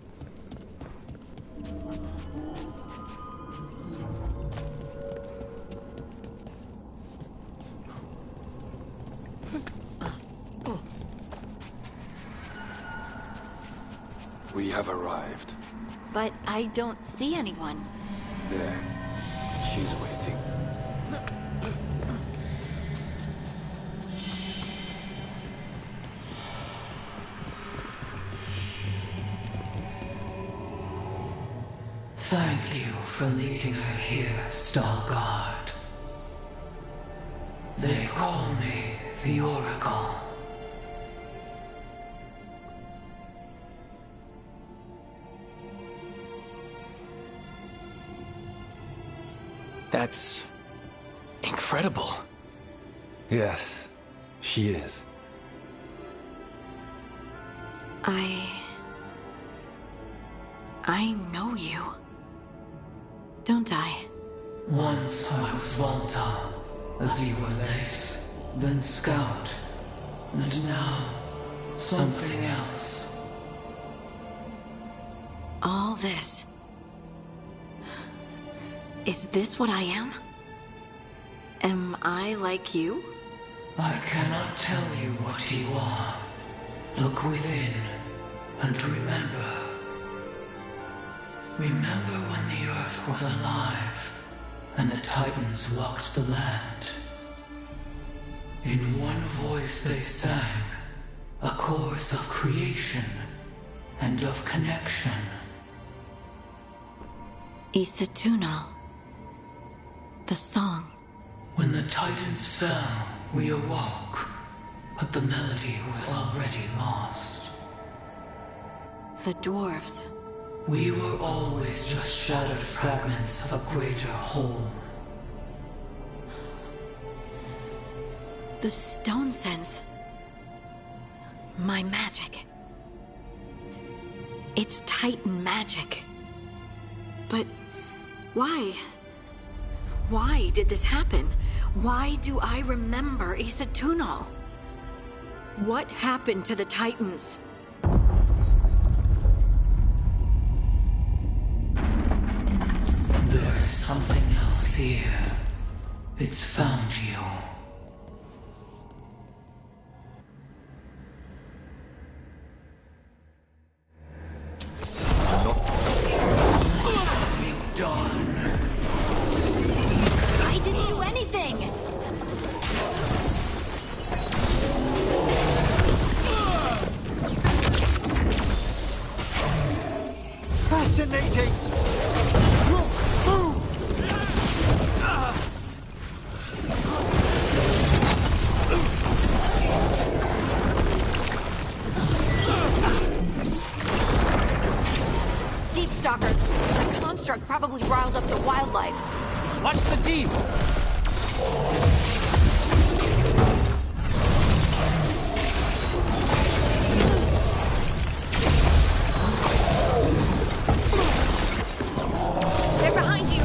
We have arrived. But I don't see anyone. There. She's waiting. Thank you for leading her here, Stalgard. They call me the Oracle. That's incredible. Yes, she is. I know you. Don't I? Once I was Volta, as you were Lace, then Scout, and now something else. All this. Is this what I am? Am I like you? I cannot tell you what you are. Look within, and remember. Remember when the Earth was alive, and the Titans walked the land. In one voice they sang, a chorus of creation and of connection. Isatuno. The song. When the Titans fell, we awoke, but the melody was already lost. The dwarves. We were always just shattered fragments of a greater whole. The stone sense. My magic. It's Titan magic. But why? Why did this happen? Why do I remember Isatuno? What happened to the Titans? There's something else here. It's found you. What have you done? I didn't do anything! Fascinating! Look, move! Darkstalkers. The construct probably riled up the wildlife. Watch the teeth! They're behind you!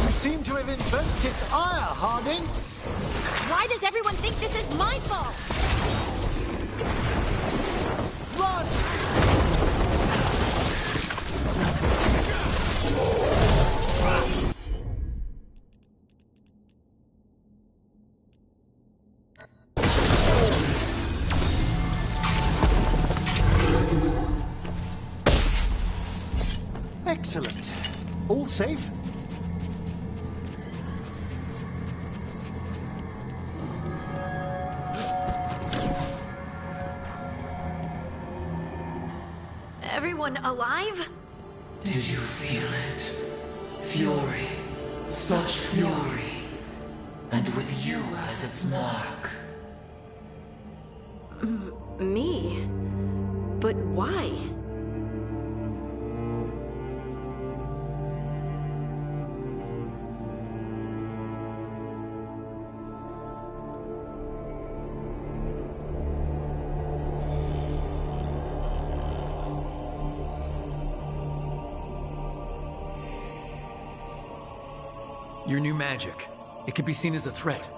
You seem to have invoked its ire, Harding. Why does everyone think this is my fault? Run! Excellent. All safe? Everyone alive? Did you feel it? Fury. Such fury. And with you as its mark. Me? But why? Your new magic. It could be seen as a threat.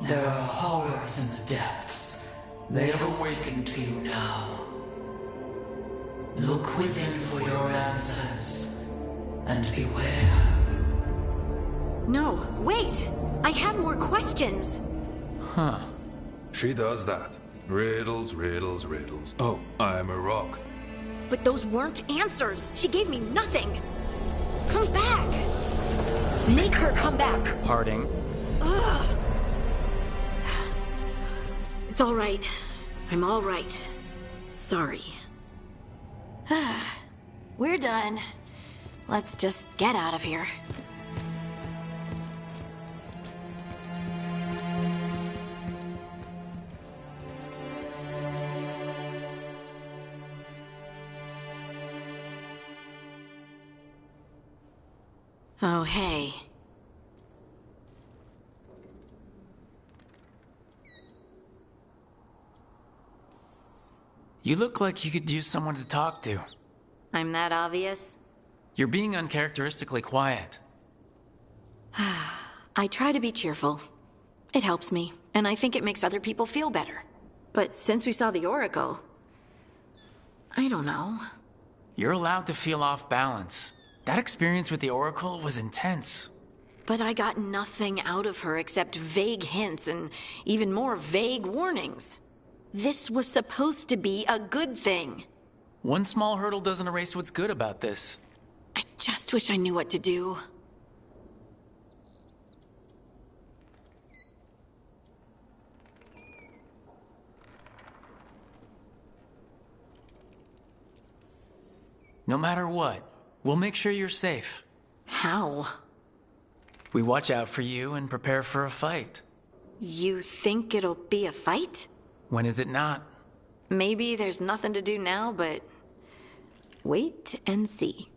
There are horrors in the depths. They have awakened to you now. Look within for your answers. And beware. No, wait! I have more questions! Huh. She does that. Riddles, riddles, riddles. Oh, I'm a rock. But those weren't answers! She gave me nothing! Come back! Make her come back! Harding. Ugh. It's all right. I'm all right. Sorry. We're done. Let's just get out of here. Oh, hey. You look like you could use someone to talk to. I'm that obvious? You're being uncharacteristically quiet. I try to be cheerful. It helps me, and I think it makes other people feel better. But since we saw the Oracle, I don't know. You're allowed to feel off balance. That experience with the Oracle was intense. But I got nothing out of her except vague hints and even more vague warnings. This was supposed to be a good thing. One small hurdle doesn't erase what's good about this. I just wish I knew what to do. No matter what, we'll make sure you're safe. How? We watch out for you and prepare for a fight. You think it'll be a fight? When is it not? Maybe there's nothing to do now, but wait and see.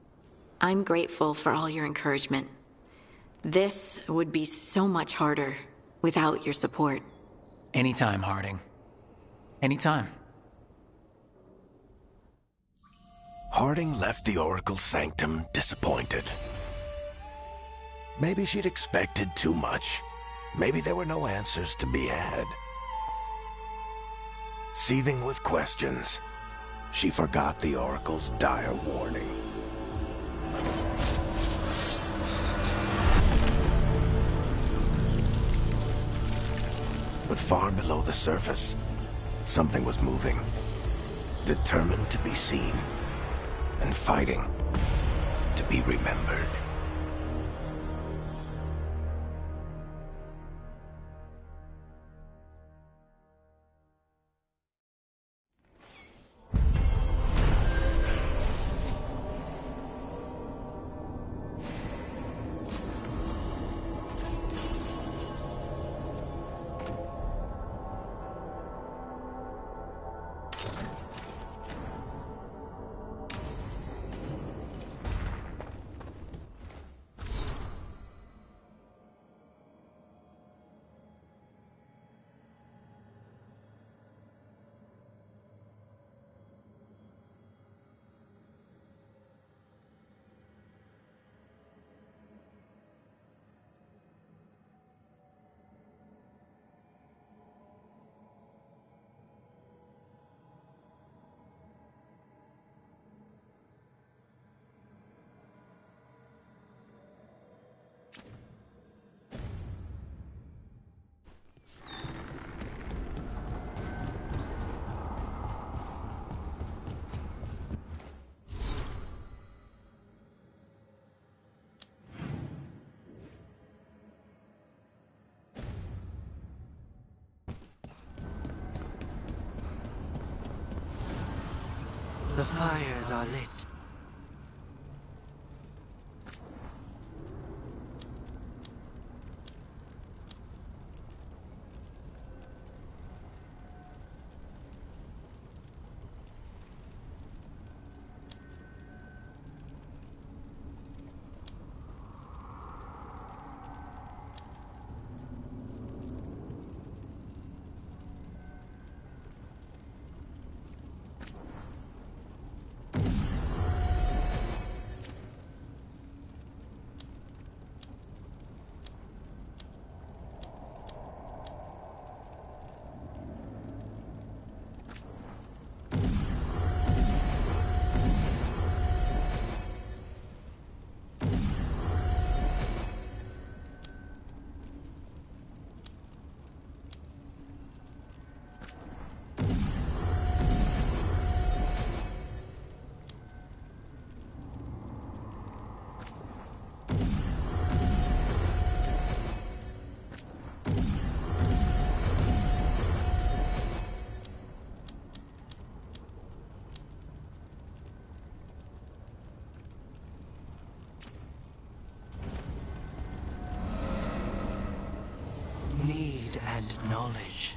I'm grateful for all your encouragement. This would be so much harder without your support. Anytime, Harding. Anytime. Harding left the Oracle Sanctum disappointed. Maybe she'd expected too much. Maybe there were no answers to be had. Seething with questions, she forgot the Oracle's dire warning. But far below the surface, something was moving, determined to be seen, and fighting to be remembered. The fires are lit. Need and knowledge.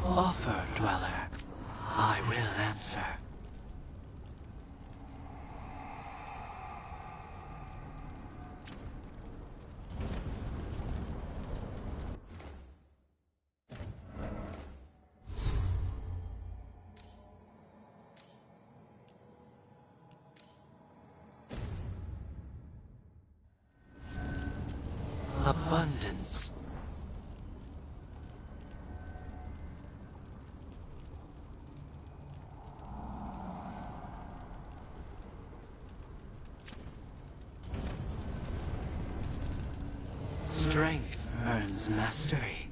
Offer, Dweller. I will answer. Abundance. Strength earns mastery.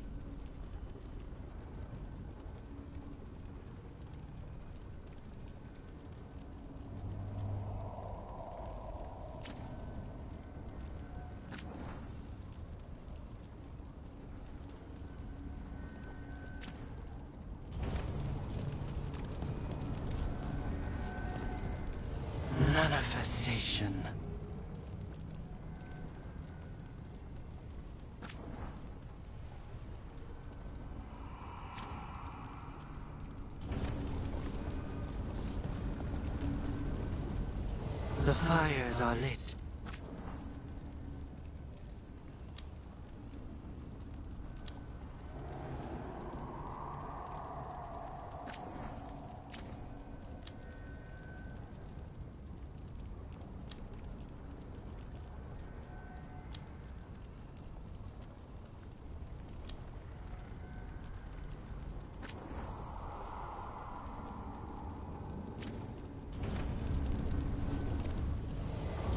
Manifestation. The fires are lit.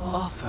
Offer.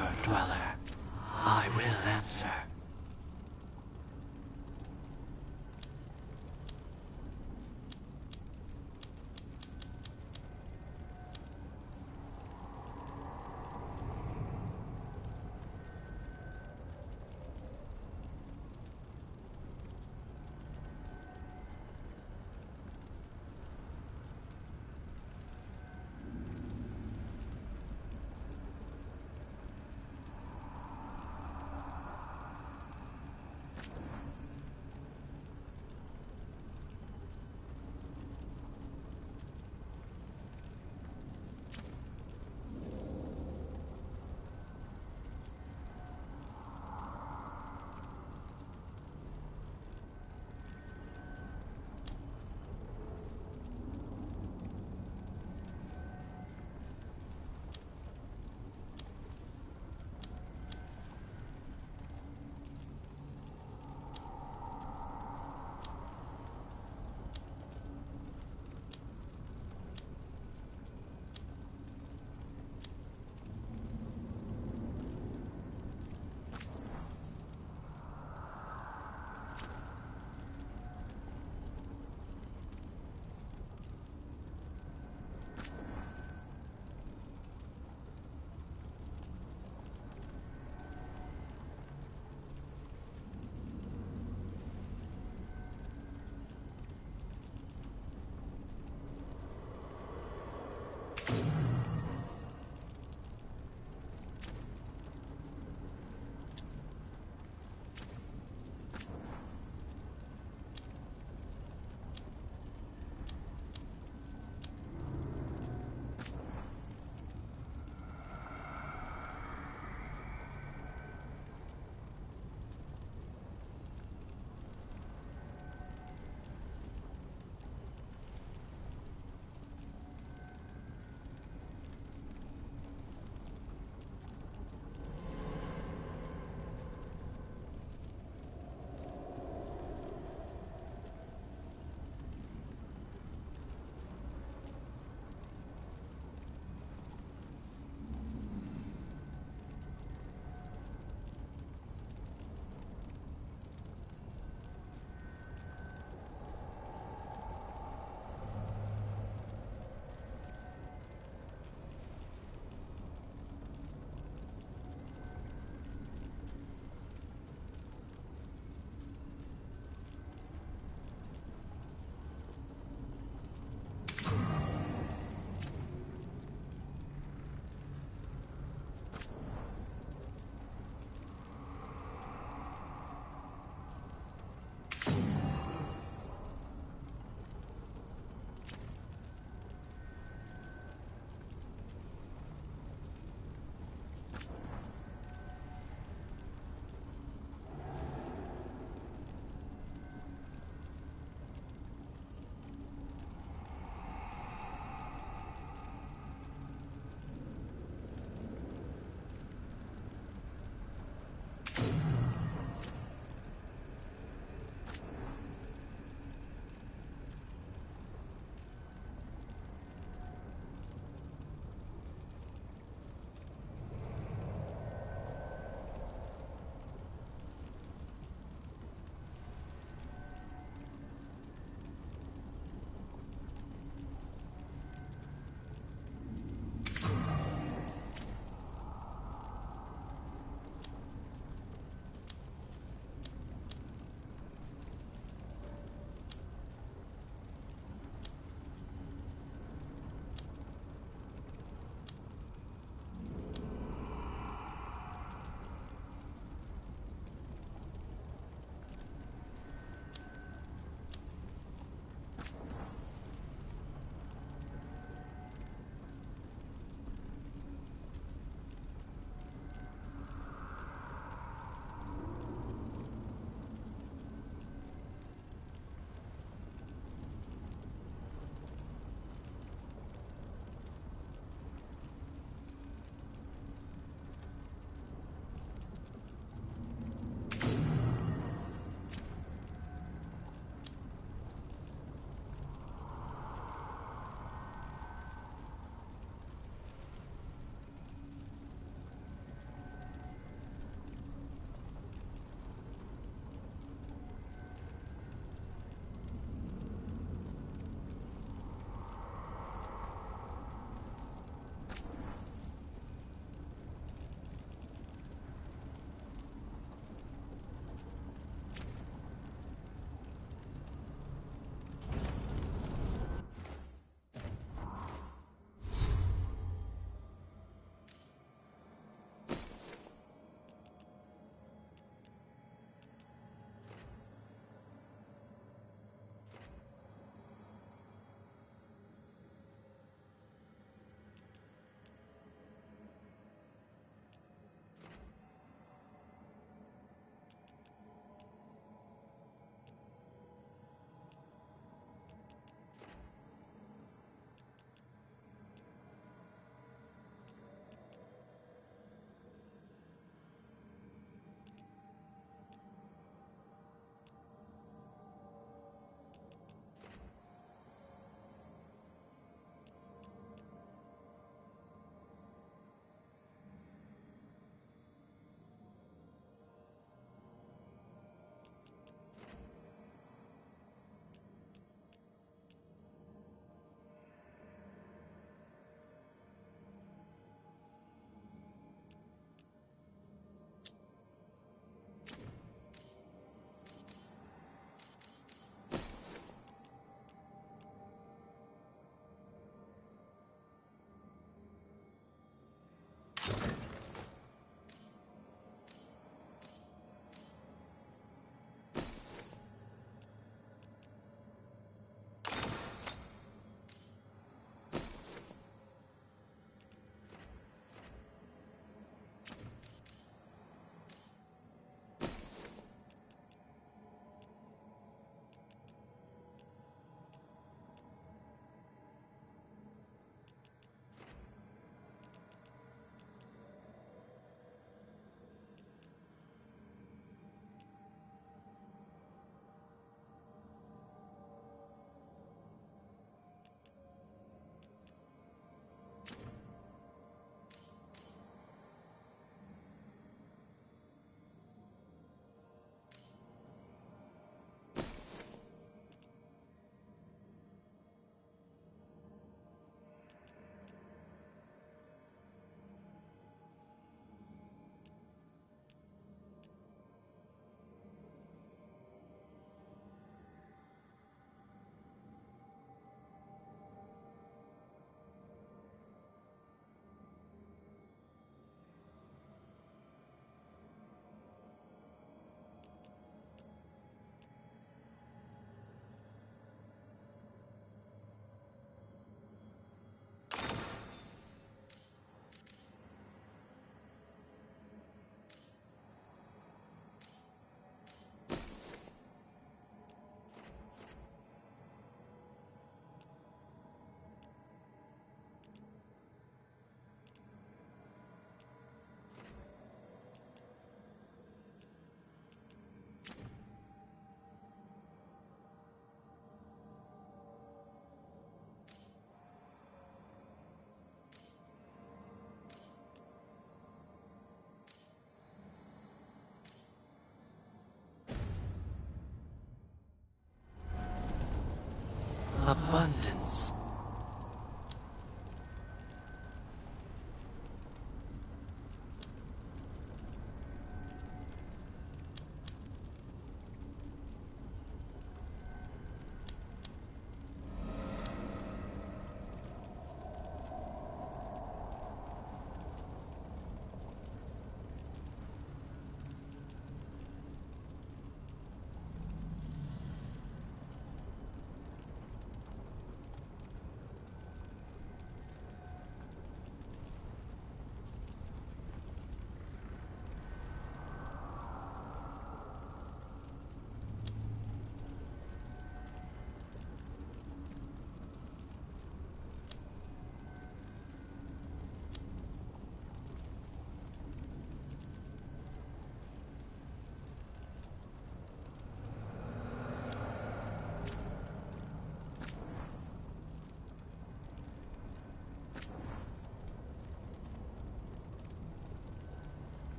abundance.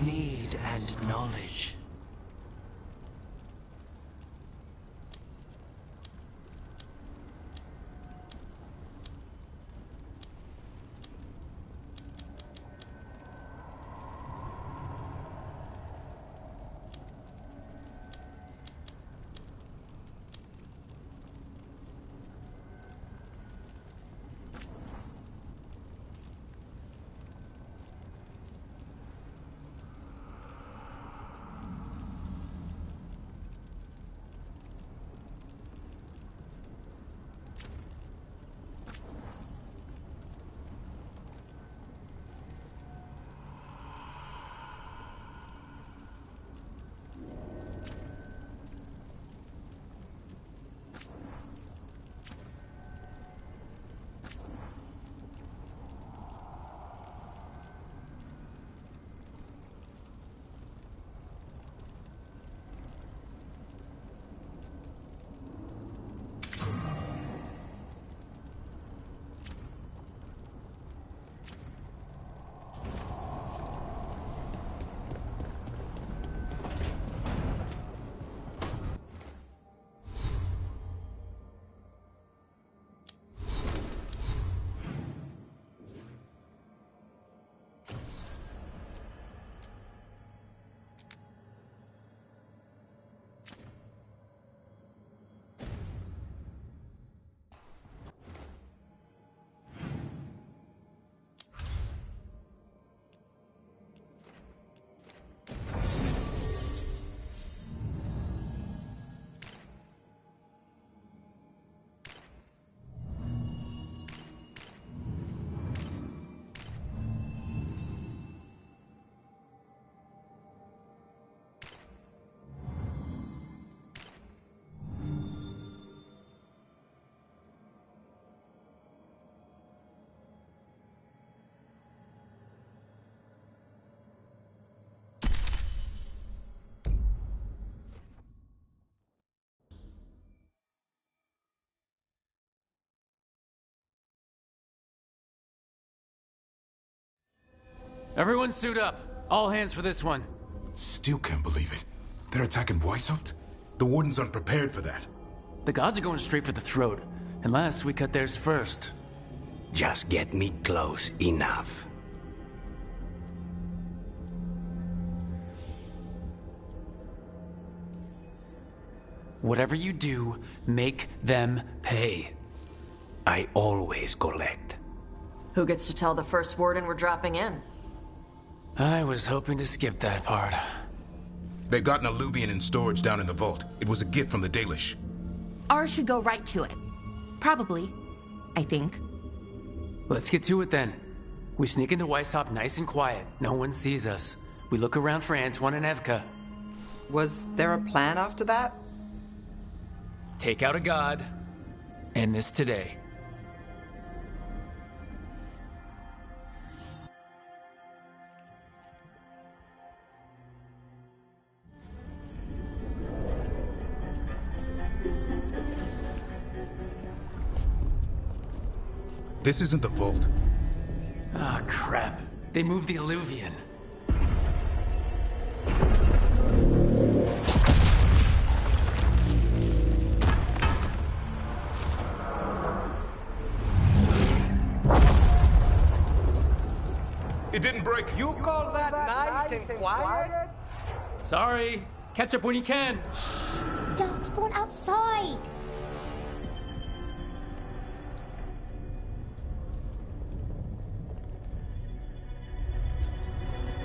Need and knowledge. Everyone suit up. All hands for this one. Still can't believe it. They're attacking Weishaupt? The Wardens aren't prepared for that. The gods are going straight for the throat, unless we cut theirs first. Just get me close enough. Whatever you do, make them pay. I always collect. Who gets to tell the first warden we're dropping in? I was hoping to skip that part. They got an Alluvian in storage down in the vault. It was a gift from the Dalish. Ours should go right to it. Probably. I think. Let's get to it then. We sneak into Weishaupt nice and quiet. No one sees us. We look around for Antoine and Evka. Was there a plan after that? Take out a god. End this today. This isn't the vault. Ah, crap. They moved the Alluvian. It didn't break. You call that nice and quiet? Sorry. Catch up when you can. Darkspawn outside.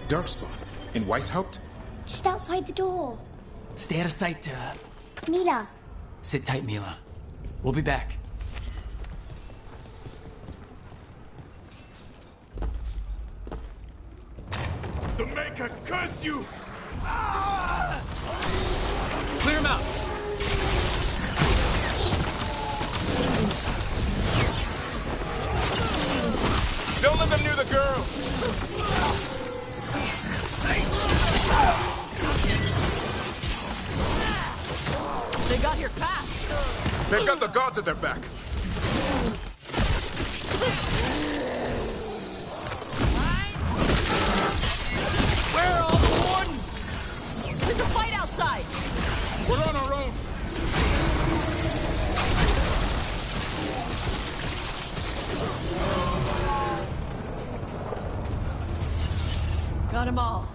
Darkspawn? In Weishaupt? Just outside the door. Stay out of sight, Mila. Sit tight, Mila. We'll be back. The Maker curse you! Clear him out! Don't let them near the girl! They got here fast. They've got the gods at their back. Where are all the wardens? There's a fight outside. We're on our own. Got them all.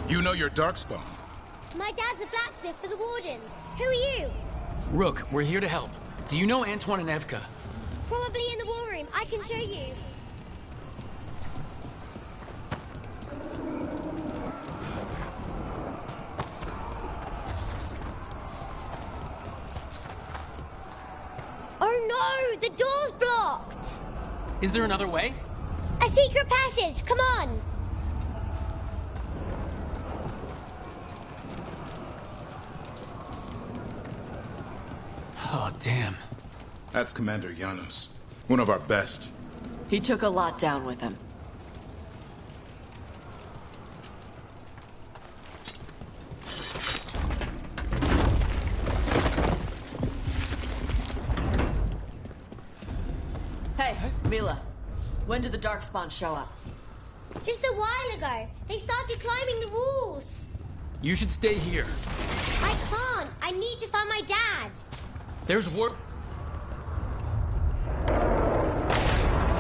You know your Darkspawn. My dad's a blacksmith for the Wardens. Who are you? Rook, we're here to help. Do you know Antoine and Evka? Probably in the war room. I can show you. Oh no! The door's blocked! Is there another way? A secret passage! Come on! Oh, damn. That's Commander Janos. One of our best. He took a lot down with him. Hey, Mila. When did the Darkspawn show up? Just a while ago, they started climbing the walls. You should stay here. I can't. I need to find my dad. There's work.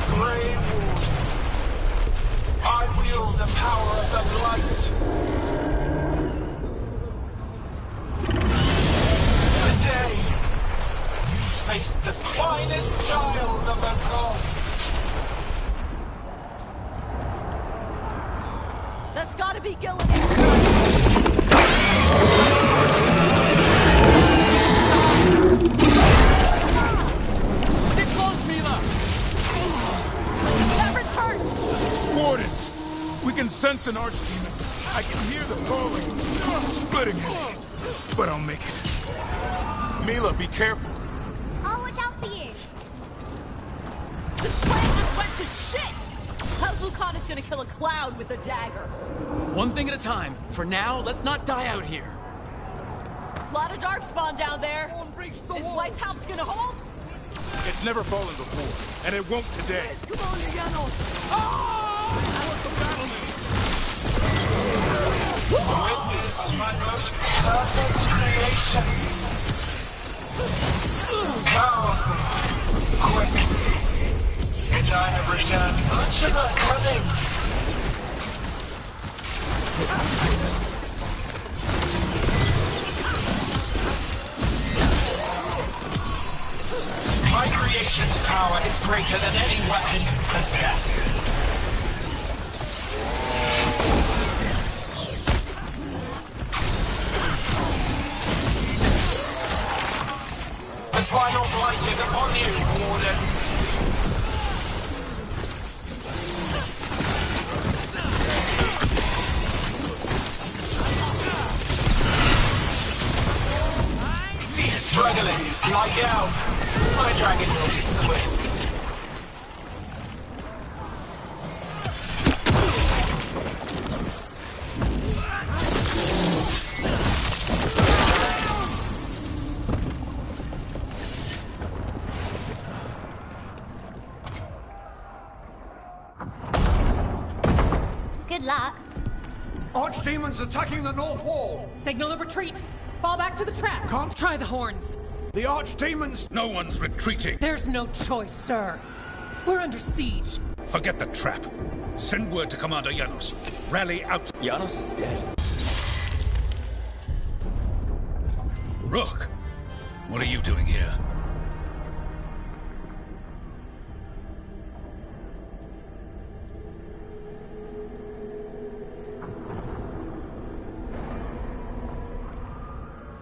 Grey Wardens, I wield the power of the Blight. Today, you face the finest child of the gods. That's gotta be Gillen. Get close, Mila! That returned! Wardens! We can sense an archdemon. I can hear the falling. Splitting headache. But I'll make it. Mila, be careful. I'll watch out for you. This plan just went to shit! How's Lucanus gonna kill a cloud with a dagger? One thing at a time. For now, let's not die out here. A lot of darkspawn down there. Is Weishaupt gonna hold? It's never fallen before, and it won't today. Come on, Janos! Witness my most perfect creation. Powerful, quick, and I have returned much of her cunning. My creation's power is greater than any weapon you possess. The final flight is upon you, Wardens. Cease struggling. Lie down. My dragon will be swift. Good luck. Archdemons attacking the north wall. Signal of retreat. Fall back to the trap. Can't try the horns. The archdemons. No one's retreating. There's no choice, sir. We're under siege. Forget the trap. Send word to Commander Janos. Rally out. Janos is dead. Rook, what are you doing here?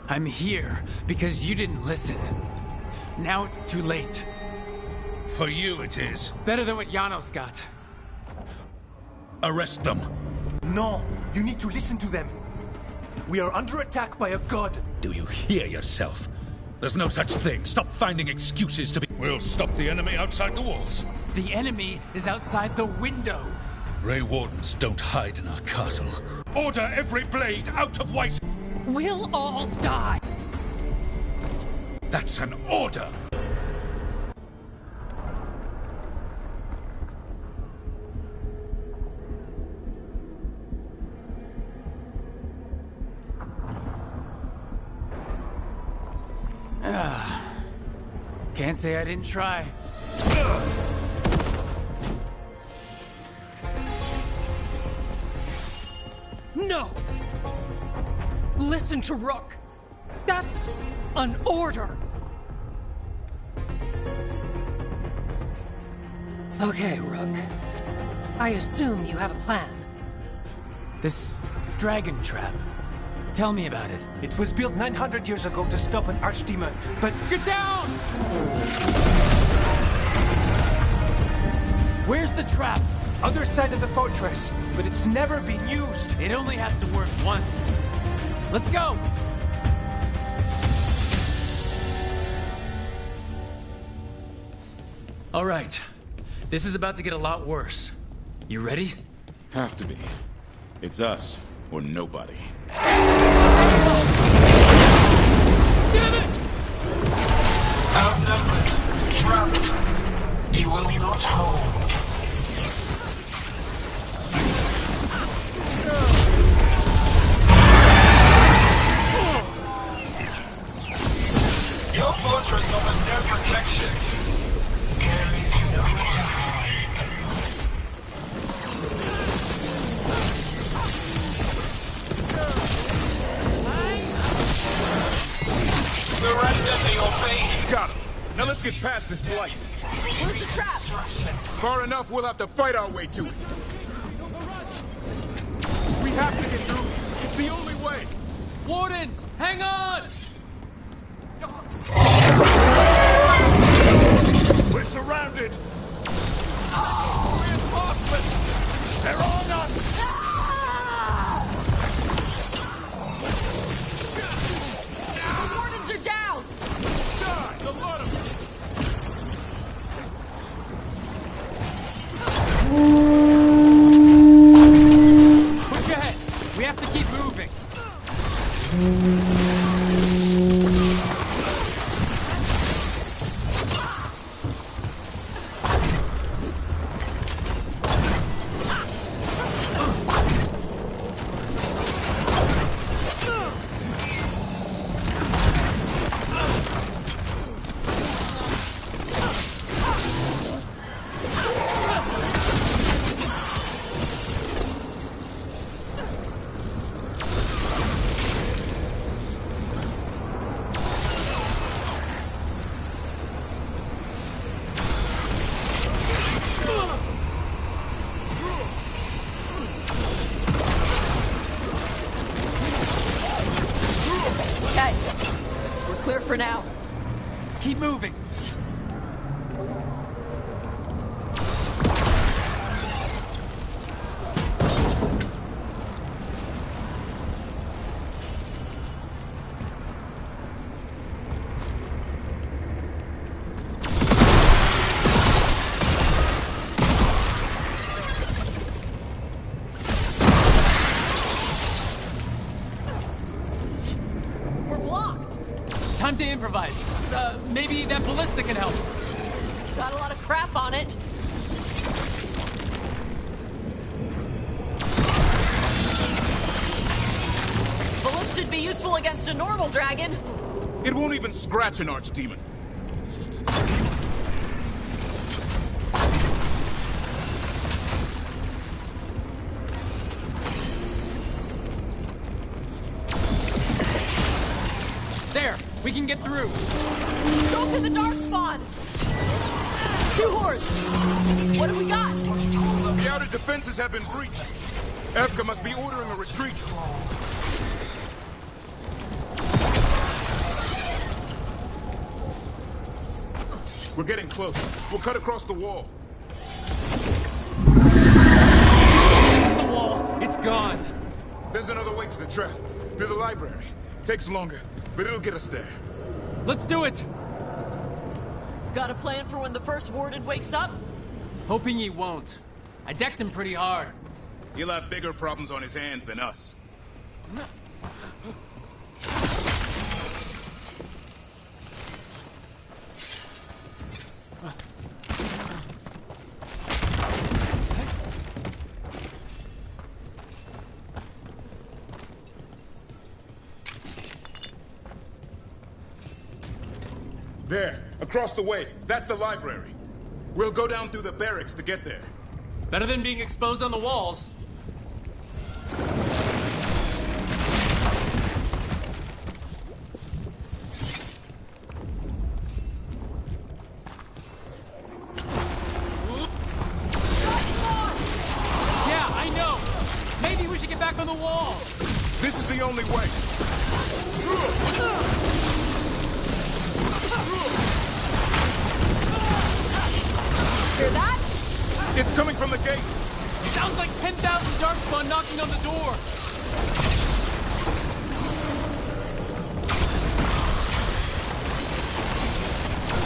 I'm here because you didn't listen. Now it's too late. For you it is. Better than what Janos got. Arrest them. No, you need to listen to them. We are under attack by a god. Do you hear yourself? There's no such thing. Stop finding excuses to be... We'll stop the enemy outside the walls. The enemy is outside the window. Grey Wardens don't hide in our castle. Order every blade out of Weiss... We'll all die. That's an order. Can't say I didn't try. No! Listen to Rook. That's an order. Okay, Rook. I assume you have a plan. This dragon trap. Tell me about it. It was built 900 years ago to stop an archdemon, but... Get down! Where's the trap? Other side of the fortress, but it's never been used. It only has to work once. Let's go! All right. This is about to get a lot worse. You ready? Have to be. It's us, or nobody. Damn it! Outnumbered, trapped, you will not hold. Now let's get past this blight. Where's the trap? Far enough, we'll have to fight our way to it. We have to get through. It's the only way. Wardens, hang on! We're surrounded! Reinforcements! They're on us! The wardens are down! Die! A lot of them! Push ahead. We have to keep moving. Okay. We're clear for now. Keep moving. We're blocked. Time to improvise. Maybe that ballista can help. Got a lot of crap on it. Ballista'd be useful against a normal dragon. It won't even scratch an archdemon. There, we can get through. Go to the darkspawn. Two hordes. What have we got? The outer defenses have been breached. Evka must be ordering a retreat. We're getting close. We'll cut across the wall. This is the wall. It's gone. There's another way to the trap. Through the library. Takes longer, but it'll get us there. Let's do it. Got a plan for when the first warden wakes up? Hoping he won't. I decked him pretty hard. He'll have bigger problems on his hands than us. There, across the way. That's the library. We'll go down through the barracks to get there. Better than being exposed on the walls. Yeah, I know. Maybe we should get back on the wall. This is the only way. Hear that? It's coming from the gate. Sounds like 10,000 darkspawn knocking on the door.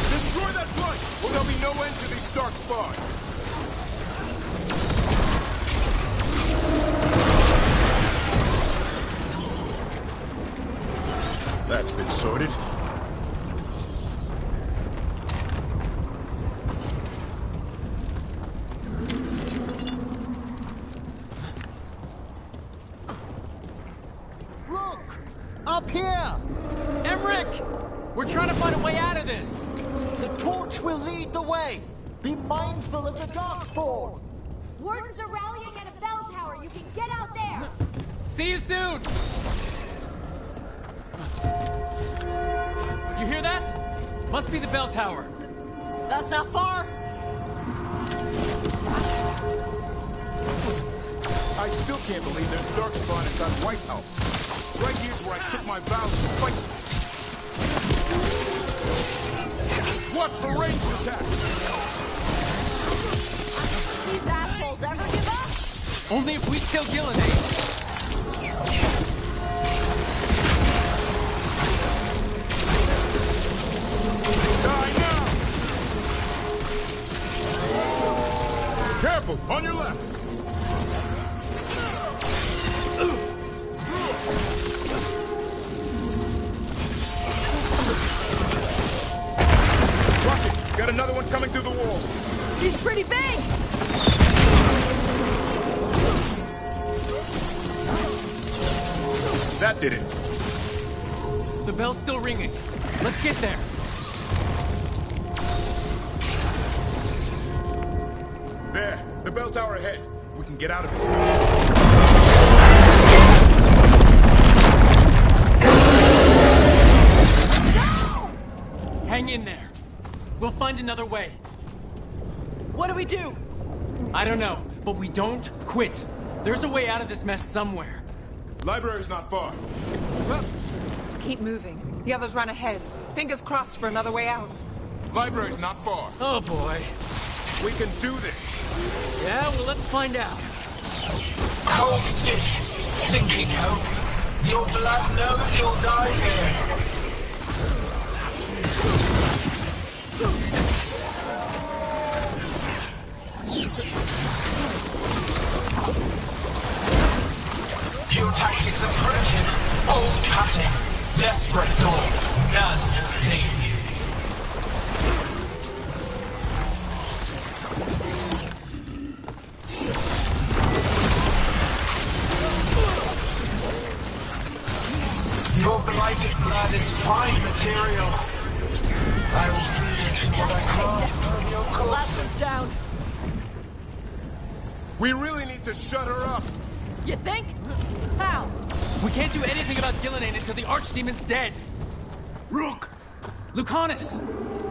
Destroy that blight, or there'll be no end to these darkspawn. That's been sorted. Look! Up here! Emric! We're trying to find a way out of this. The torch will lead the way. Be mindful of the darkspawn. Wardens are rallying at a bell tower. You can get out there. See you soon! You hear that? Must be the bell tower. That's not far. I still can't believe there's Darkspawn inside White's house. Right here's where I took my vows to fight. Watch for ranged attacks. These assholes ever give up? Only if we kill Gillenade. Die now! Careful, on your left. Watch it! Got another one coming through the wall. He's pretty big! That did it. The bell's still ringing. Let's get there. There, the bell tower ahead. We can get out of this mess. Hang in there. We'll find another way. What do we do? I don't know, but we don't quit. There's a way out of this mess somewhere. Library's not far. Keep moving. The others ran ahead. Fingers crossed for another way out. Library's not far. Oh boy. We can do this. Yeah, well, let's find out. Cold stick, sinking hope. Your blood knows you'll die here. Your tactics are primitive, old cuttings, desperate thoughts, none can save you. Your blighted blood is fine material. I will feed it to what I craft from your The corpse. last one's down. We really need to shut her up. You think? How? We can't do anything about Gillenade until the Archdemon's dead. Rook! Lucanus!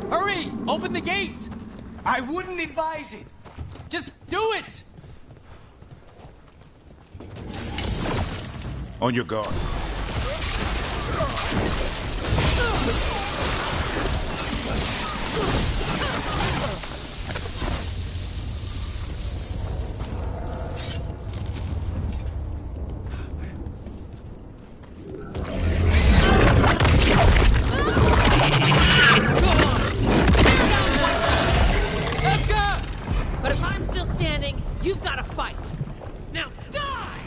Hurry! Open the gate! I wouldn't advise it. Just do it! On your guard. But if I'm still standing, you've got to fight. Now die!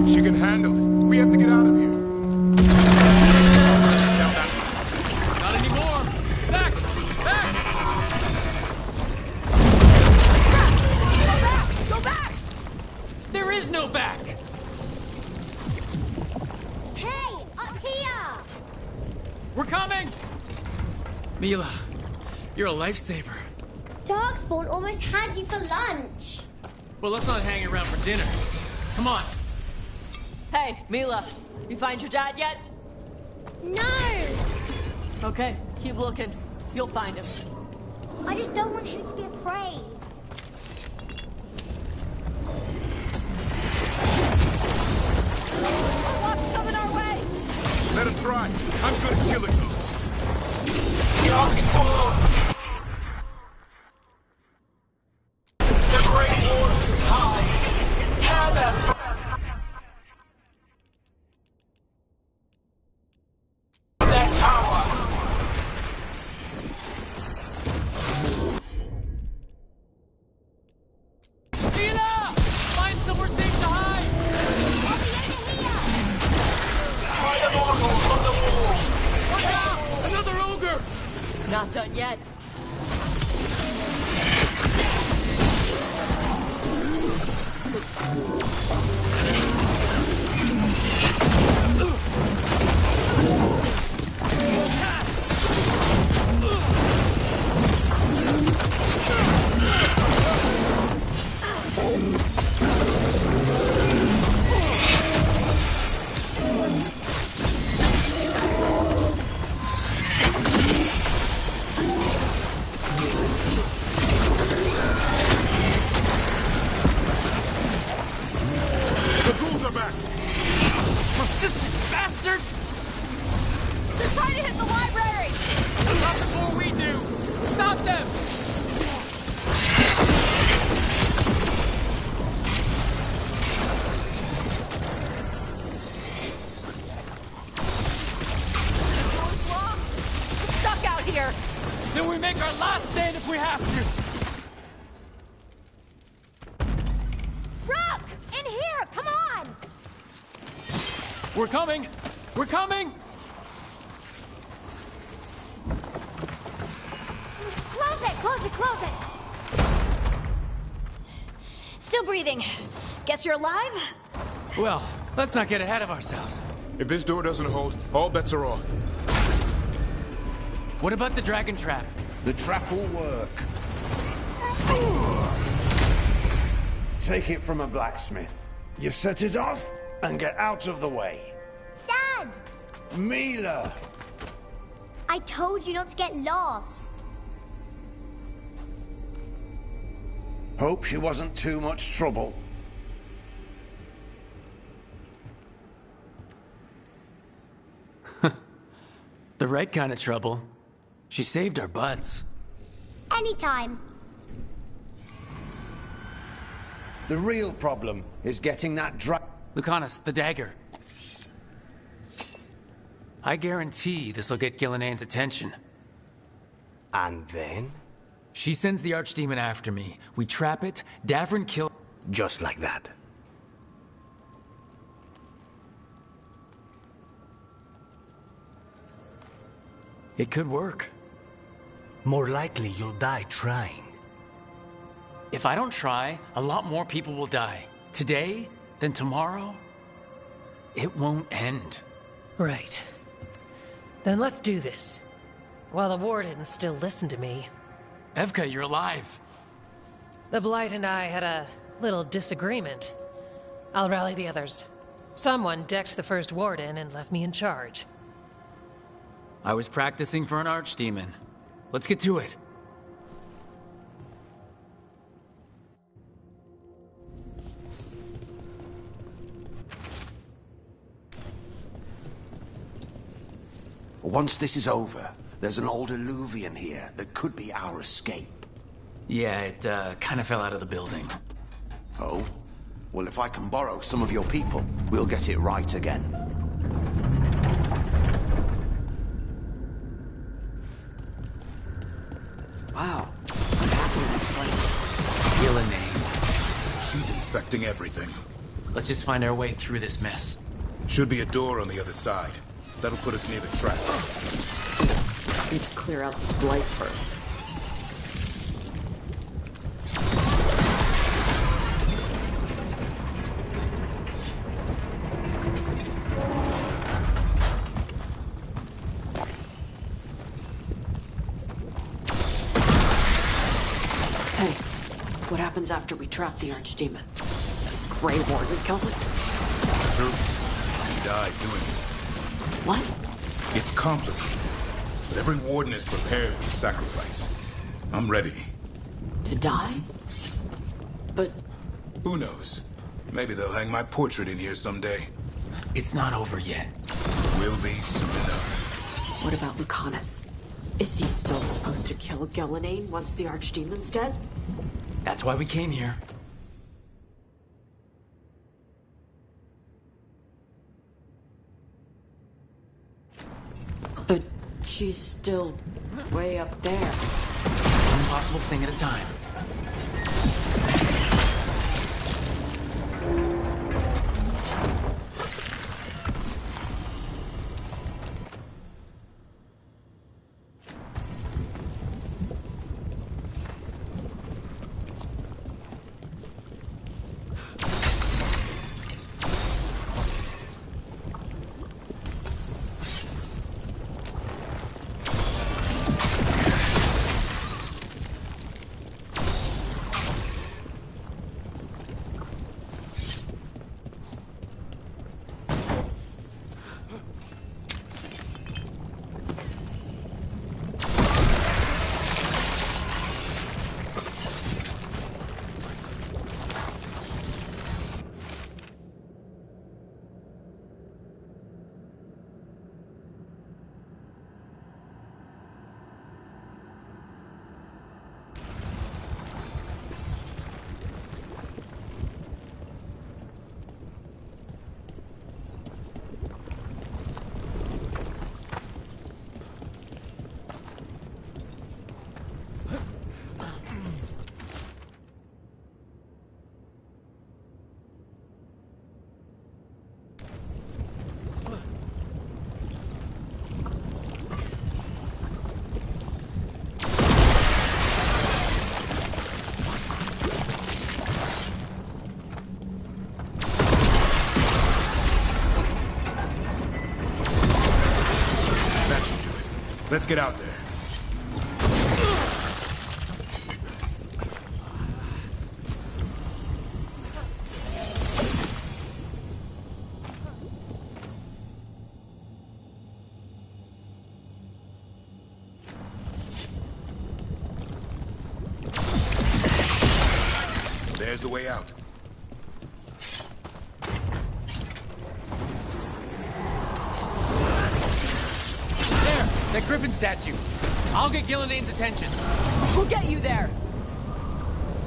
She can handle it. We have to get out of here. Not anymore! Back! Back! Go back! There is no back! Hey, up here! We're coming! Mila, you're a lifesaver. Darkspawn almost had you for lunch. Well, let's not hang around for dinner. Come on. Hey, Mila, you find your dad yet? No! Okay, keep looking. You'll find him. I just don't want him to be afraid. What's coming our way? Let him try. I'm good at killing those. Darkspawn! The Great Wardens hide. Tear them from their tower. Mila! Find somewhere safe to hide! Find the mortals on the wall. Watch out! Another ogre! Not done yet. We're coming! We're coming! Close it! Close it! Close it! Still breathing. Guess you're alive? Well, let's not get ahead of ourselves. If this door doesn't hold, all bets are off. What about the dragon trap? The trap will work. Take it from a blacksmith. You set it off and get out of the way. Dad! Mila! I told you not to get lost. Hope she wasn't too much trouble. The right kind of trouble. She saved our butts. Anytime. The real problem is getting that Lucanus, the dagger. I guarantee this'll get Gillinean's attention. And then? She sends the Archdemon after me. We trap it, Davrin kill... Just like that. It could work. More likely you'll die trying. If I don't try, a lot more people will die. Today, then tomorrow. It won't end. Right. Then let's do this. While the Warden still listened to me. Evka, you're alive. The Blight and I had a little disagreement. I'll rally the others. Someone decked the first Warden and left me in charge. I was practicing for an Archdemon. Let's get to it. Once this is over, there's an old Illuvian here that could be our escape. Yeah, it kind of fell out of the building. Oh? Well, if I can borrow some of your people, we'll get it right again. Wow. What happened to this place? Gillinane. She's infecting everything. Let's just find our way through this mess. Should be a door on the other side. That'll put us near the trap. Need to clear out this blight first. Hey, what happens after we trap the Archdemon? Grey Warden kills it? It's true. He died doing it. What? It's complicated, but every warden is prepared for sacrifice. I'm ready. To die? But... Who knows? Maybe they'll hang my portrait in here someday. It's not over yet. Will be soon enough. What about Lucanus? Is he still supposed to kill Gillinane once the Archdemon's dead? That's why we came here. But she's still way up there. One possible thing at a time. Let's get out there. There's the way out. There! That griffin statue. I'll get Gilnenane's attention. We'll get you there.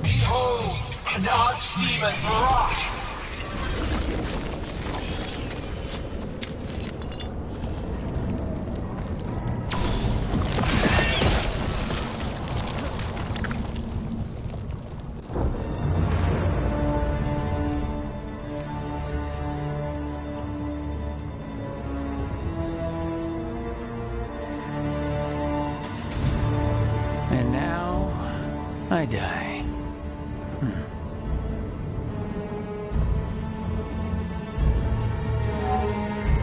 Behold, an archdemon's wrath! And now, I die.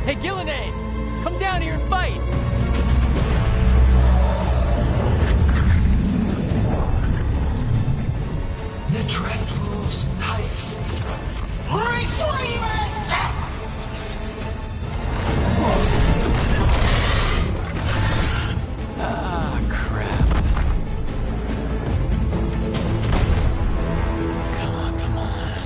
Hey, Gillenane! Come down here and fight! The Dreadwolf's knife. Retrieve it! Ah, crap. Come on.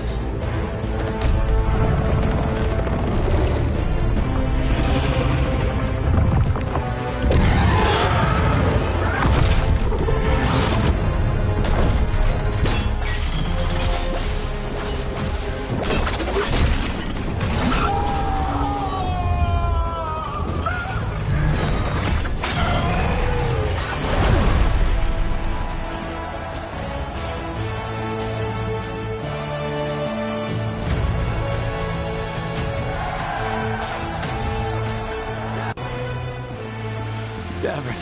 Davin.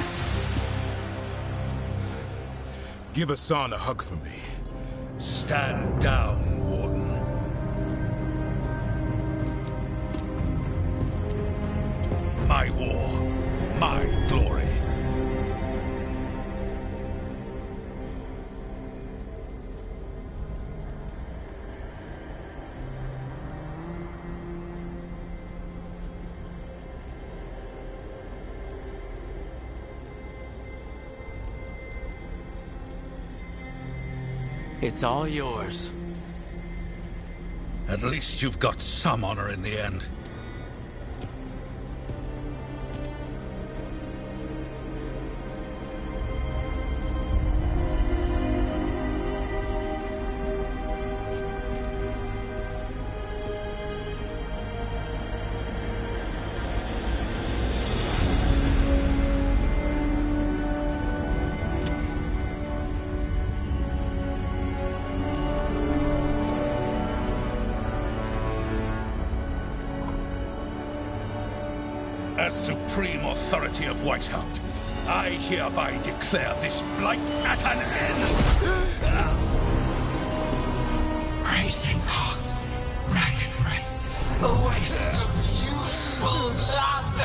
Give Hassan a hug for me. Stand down, Warden. My war, my glory. It's all yours. At least you've got some honor in the end. As supreme authority of Whitehound, I hereby declare this blight at an end. Racing heart, ragged breath, a waste of useful blood.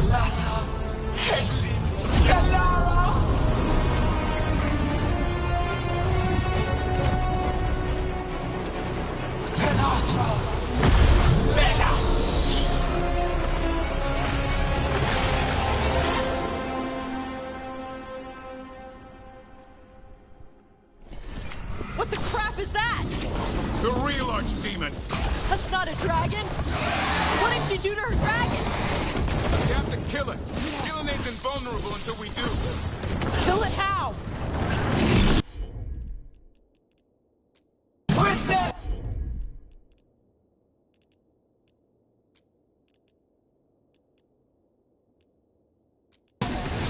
Lassa, Hedley, Galara. What the crap is that? The real archdemon! That's not a dragon! What did she do to her dragon? We have to kill it. Gilnenane's invulnerable until we do. Kill it how?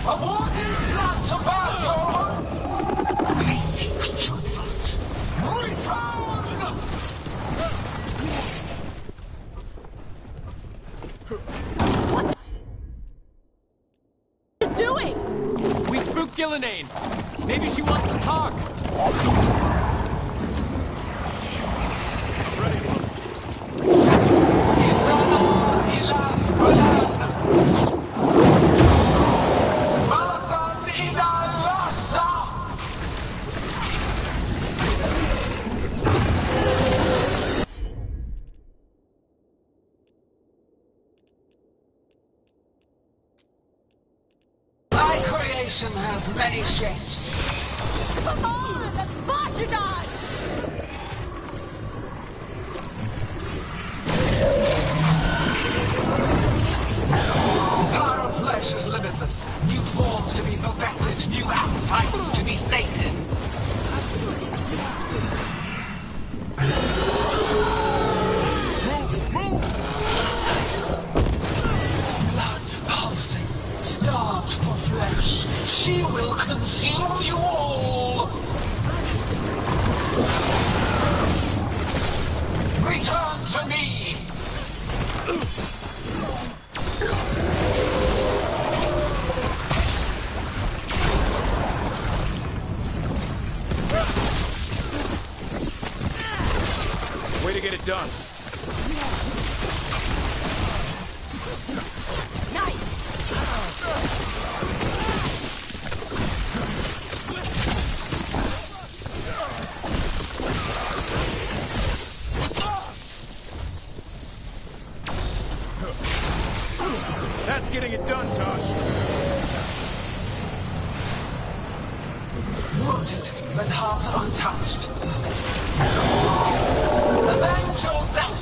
A war is not about your meeting children. Return! What are you doing? We spooked Gillenane. Maybe she wants to talk. Ready. nation has many shapes. Come on! That's Bashadon! Power of flesh is limitless. New forms to be perfected, new appetites to be sated. Blood pulsing, starved for flesh. She will consume you all. Return to me. Way to get it done. That's getting it done, Tosh. Wounded, but heart untouched. Avenge yourself!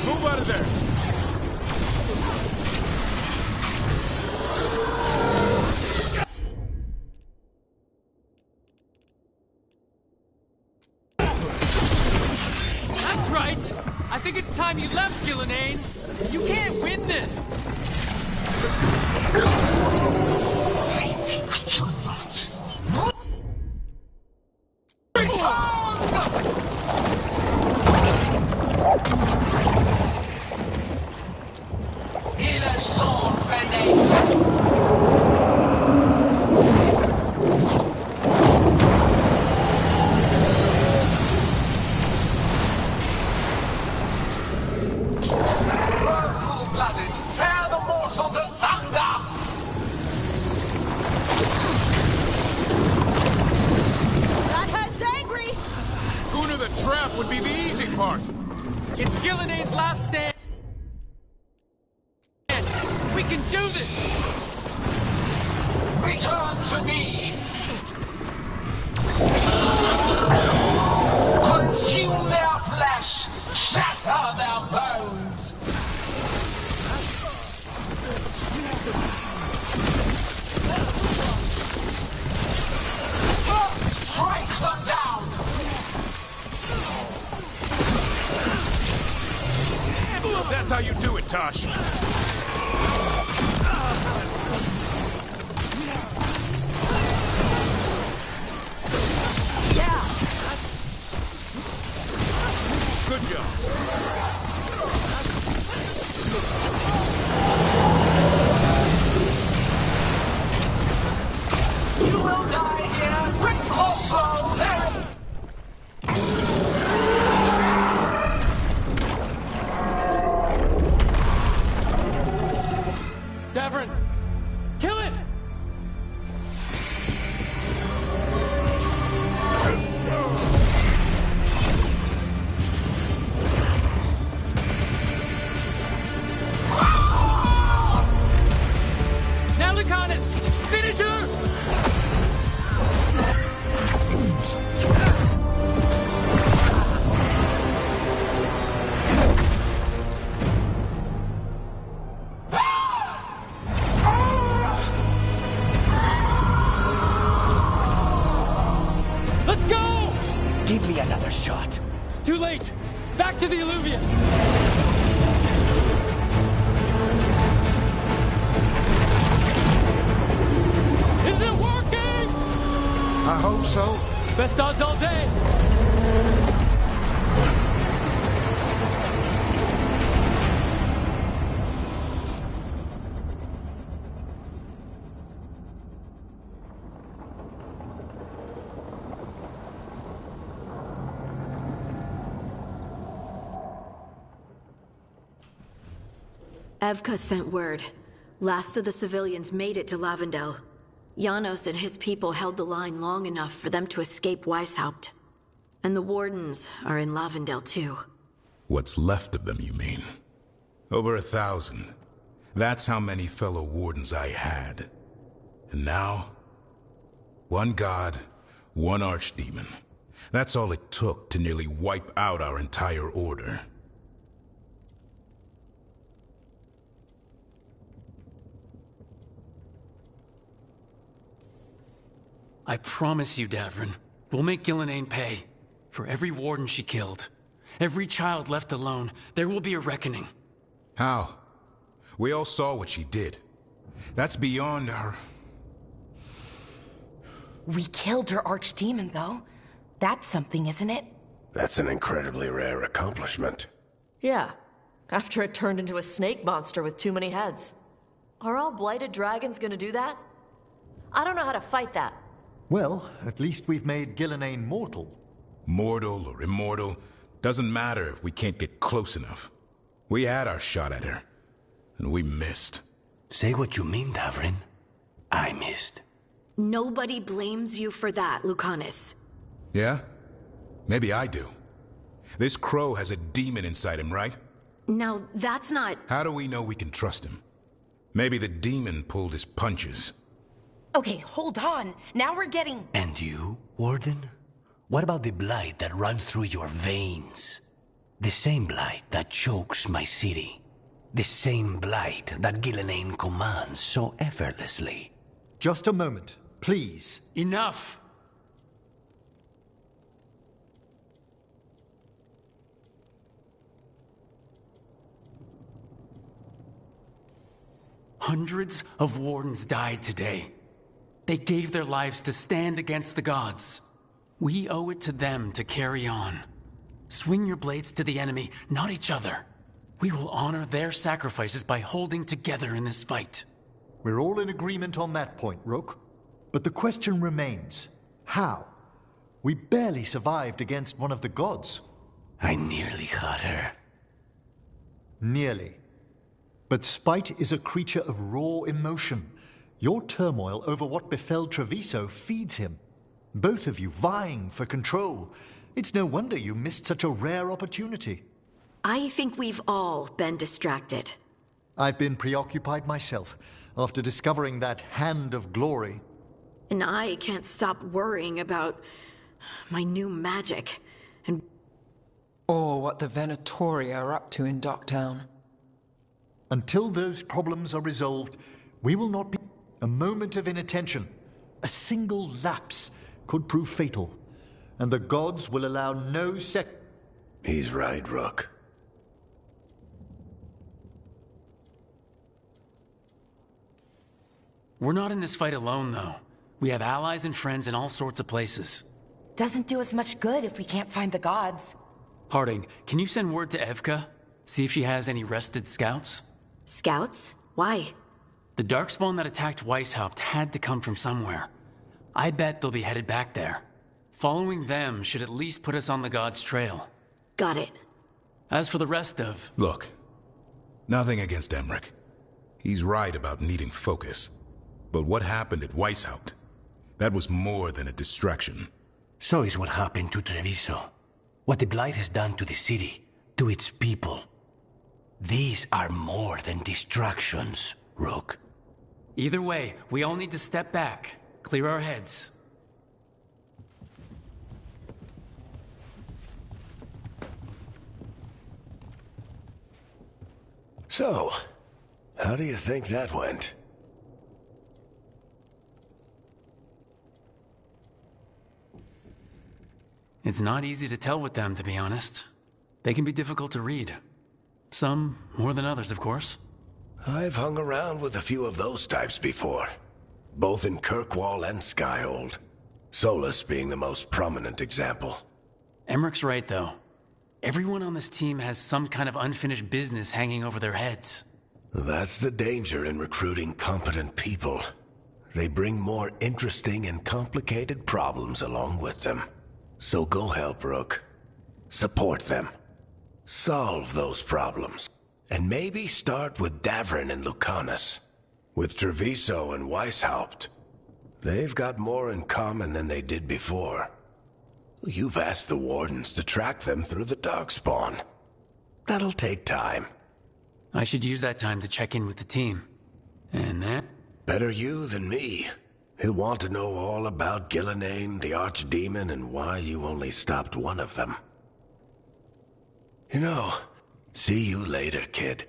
Move out of there! That's right! I think it's time you left, Gillenane! You can't win this! I think you're not. Il est son Full-blooded, tear the mortals asunder! That head's angry! Who knew the trap would be the easy part? It's Gillenane's last stand! We can do this! Return to me! Consume their flesh! Shatter their bones! Strike them down! That's how you do it, Tosh. Good job. You will die here, quick or slow, there! Davrin! Kill it! Now, Lucanus! Finish her! Let's go! Give me another shot. Too late! Back to the Illuvian! Is it working? I hope so. Best odds all day! Evka sent word. Last of the civilians made it to Lavendel. Janos and his people held the line long enough for them to escape Weishaupt. And the Wardens are in Lavendale too. What's left of them, you mean? Over 1,000. That's how many fellow Wardens I had. And now, one god, one archdemon. That's all it took to nearly wipe out our entire order. I promise you, Davrin, we'll make Gillenane pay. For every warden she killed, every child left alone, there will be a reckoning. How? We all saw what she did. That's beyond our... We killed her archdemon, though. That's something, isn't it? That's an incredibly rare accomplishment. Yeah, after it turned into a snake monster with too many heads. Are all blighted dragons gonna do that? I don't know how to fight that. Well, at least we've made Gillenane mortal. Mortal or immortal, doesn't matter if we can't get close enough. We had our shot at her, and we missed. Say what you mean, Davrin. I missed. Nobody blames you for that, Lucanus. Yeah? Maybe I do. This crow has a demon inside him, right? Now, that's not... How do we know we can trust him? Maybe the demon pulled his punches. Okay, hold on. Now we're getting... And you, Warden? What about the blight that runs through your veins? The same blight that chokes my city. The same blight that Gillenane commands so effortlessly. Just a moment, please. Enough! Hundreds of wardens died today. They gave their lives to stand against the gods. We owe it to them to carry on. Swing your blades to the enemy, not each other. We will honor their sacrifices by holding together in this fight. We're all in agreement on that point, Rook. But the question remains, how? We barely survived against one of the gods. I nearly had her. Nearly. But spite is a creature of raw emotion. Your turmoil over what befell Treviso feeds him. Both of you vying for control. It's no wonder you missed such a rare opportunity. I think we've all been distracted. I've been preoccupied myself after discovering that Hand of Glory. And I can't stop worrying about my new magic and... Or what the Venatoria are up to in Docktown. Until those problems are resolved, we will not be... A moment of inattention, a single lapse, could prove fatal. And the gods will allow no He's right, Rook. We're not in this fight alone, though. We have allies and friends in all sorts of places. Doesn't do us much good if we can't find the gods. Harding, can you send word to Evka? See if she has any rested scouts? Scouts? Why? The Darkspawn that attacked Weishaupt had to come from somewhere. I bet they'll be headed back there. Following them should at least put us on the gods' trail. Got it. As for the rest of... Look, nothing against Emmerich. He's right about needing focus. But what happened at Weishaupt? That was more than a distraction. So is what happened to Treviso. What the Blight has done to the city, to its people. These are more than distractions, Rook. Either way, we all need to step back, clear our heads. So, how do you think that went? It's not easy to tell with them, to be honest. They can be difficult to read. Some more than others, of course. I've hung around with a few of those types before. Both in Kirkwall and Skyhold. Solus being the most prominent example. Emmerich's right, though. Everyone on this team has some kind of unfinished business hanging over their heads. That's the danger in recruiting competent people. They bring more interesting and complicated problems along with them. So go help, Rook. Support them. Solve those problems. And maybe start with Davrin and Lucanus. With Treviso and Weishaupt. They've got more in common than they did before. You've asked the Wardens to track them through the Darkspawn. That'll take time. I should use that time to check in with the team. And that? Better you than me. He'll want to know all about Gillenane, the Archdemon, and why you only stopped one of them. You know, see you later, kid.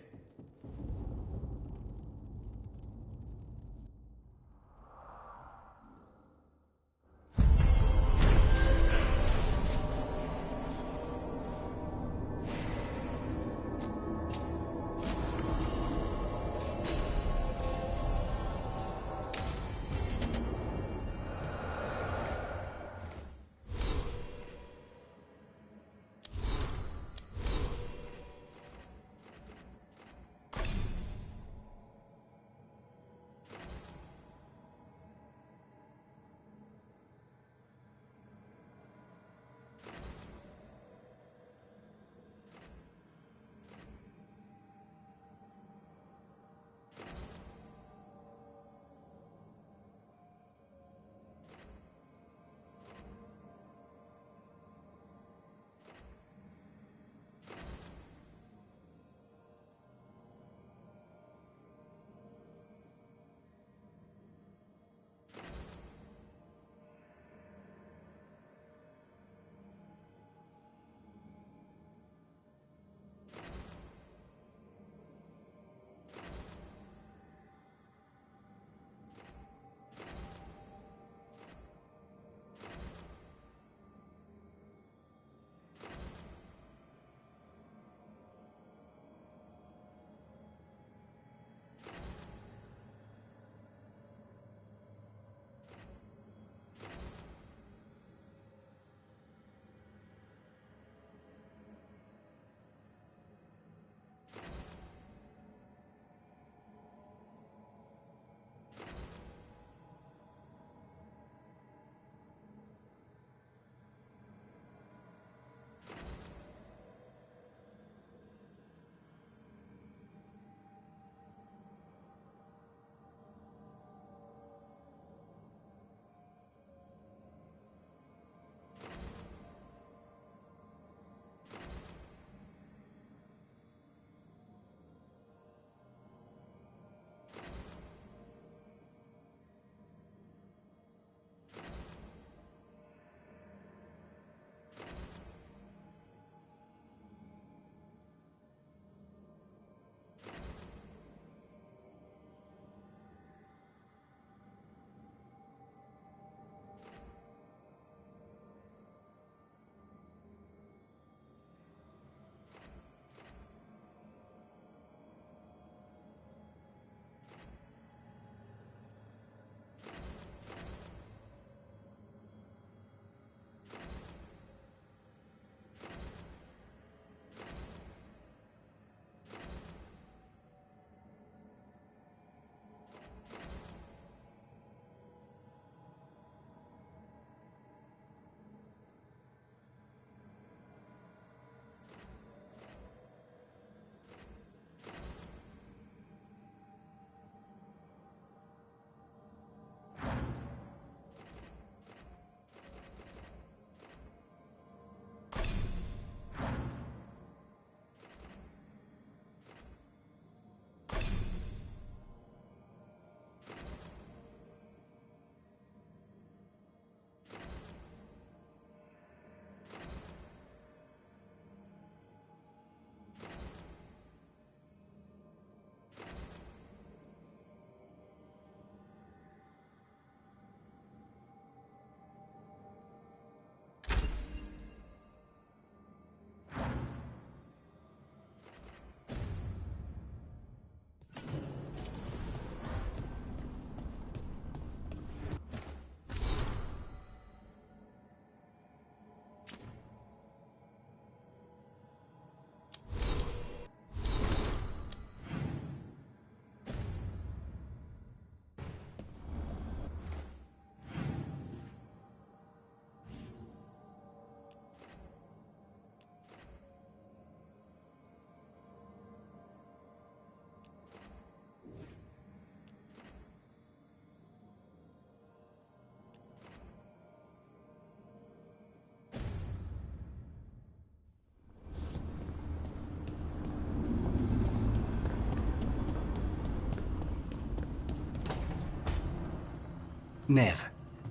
Nev,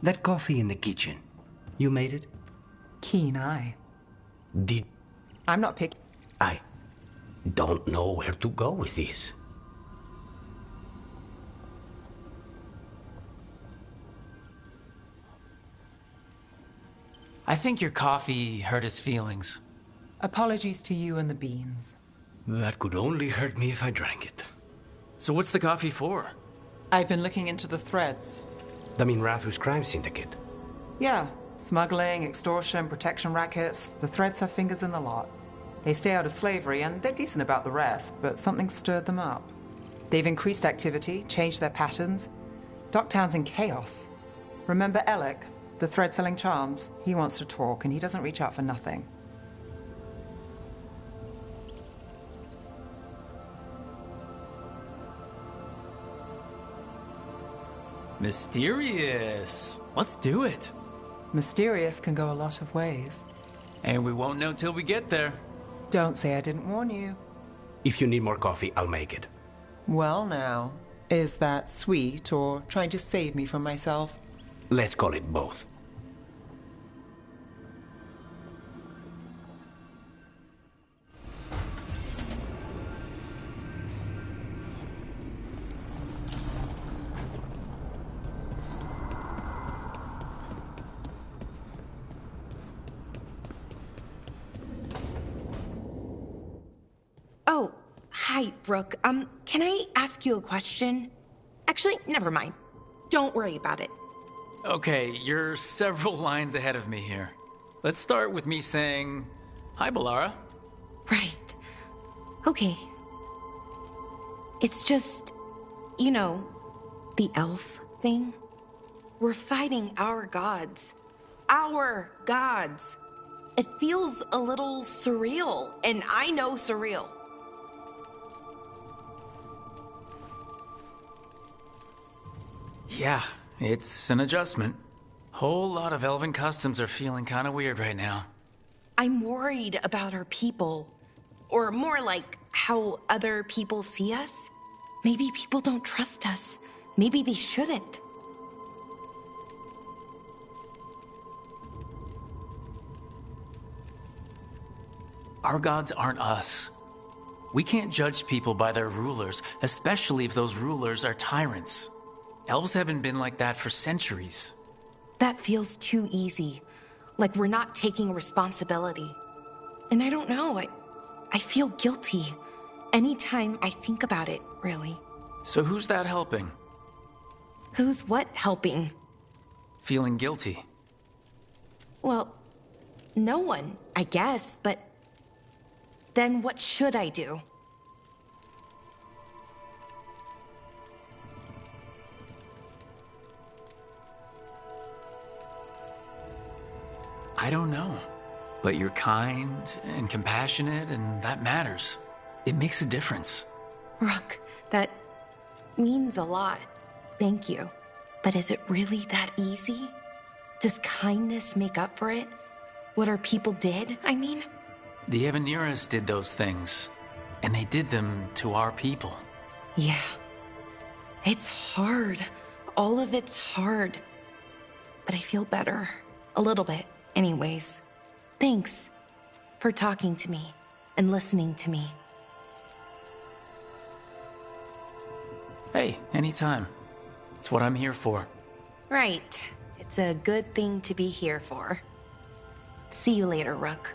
that coffee in the kitchen. You made it? Keen eye. Did... I'm not picky. I don't know where to go with this. I think your coffee hurt his feelings. Apologies to you and the beans. That could only hurt me if I drank it. So what's the coffee for? I've been looking into the threads. The Minrathous crime syndicate? Yeah. Smuggling, extortion, protection rackets. The threads have fingers in the lot. They stay out of slavery, and they're decent about the rest, but something stirred them up. They've increased activity, changed their patterns. Docktown's in chaos. Remember Alec, the thread-selling charms? He wants to talk, and he doesn't reach out for nothing. Mysterious. Let's do it. Mysterious can go a lot of ways. And we won't know till we get there. Don't say I didn't warn you. If you need more coffee, I'll make it. Well now, is that sweet or trying to save me from myself? Let's call it both. Oh, hi, Rook. Can I ask you a question? Actually, never mind. Don't worry about it. Okay, you're several lines ahead of me here. Let's start with me saying, hi, Balara. Right. Okay. It's just, you know, the elf thing. We're fighting our gods. Our gods. It feels a little surreal, and I know surreal. Yeah, it's an adjustment. Whole lot of elven customs are feeling kind of weird right now. I'm worried about our people. Or more like how other people see us. Maybe people don't trust us. Maybe they shouldn't. Our gods aren't us. We can't judge people by their rulers, especially if those rulers are tyrants. Elves haven't been like that for centuries. That feels too easy. Like we're not taking responsibility. And I don't know, I feel guilty. Anytime I think about it, really. So who's that helping? Who's what helping? Feeling guilty. Well, no one, I guess, but then what should I do? I don't know. But you're kind and compassionate, and that matters. It makes a difference. Rook, that means a lot. Thank you. But is it really that easy? Does kindness make up for it? What our people did, I mean? The Evaneras did those things, and they did them to our people. Yeah. It's hard. All of it's hard. But I feel better. A little bit, anyways. Thanks for talking to me and listening to me. Hey, anytime. It's what I'm here for. Right. It's a good thing to be here for. See you later, Rook.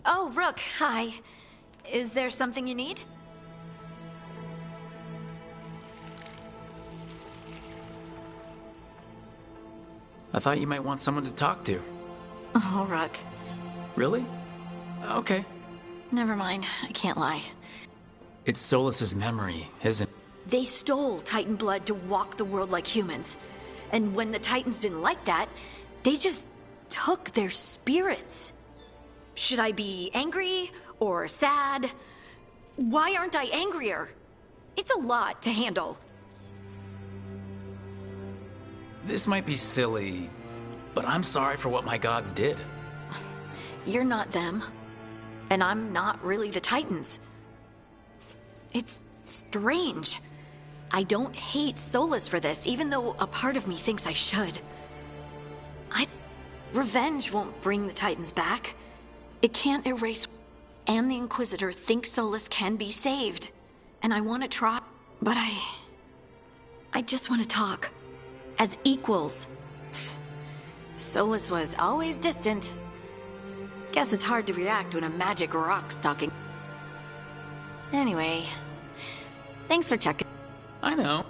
Oh, Rook, hi. Is there something you need? I thought you might want someone to talk to. Oh, Rook. Really? Okay. Never mind. I can't lie. It's Solus's memory, isn't it? They stole Titan blood to walk the world like humans. And when the Titans didn't like that, they just took their spirits. Should I be angry or sad? Why aren't I angrier? It's a lot to handle. This might be silly, but I'm sorry for what my gods did. You're not them. And I'm not really the Titans. It's strange. I don't hate Solus for this, even though a part of me thinks I should. Revenge won't bring the Titans back. It can't erase... And the Inquisitor thinks Solus can be saved. And I want to try, but I just want to talk. As equals. Solus was always distant. Guess it's hard to react when a magic rock's talking. Anyway, thanks for checking. I know.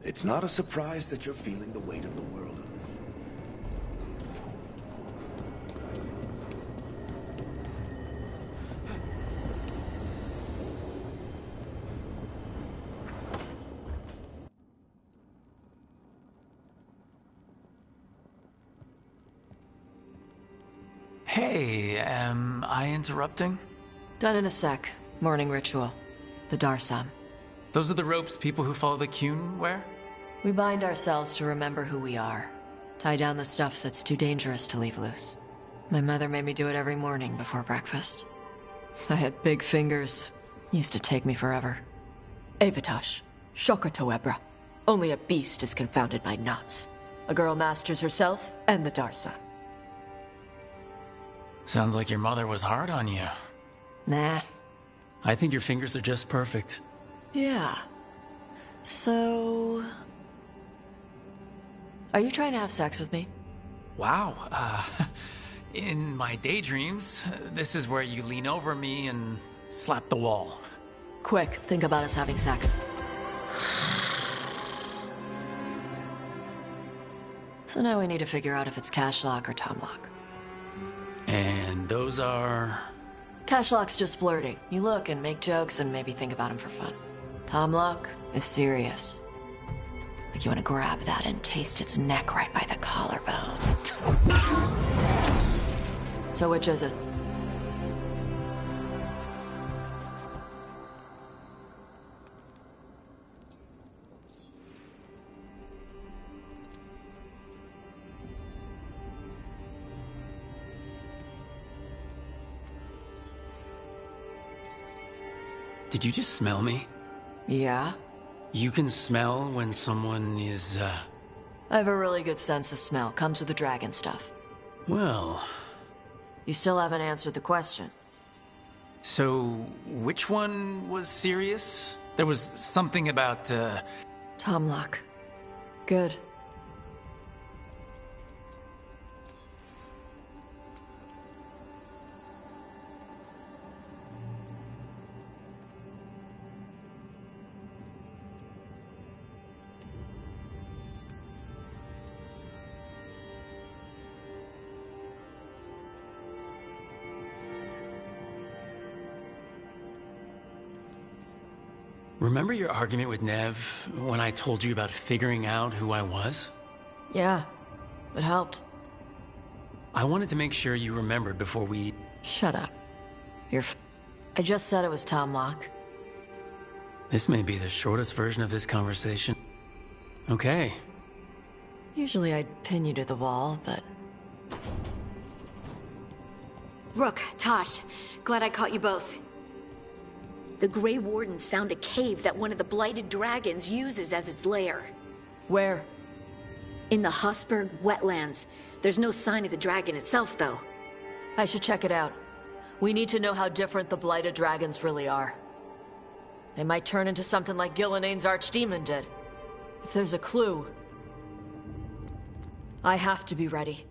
It's not a surprise that you're feeling the weight of the world. Hey, am I interrupting? Done in a sec. Morning ritual. The Darsam. Those are the ropes people who follow the Qun wear? We bind ourselves to remember who we are. Tie down the stuff that's too dangerous to leave loose. My mother made me do it every morning before breakfast. I had big fingers. Used to take me forever. Avatash. Shokratoebra. Only a beast is confounded by knots. A girl masters herself and the Darsam. Sounds like your mother was hard on you. Nah. I think your fingers are just perfect. Yeah. So... Are you trying to have sex with me? Wow, in my daydreams, this is where you lean over me and slap the wall. Quick, think about us having sex. So now we need to figure out if it's Cashlock or Tomlock. And those are... Cashlock's just flirting. You look and make jokes and maybe think about him for fun. Tomlock is serious. Like you want to grab that and taste its neck right by the collarbone. So which is it? Did you just smell me? Yeah? You can smell when someone is, I have a really good sense of smell. Comes with the dragon stuff. Well... You still haven't answered the question. So, which one was serious? There was something about, Tomlock. Good. Remember your argument with Nev when I told you about figuring out who I was? Yeah, it helped. I wanted to make sure you remembered before we... Shut up. I just said it was Tom Locke. This may be the shortest version of this conversation. Okay. Usually I'd pin you to the wall, but... Rook, Tosh, glad I caught you both. The Grey Wardens found a cave that one of the Blighted Dragons uses as its lair. Where? In the Hosberg wetlands. There's no sign of the dragon itself, though. I should check it out. We need to know how different the Blighted Dragons really are. They might turn into something like Gilnenane's Archdemon did. If there's a clue, I have to be ready.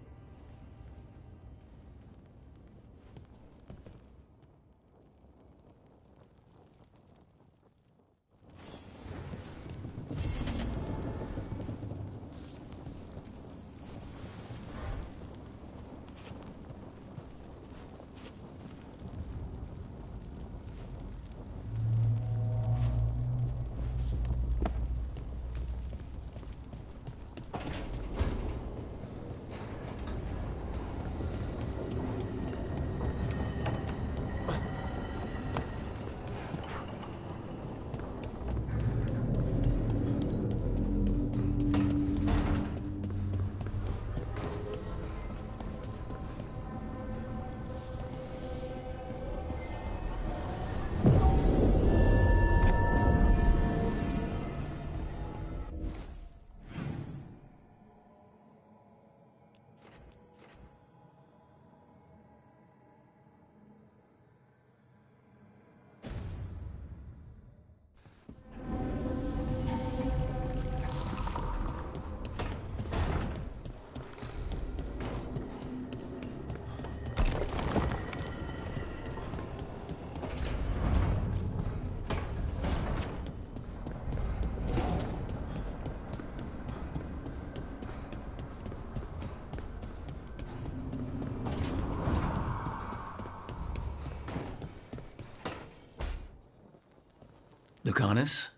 Lucanus?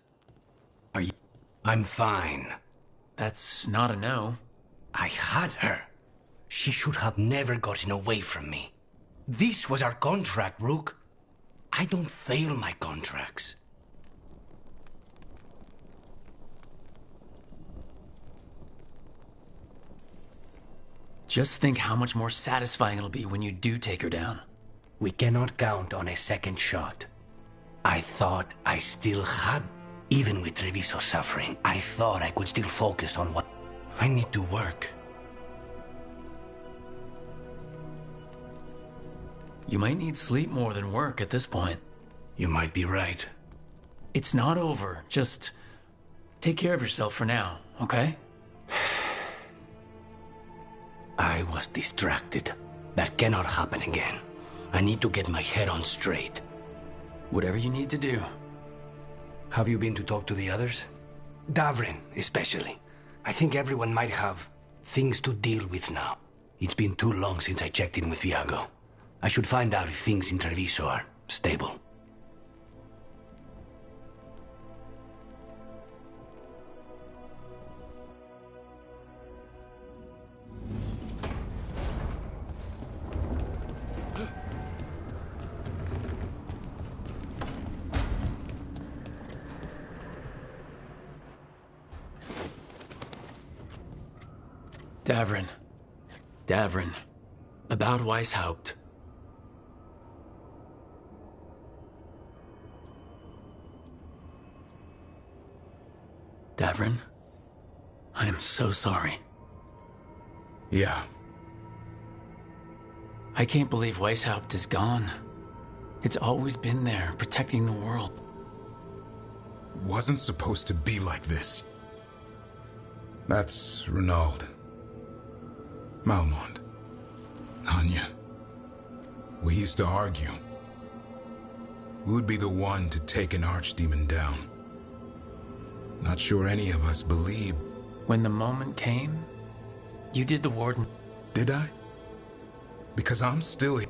Are you... I'm fine. That's not a no. I had her. She should have never gotten away from me. This was our contract, Rook. I don't fail my contracts. Just think how much more satisfying it'll be when you do take her down. We cannot count on a second shot. I thought I still had, even with Treviso suffering, I thought I could still focus on what I need to work. You might need sleep more than work at this point. You might be right. It's not over. Just take care of yourself for now, okay? I was distracted. That cannot happen again. I need to get my head on straight. Whatever you need to do. Have you been to talk to the others? Davrin, especially. I think everyone might have things to deal with now. It's been too long since I checked in with Viago. I should find out if things in Treviso are stable. Davrin. About Weishaupt. Davrin, I am so sorry. Yeah. I can't believe Weishaupt is gone. It's always been there, protecting the world. Wasn't supposed to be like this. That's Renaud. Malmont. Anya. We used to argue. Who'd be the one to take an archdemon down? Not sure any of us believed. When the moment came, you did the Warden. Did I? Because I'm still here.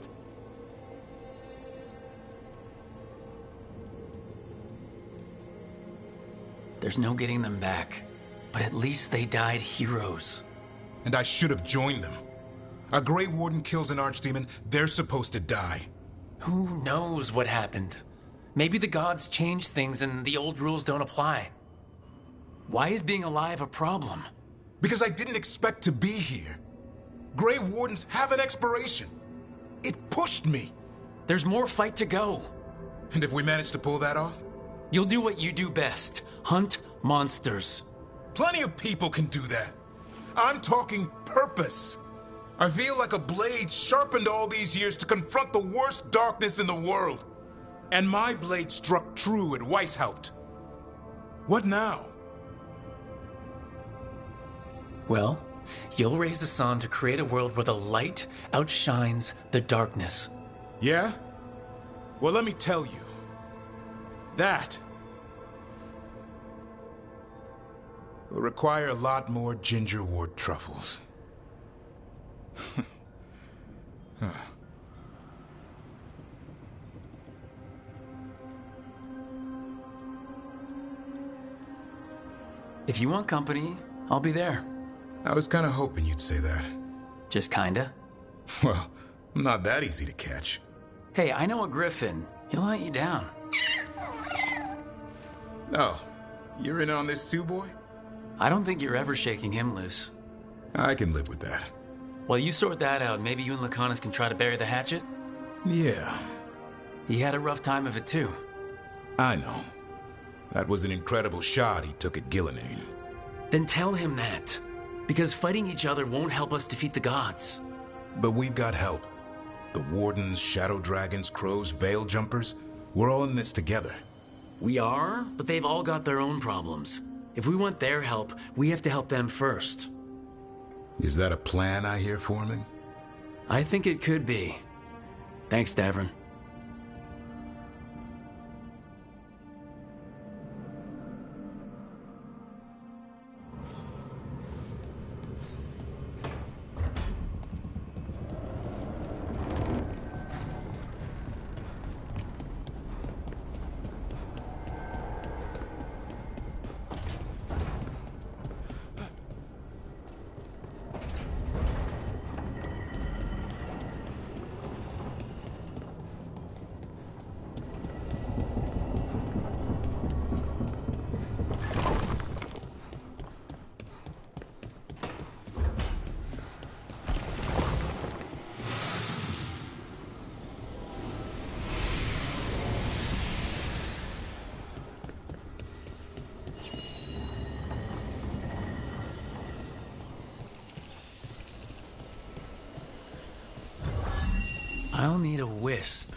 There's no getting them back. But at least they died heroes. And I should have joined them. A Grey Warden kills an Archdemon, they're supposed to die. Who knows what happened? Maybe the gods changed things and the old rules don't apply. Why is being alive a problem? Because I didn't expect to be here. Grey Wardens have an expiration. It pushed me. There's more fight to go. And if we manage to pull that off? You'll do what you do best. Hunt monsters. Plenty of people can do that. I'm talking purpose. I feel like a blade sharpened all these years to confront the worst darkness in the world. And my blade struck true at Weishaupt. What now? Well, you'll raise the sun to create a world where the light outshines the darkness. Yeah? Well, let me tell you. That will require a lot more gingerwort truffles. Huh. If you want company, I'll be there. I was kind of hoping you'd say that. Just kinda? Well, I'm not that easy to catch. Hey, I know a griffin. He'll hunt you down. Oh, you're in on this too, boy? I don't think you're ever shaking him loose. I can live with that. While you sort that out, maybe you and Lucanus can try to bury the hatchet? Yeah. He had a rough time of it too. I know. That was an incredible shot he took at Gillenane. Then tell him that. Because fighting each other won't help us defeat the gods. But we've got help. The Wardens, Shadow Dragons, Crows, Veil Jumpers, we're all in this together. We are, but they've all got their own problems. If we want their help, we have to help them first. Is that a plan I hear forming? I think it could be. Thanks, Davrin. I'll need a wisp.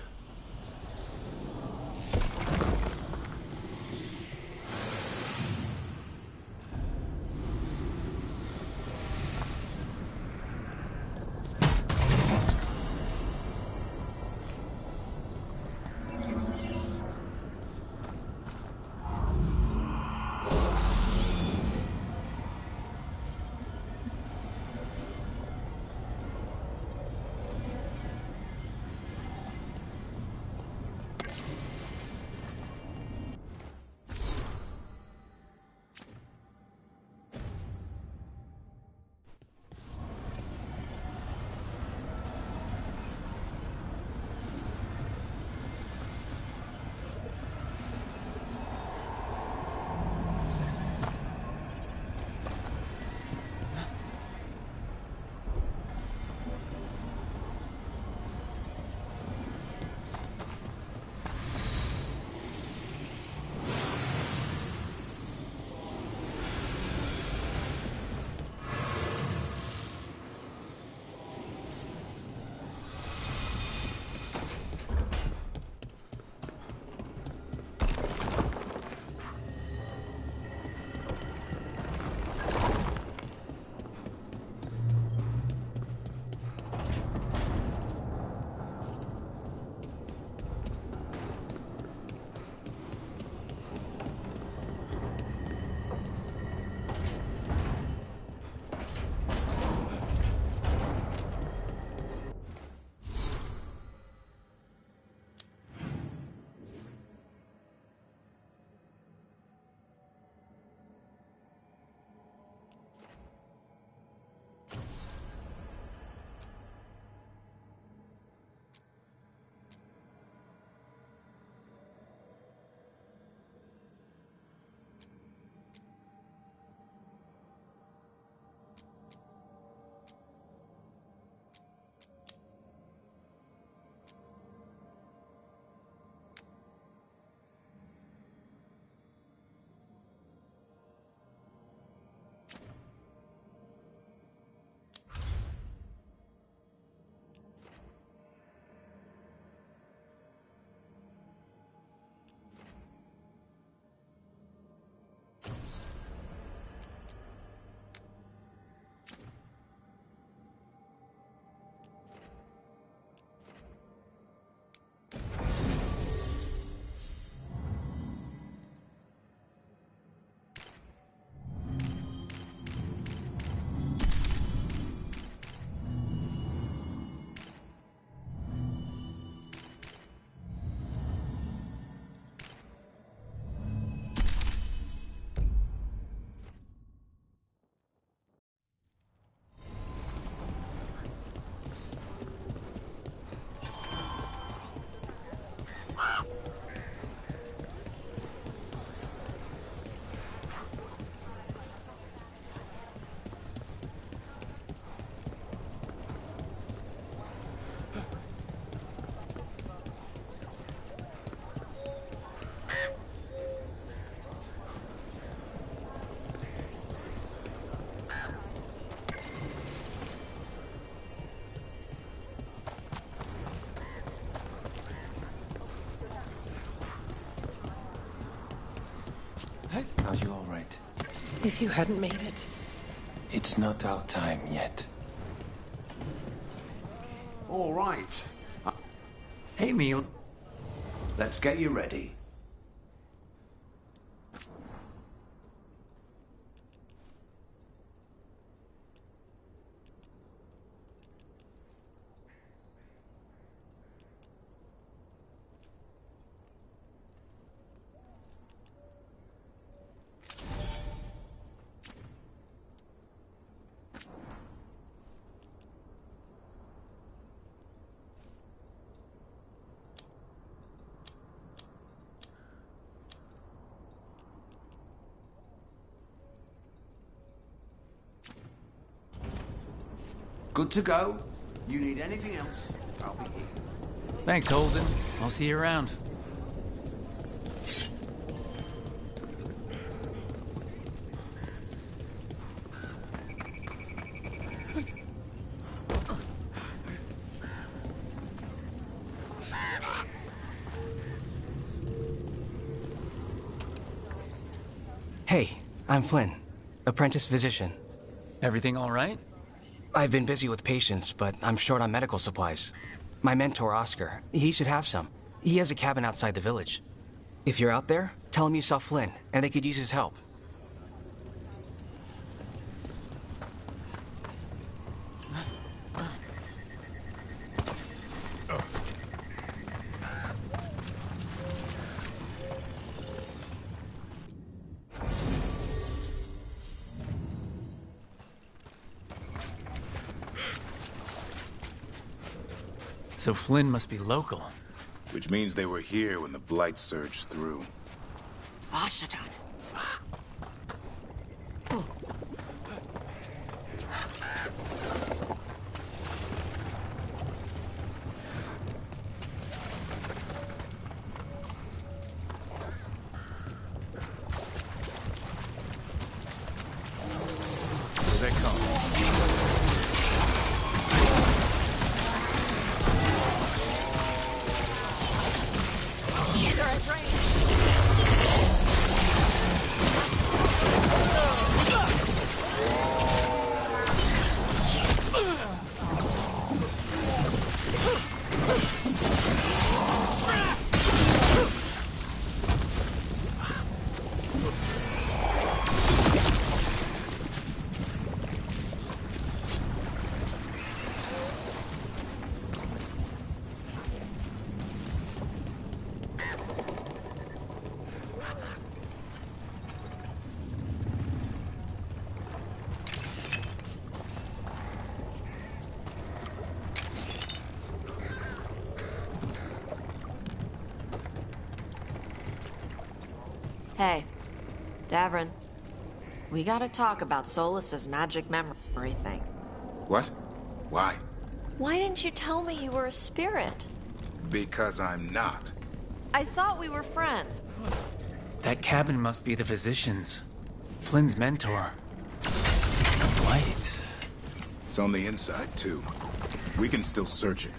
Are you all right? If you hadn't made it. It's not our time yet. All right. Hey, Neil. Let's get you ready. Good to go. You need anything else, I'll be here. Thanks, Holden. I'll see you around. Hey, I'm Flynn, apprentice physician. Everything all right? I've been busy with patients, but I'm short on medical supplies. My mentor, Oscar, he should have some. He has a cabin outside the village. If you're out there, tell him you saw Flynn, and they could use his help. So Flynn must be local. Which means they were here when the Blight surged through. Ashadon. Here they come. Hey, Davrin. We gotta talk about Solas's magic memory thing. What? Why? Why didn't you tell me you were a spirit? Because I'm not. I thought we were friends. That cabin must be the physician's. Flynn's mentor. Blight. It's on the inside, too. We can still search it.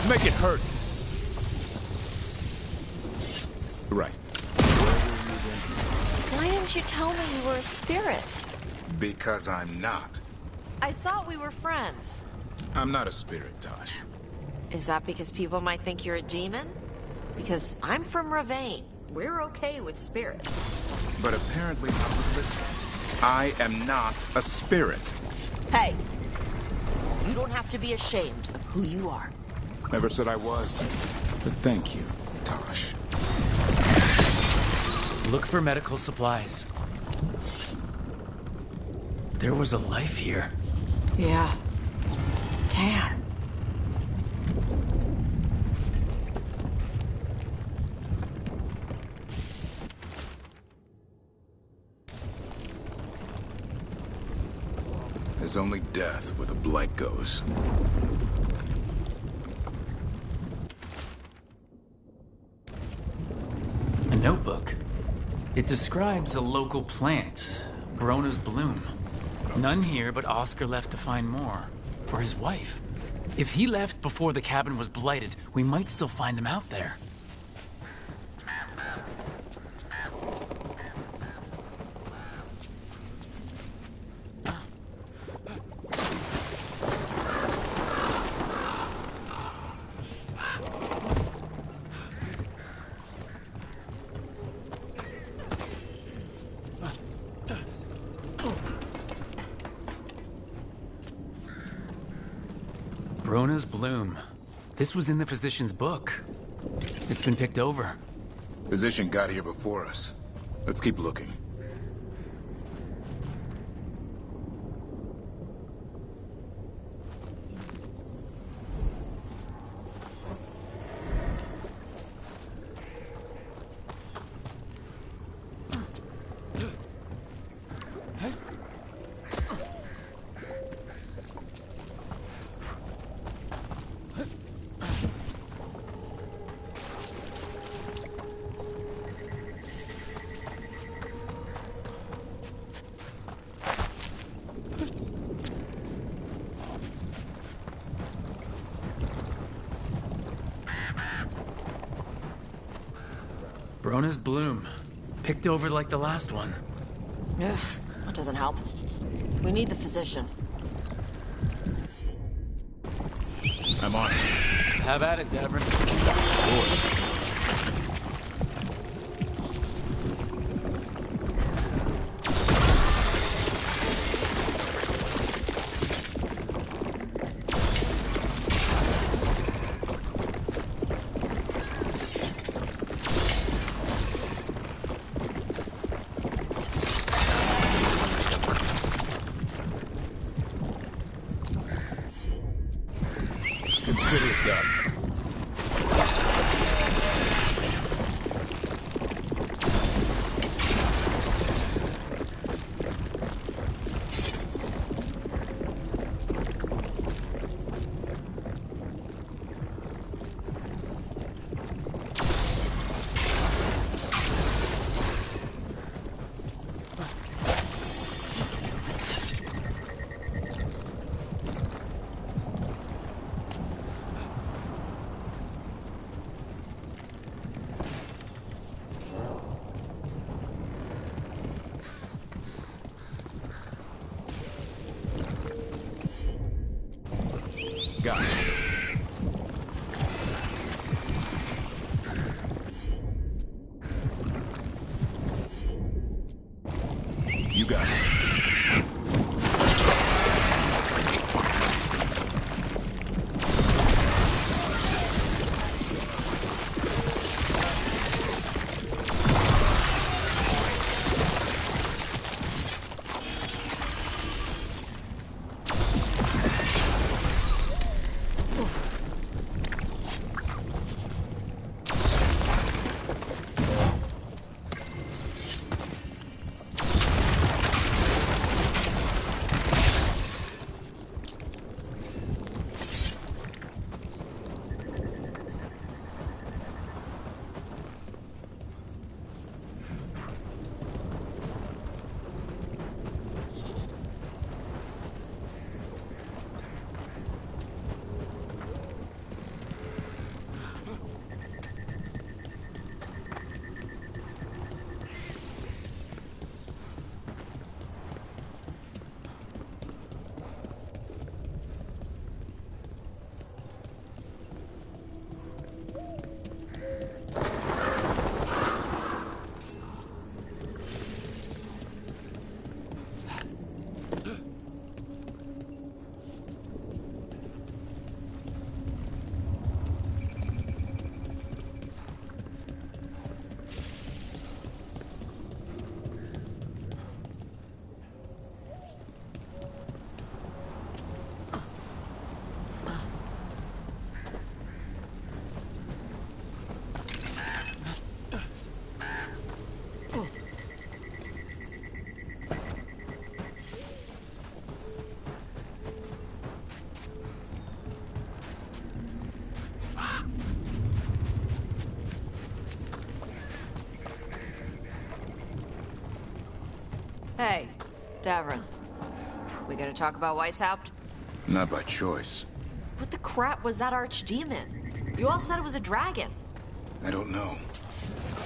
Make it hurt. Right. Why didn't you tell me you were a spirit? Because I'm not. I thought we were friends. I'm not a spirit, Tosh. Is that because people might think you're a demon? Because I'm from Ravain. We're okay with spirits. But apparently not with listening. I am not a spirit. Hey, you don't have to be ashamed of who you are. Never said I was. But thank you, Tosh. Look for medical supplies. There was a life here. Yeah. Damn. There's only death where the Blight goes. A notebook. It describes a local plant, Brona's bloom. None here, but Oscar left to find more. For his wife. If he left before the cabin was blighted, we might still find him out there. Brona's Bloom. This was in the physician's book. It's been picked over. Physician got here before us. Let's keep looking. Brona's Bloom. Picked over like the last one. Ugh, that doesn't help. We need the physician. I'm on it. Have at it, Davrin. Yours. Consider it done. Got it. You got it. Hey, Davrin. We gonna talk about Weishaupt? Not by choice. What the crap was that archdemon? You all said it was a dragon. I don't know.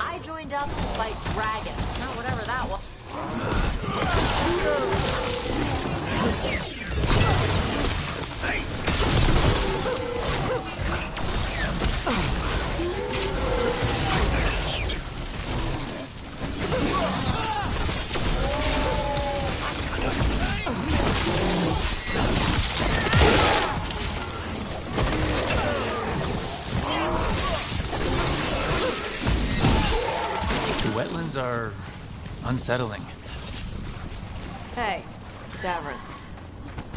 I joined up to fight dragons, not whatever that was. sounds are unsettling. Hey, Davrin.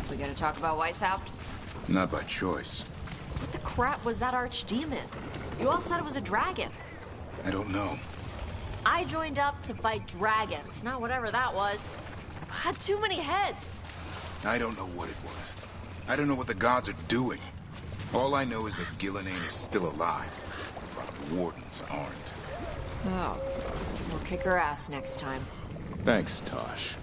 We gonna talk about Weishaupt? Not by choice. What the crap was that archdemon? You all said it was a dragon. I don't know. I joined up to fight dragons, not whatever that was. Had too many heads. I don't know what it was. I don't know what the gods are doing. All I know is that Gillenane is still alive. The Wardens aren't. Oh. We'll kick her ass next time. Thanks, Tosh.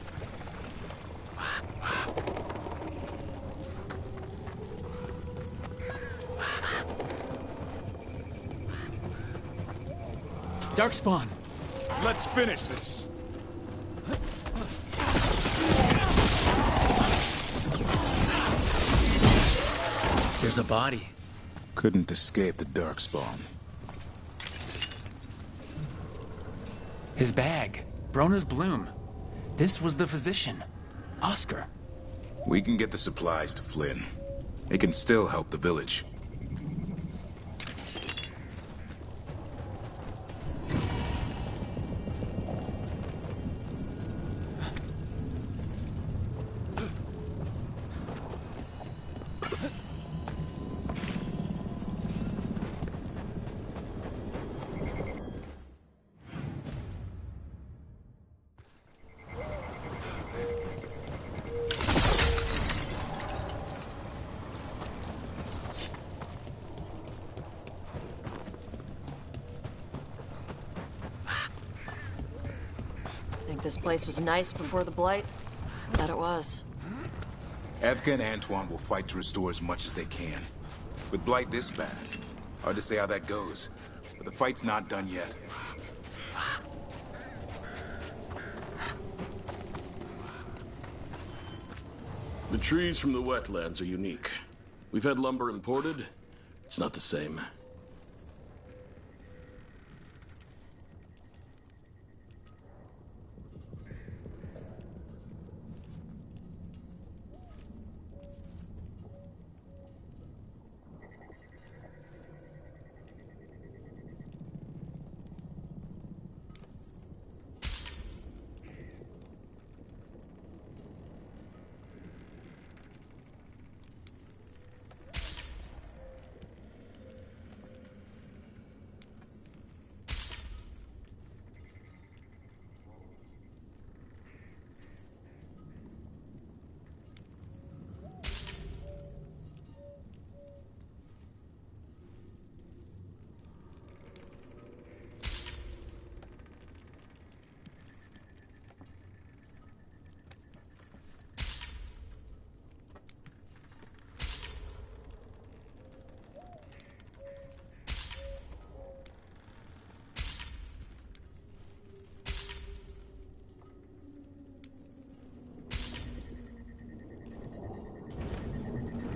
Darkspawn! Let's finish this. There's a body. Couldn't escape the Darkspawn. His bag. Brona's bloom. This was the physician. Oscar. We can get the supplies to Flynn. It can still help the village. This place was nice before the Blight. Bet it was. Evka and Antoine will fight to restore as much as they can. With Blight this bad, hard to say how that goes. But the fight's not done yet. The trees from the wetlands are unique. We've had lumber imported. It's not the same.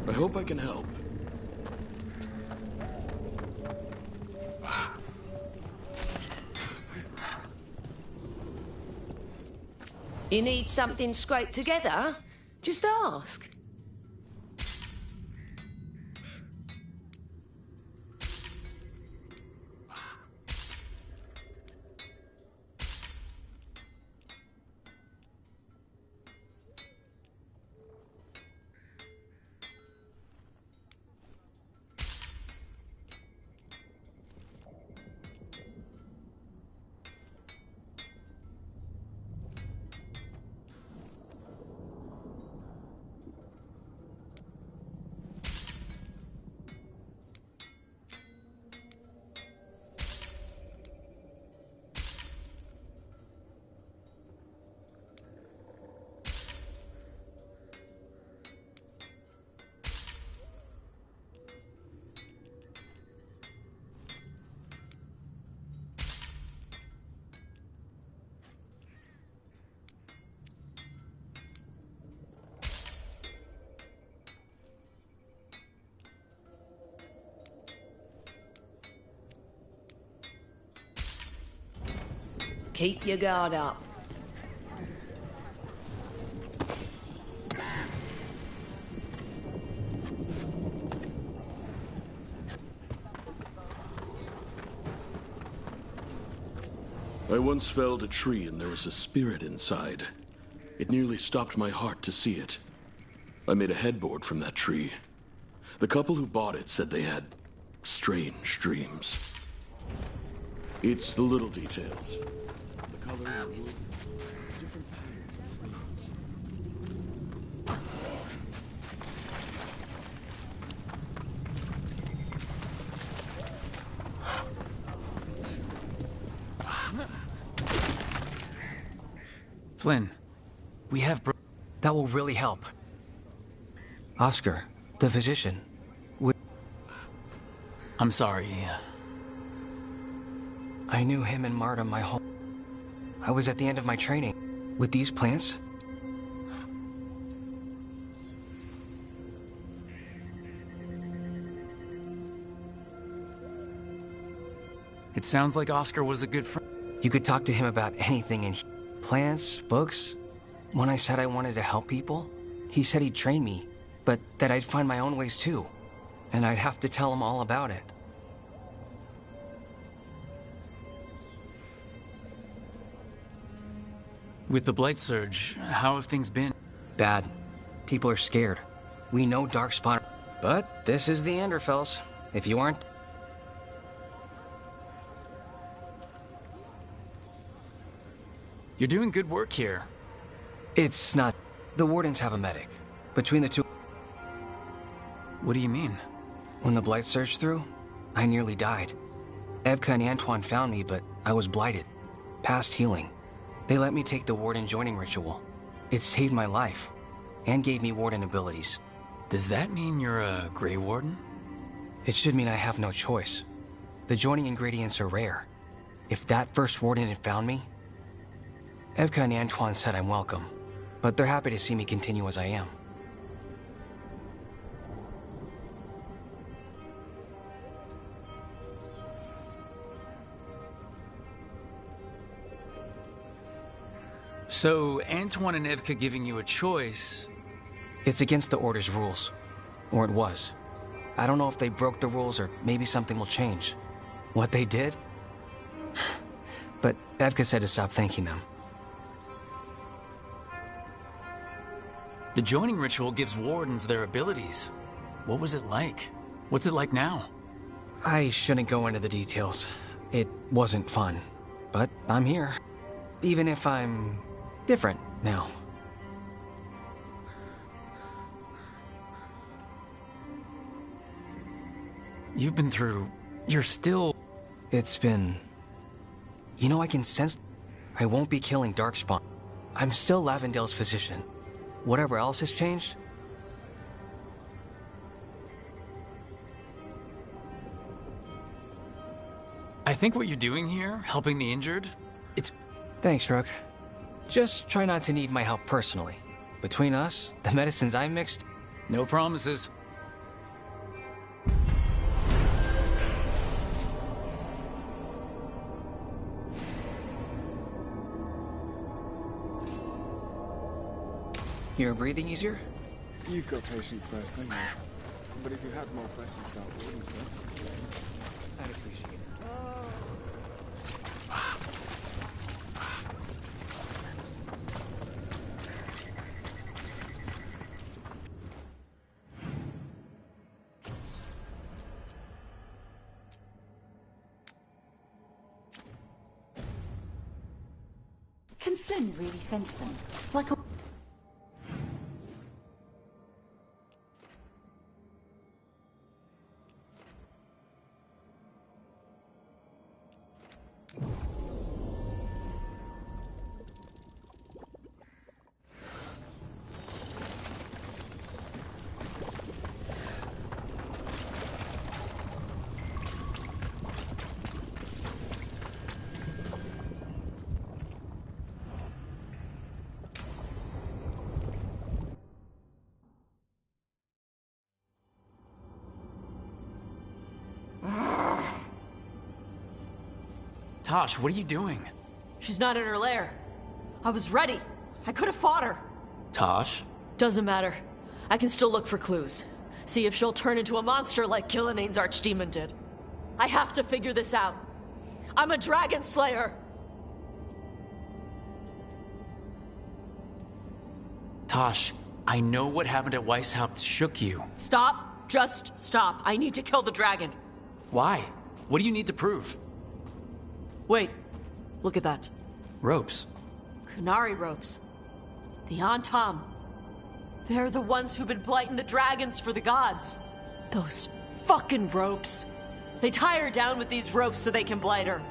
I hope I can help. You need something scraped together? Just ask. Keep your guard up. I once felled a tree and there was a spirit inside. It nearly stopped my heart to see it. I made a headboard from that tree. The couple who bought it said they had strange dreams. It's the little details. The color of the wood, different patterns and Flynn, we have... That will really help. Oscar, the physician. I'm sorry. I knew him and Marta my whole... I was at the end of my training. With these plants? It sounds like Oscar was a good friend. You could talk to him about anything in plants, books. When I said I wanted to help people, he said he'd train me, but that I'd find my own ways too. And I'd have to tell him all about it. With the Blight Surge, how have things been? Bad. People are scared. We know Darkspawn, but this is the Anderfells. If you aren't... You're doing good work here. It's not... The Wardens have a medic. Between the two... What do you mean? When the Blight surged through, I nearly died. Evka and Antoine found me, but I was blighted. Past healing. They let me take the Warden joining ritual. It saved my life, and gave me Warden abilities. Does that mean you're a Grey Warden? It should mean I have no choice. The joining ingredients are rare. If that first Warden had found me... Evka and Antoine said I'm welcome, but they're happy to see me continue as I am. So, Antoine and Evka giving you a choice... It's against the Order's rules. Or it was. I don't know if they broke the rules or maybe something will change. What they did? But Evka said to stop thanking them. The joining ritual gives Wardens their abilities. What was it like? What's it like now? I shouldn't go into the details. It wasn't fun. But I'm here. Even if I'm... different now. You've been through... You're still... It's been... You know, I can sense... I won't be killing Darkspawn. I'm still Lavendale's physician. Whatever else has changed... I think what you're doing here, helping the injured, it's... Thanks, Rook. Just try not to need my help personally. Between us, the medicines I mixed... No promises. You're breathing easier? You've got patients first, don't you? But if you had more questions about Warden stuff... I'd appreciate it. Can Flynn really sense them? Like a... Tosh, what are you doing? She's not in her lair. I was ready. I could have fought her. Tosh? Doesn't matter. I can still look for clues. See if she'll turn into a monster like Gilnenane's archdemon did. I have to figure this out. I'm a dragon slayer. Tosh, I know what happened at Weishaupt shook you. Stop. Just stop. I need to kill the dragon. Why? What do you need to prove? Wait. Look at that. Ropes. Qunari ropes. The Antam. They're the ones who've been blighting the dragons for the gods. Those fucking ropes. They tie her down with these ropes so they can blight her.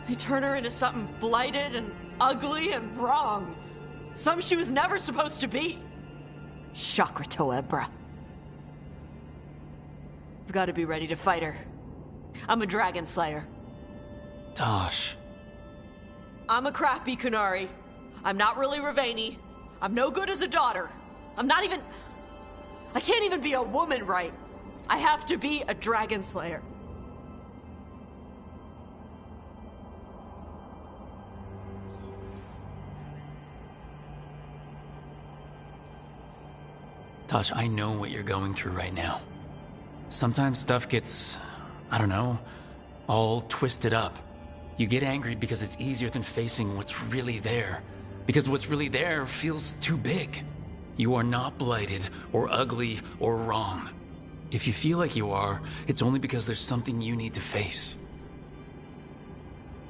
They turn her into something blighted and ugly and wrong. Something she was never supposed to be. Chakra Toebra. I've got to be ready to fight her. I'm a dragon slayer. Tosh. I'm a crappy Qunari. I'm not really Ravani. I'm no good as a daughter. I'm not even... I can't even be a woman right. I have to be a dragon slayer. Tosh, I know what you're going through right now. Sometimes stuff gets, I don't know, all twisted up. You get angry because it's easier than facing what's really there. Because what's really there feels too big. You are not blighted, or ugly, or wrong. If you feel like you are, it's only because there's something you need to face.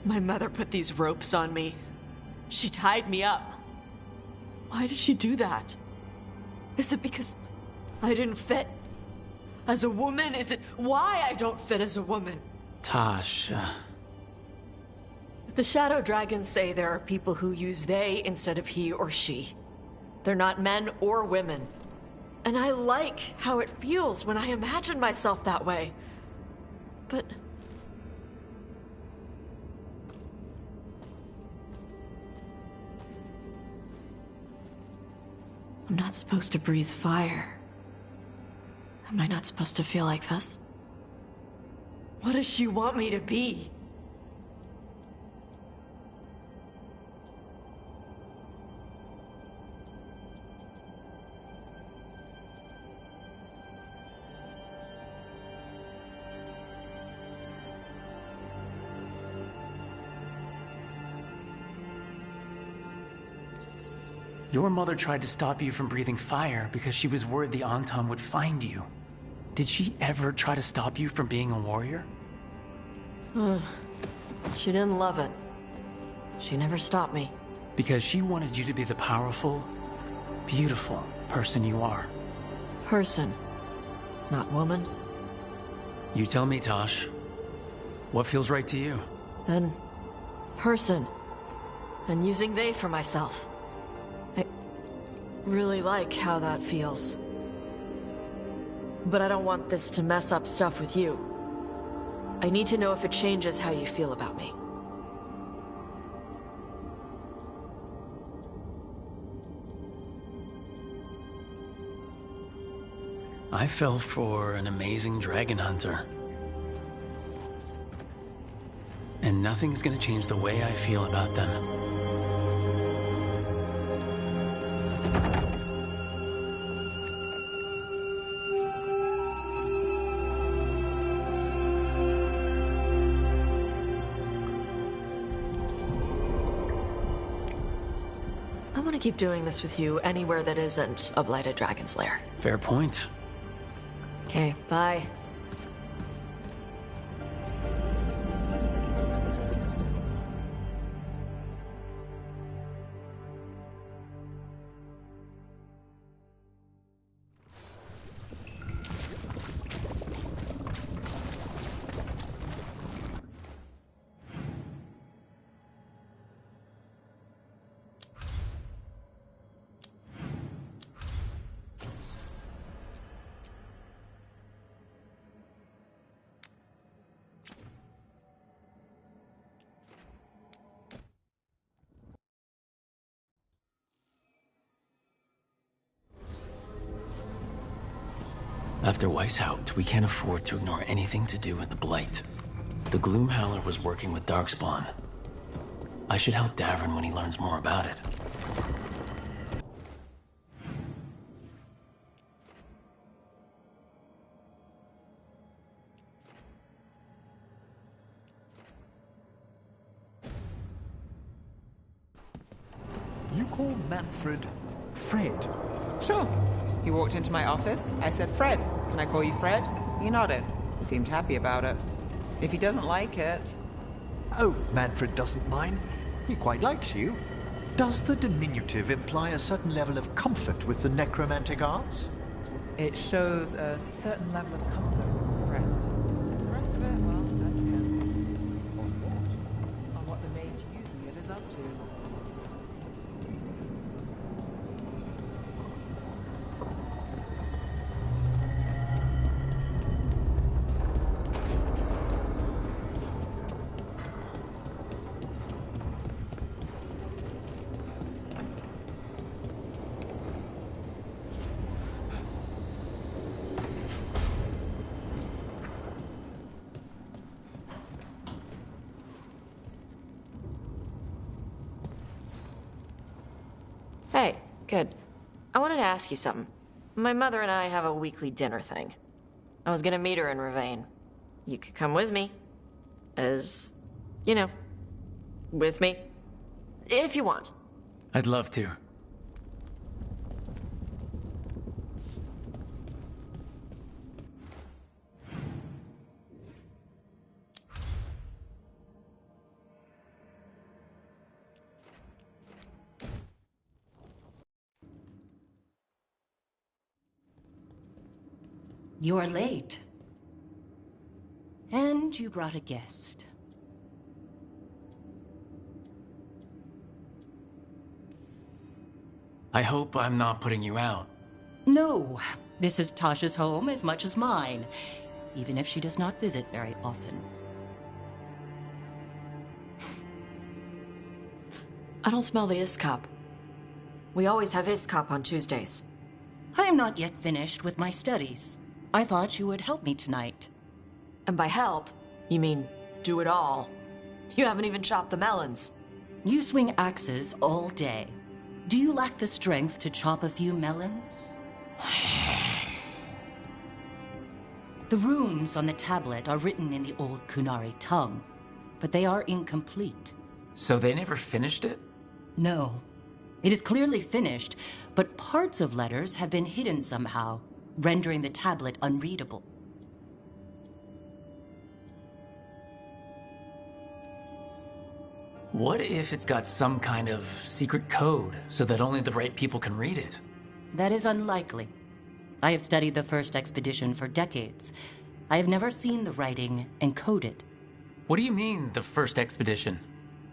My mother put these ropes on me. She tied me up. Why did she do that? Is it because I didn't fit? As a woman, is it why I don't fit as a woman? Tosh, The Shadow Dragons say there are people who use they instead of he or she. They're not men or women. And I like how it feels when I imagine myself that way. But... I'm not supposed to breathe fire. Am I not supposed to feel like this? What does she want me to be? your mother tried to stop you from breathing fire because she was worried the Antam would find you. Did she ever try to stop you from being a warrior? She didn't love it. She never stopped me. Because she wanted you to be the powerful, beautiful person you are. Person, not woman. You tell me, Tosh. What feels right to you? Then, person. And using they for myself. I really like how that feels. But I don't want this to mess up stuff with you. I need to know if it changes how you feel about me. I fell for an amazing dragon hunter. And nothing's gonna change the way I feel about them. I want to keep doing this with you anywhere that isn't a blighted dragon's lair. Fair point. Okay, bye. After Weishaupt, we can't afford to ignore anything to do with the Blight. The Gloomhowler was working with Darkspawn. I should help Davrin when he learns more about it. You call Mannfred Fred? Sure. He walked into my office. I said, Fred, can I call you Fred? He nodded. Seemed happy about it. If he doesn't like it... Oh, Manfred doesn't mind. He quite likes you. Does the diminutive imply a certain level of comfort with the necromantic arts? It shows a certain level of comfort, Fred. The rest of it, well, that depends. On what the mage using it is up to. Hey, good. I wanted to ask you something. My mother and I have a weekly dinner thing. I was gonna meet her in Ravane. You could come with me. As, you know, with me. If you want. I'd love to. You're late. And you brought a guest. I hope I'm not putting you out. No, this is Tasha's home as much as mine, even if she does not visit very often. I don't smell the Iskop. We always have Iskop on Tuesdays. I am not yet finished with my studies. I thought you would help me tonight. And by help, you mean do it all. You haven't even chopped the melons. You swing axes all day. Do you lack the strength to chop a few melons? The runes on the tablet are written in the old Kunari tongue, but they are incomplete. So they never finished it? No. It is clearly finished, but parts of letters have been hidden somehow, rendering the tablet unreadable. What if it's got some kind of secret code so that only the right people can read it? That is unlikely. I have studied the first expedition for decades. I have never seen the writing encoded. What do you mean, the first expedition?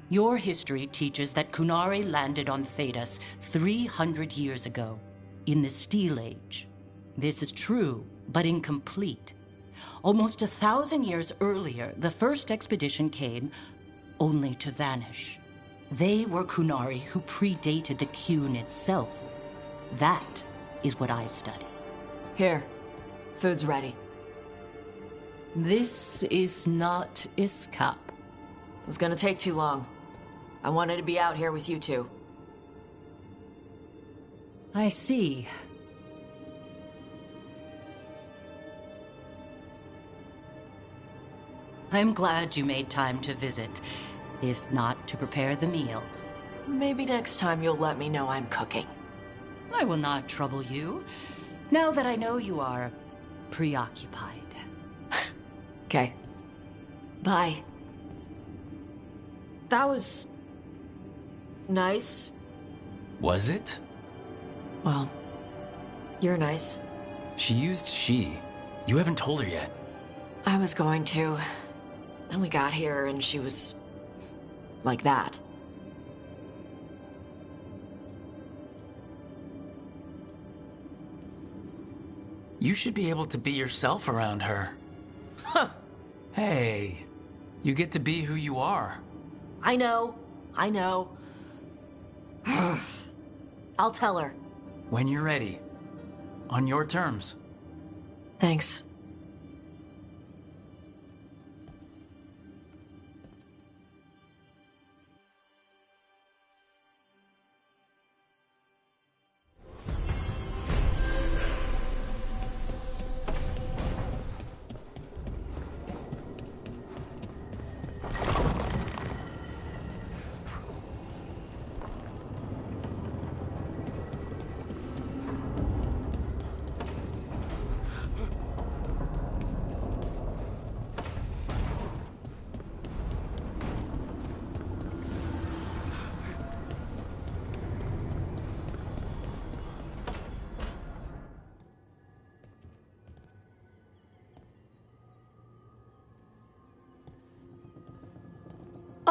Your history teaches that Kunari landed on Thedas 300 years ago, in the Steel Age. This is true, but incomplete. Almost 1,000 years earlier, the first expedition came, only to vanish. They were Kunari who predated the Qun itself. That is what I study. Here, food's ready. This is not Iskop. It was gonna take too long. I wanted to be out here with you two. I see. I'm glad you made time to visit, if not to prepare the meal. Maybe next time you'll let me know I'm cooking. I will not trouble you, now that I know you are preoccupied. Okay. Bye. That was... nice. Was it? Well, you're nice. She used she. You haven't told her yet. I was going to. Then we got here and she was... like that. You should be able to be yourself around her. Huh. Hey, you get to be who you are. I know. I know. I'll tell her. When you're ready. On your terms. Thanks.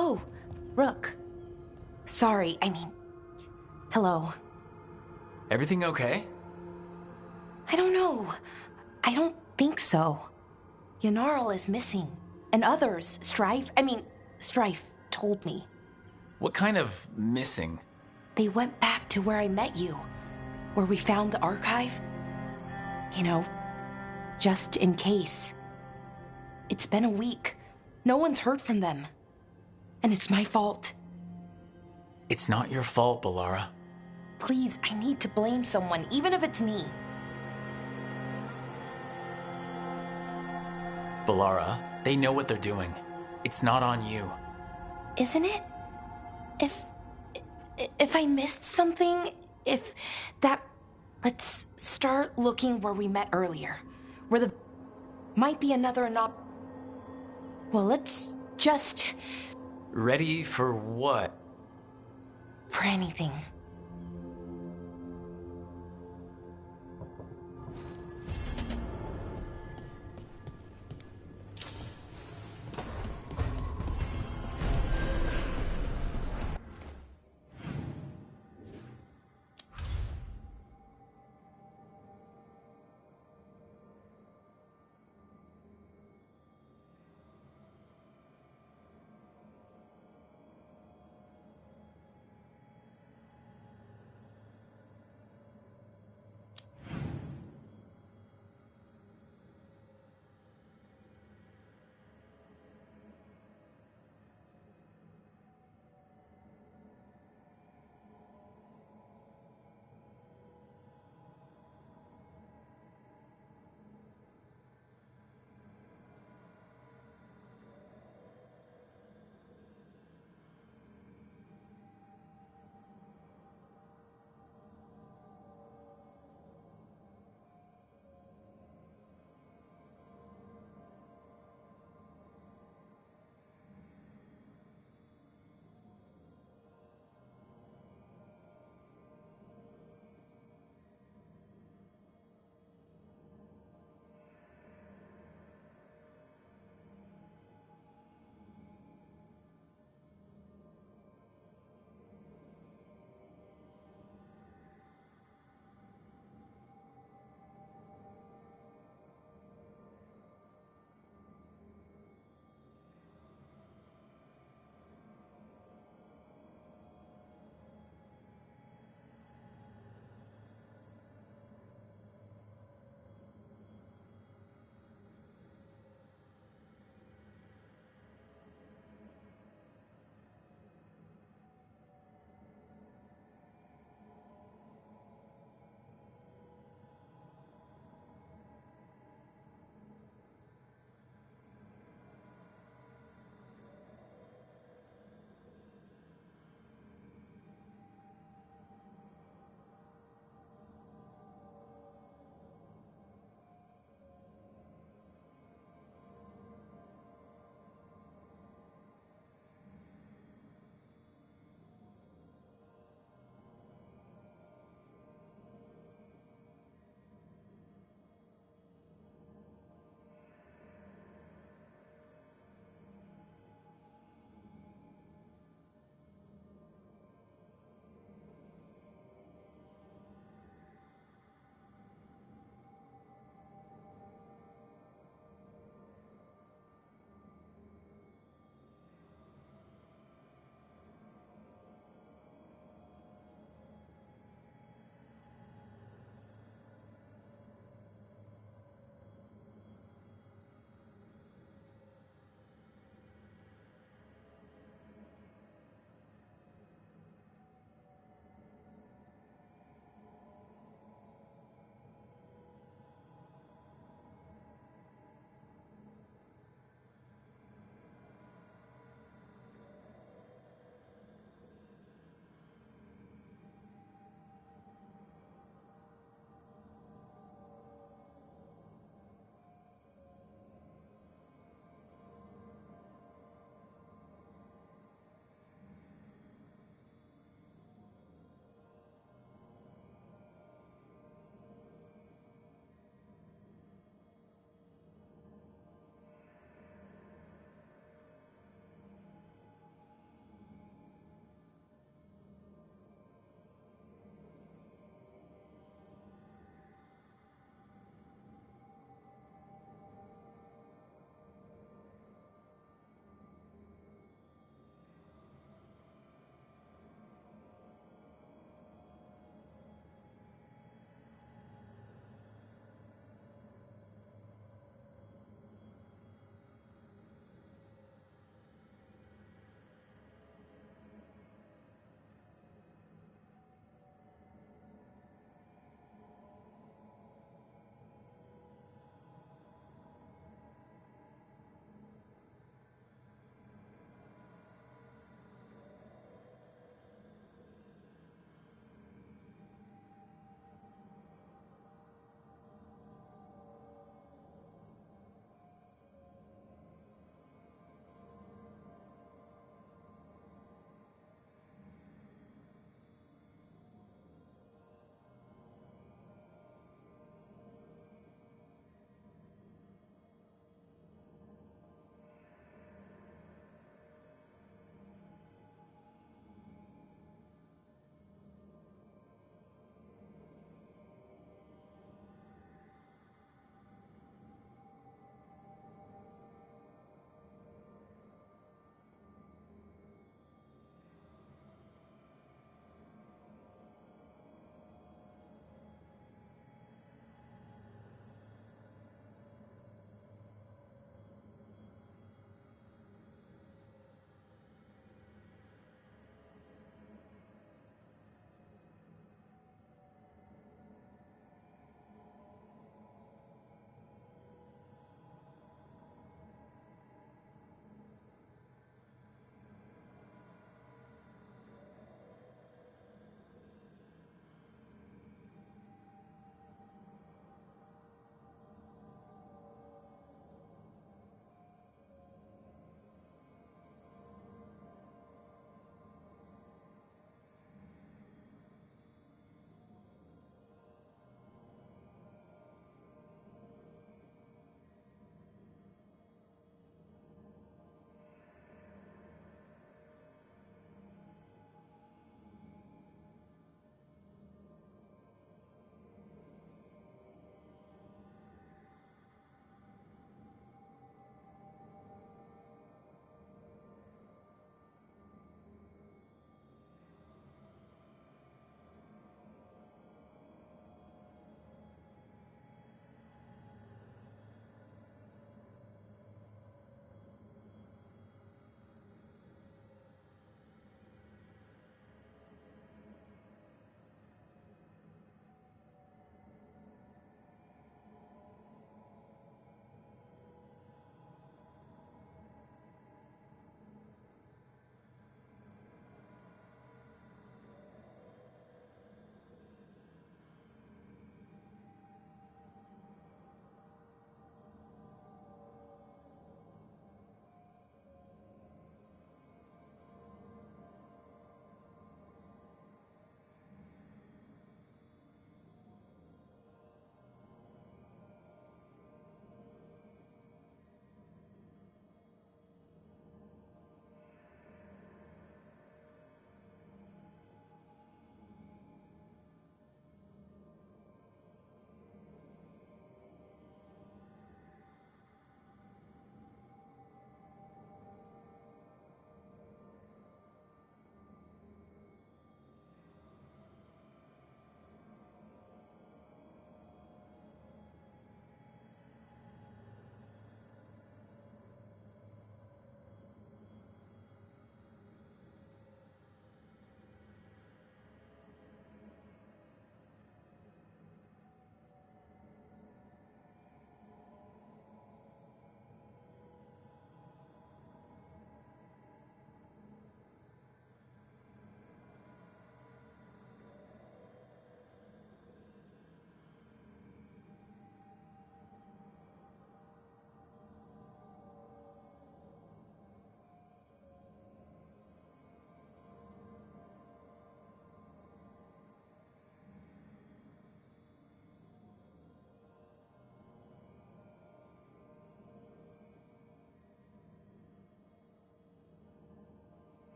Oh, Rook. Sorry, I mean... Hello. Everything okay? I don't know. I don't think so. Yanarl is missing. And others, Strife told me. What kind of missing? They went back to where I met you. Where we found the archive. You know, just in case. It's been a week. No one's heard from them. And it's my fault. It's not your fault, Balara. Please, I need to blame someone, even if it's me. Balara, they know what they're doing. It's not on you. Isn't it? If I missed something, if that... Let's start looking where we met earlier. Where the... Might be another Well, let's just... Ready for what? For anything.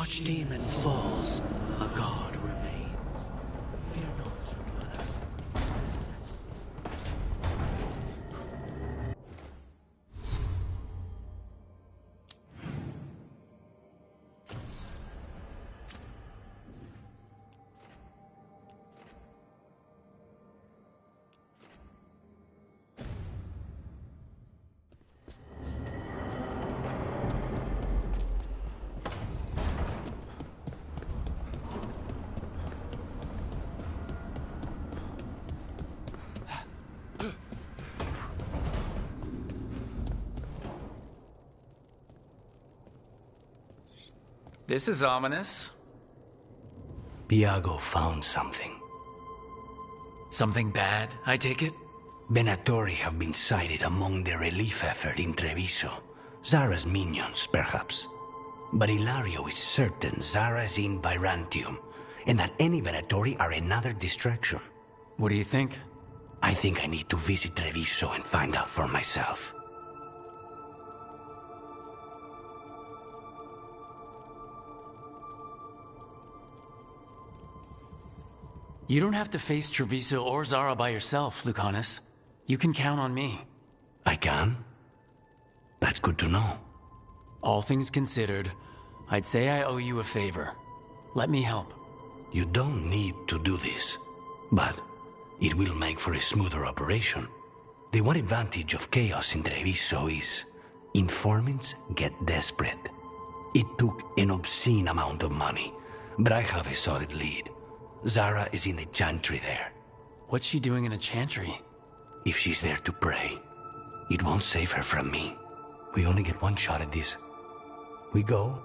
archdemon falls, a god remains. Fear not, dweller. This is ominous. Biago found something. Something bad, I take it? Venatori have been sighted among the relief effort in Treviso. Zara's minions, perhaps. But Ilario is certain Zara is in Byrantium, and that any Venatori are another distraction. What do you think? I think I need to visit Treviso and find out for myself. You don't have to face Treviso or Zara by yourself, Lucanus. You can count on me. I can? That's good to know. All things considered, I'd say I owe you a favor. Let me help. You don't need to do this, but it will make for a smoother operation. The one advantage of chaos in Treviso is informants get desperate. It took an obscene amount of money, but I have a solid lead. Zara is in the chantry there. What's she doing in a chantry? If she's there to pray, it won't save her from me. We only get one shot at this. We go.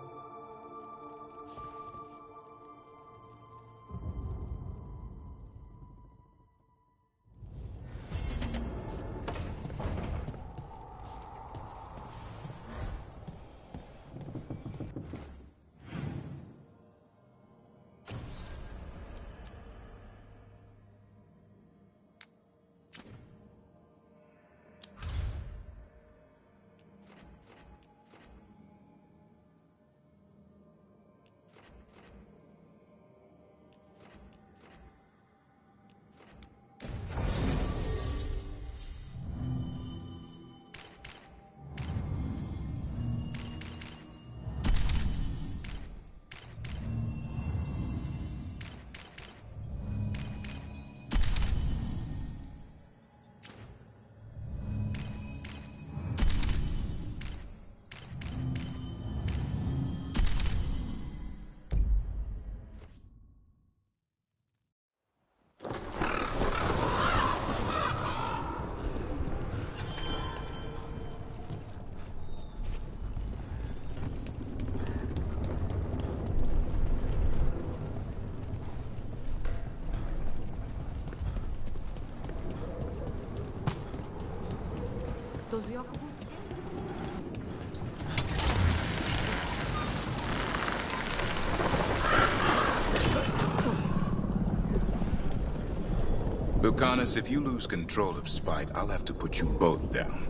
Lucanus, if you lose control of Spite, I'll have to put you both down.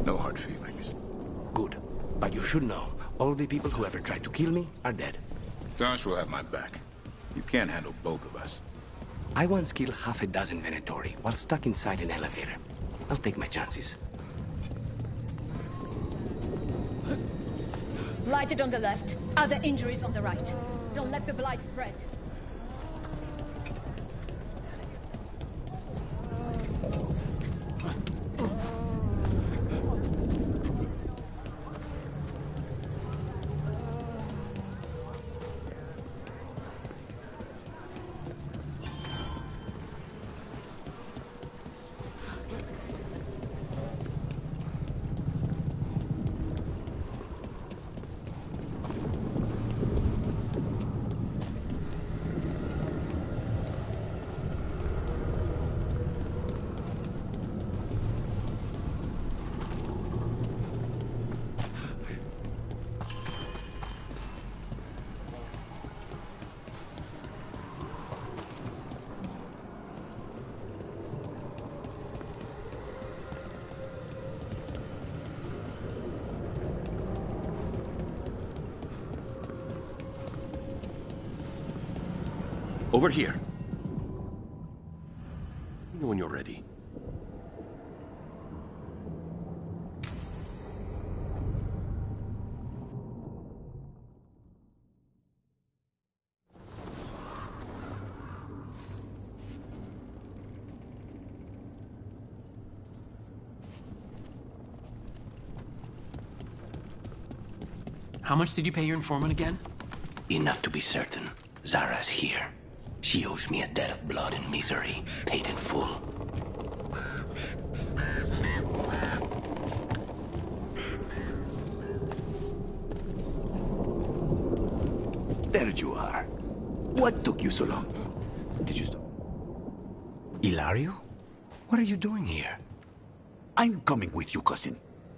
No hard feelings. Good. But you should know, all the people who ever tried to kill me are dead. Tosh will have my back. You can't handle both of us. I once killed half a dozen Venatori while stuck inside an elevator. I'll take my chances. Blighted on the left, other injuries on the right. Don't let the blight spread. Over here. When you're ready. How much did you pay your informant again? Enough to be certain. Zara's here. She owes me a debt of blood and misery, paid in full. There you are. What took you so long? Did you stop? Hilario? What are you doing here? I'm coming with you, cousin.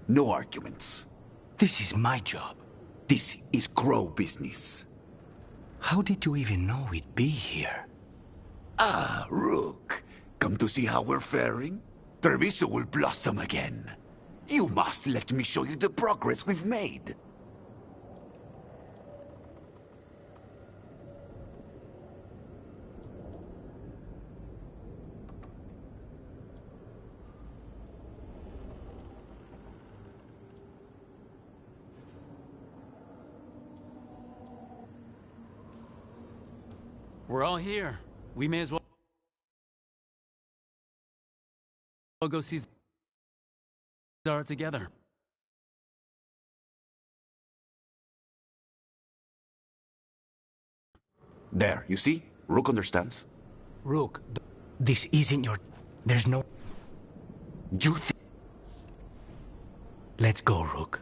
No arguments. This is my job. This is Crow business. How did you even know we'd be here? Ah, Rook. Come to see how we're faring? Treviso will blossom again. You must let me show you the progress we've made. We're all here. We may as well go see Zara together. There, you see? Rook understands. Rook, this isn't your... There's no... You Let's go, Rook.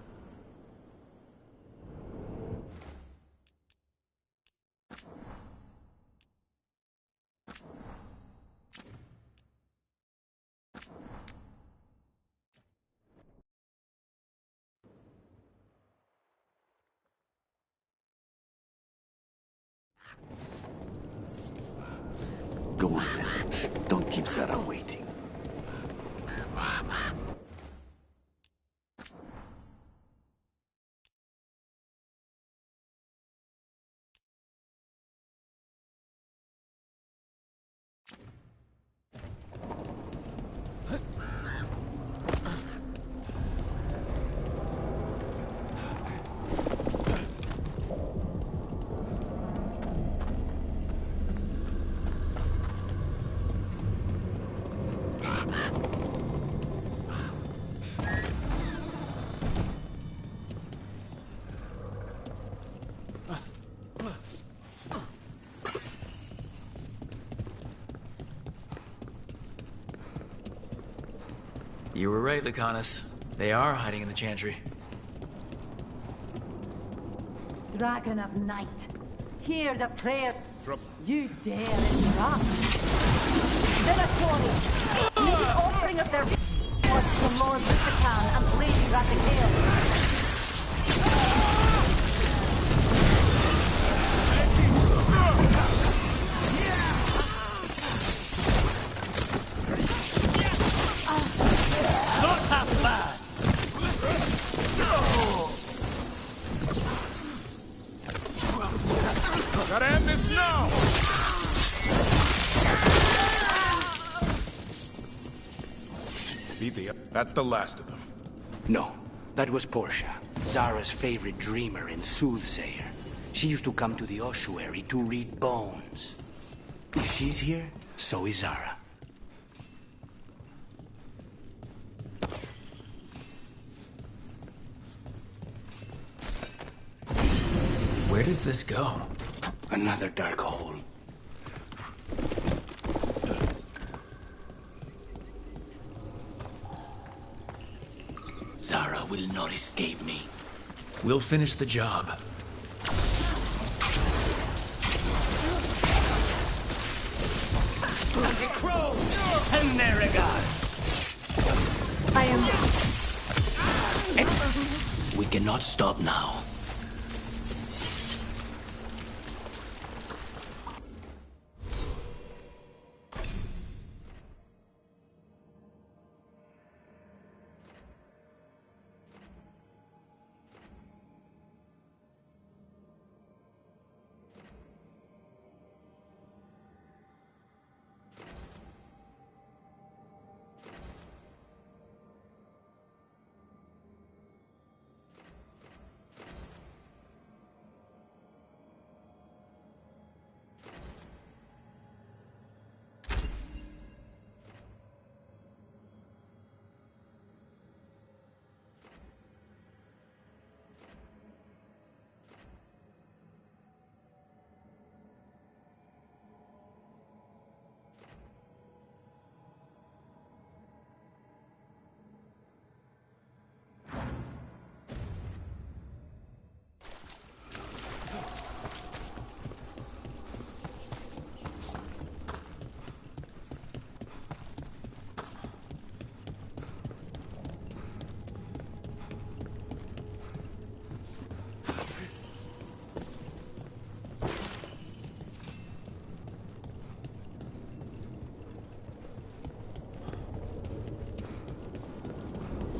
Go on then. Don't keep Zara waiting. You were right, Lucanus. They are hiding in the chantry. Dragon of Night, hear the prayer. You dare interrupt. Venatori, lead the offering of their was to Lord Lucican and Lady Rathakel. Gotta end this now! That's the last of them. No, that was Portia, Zara's favorite dreamer and soothsayer. She used to come to the ossuary to read bones. If she's here, so is Zara. Where does this go? Another dark hole. Zara will not escape me. We'll finish the job. Crow! And there I am... We cannot stop now.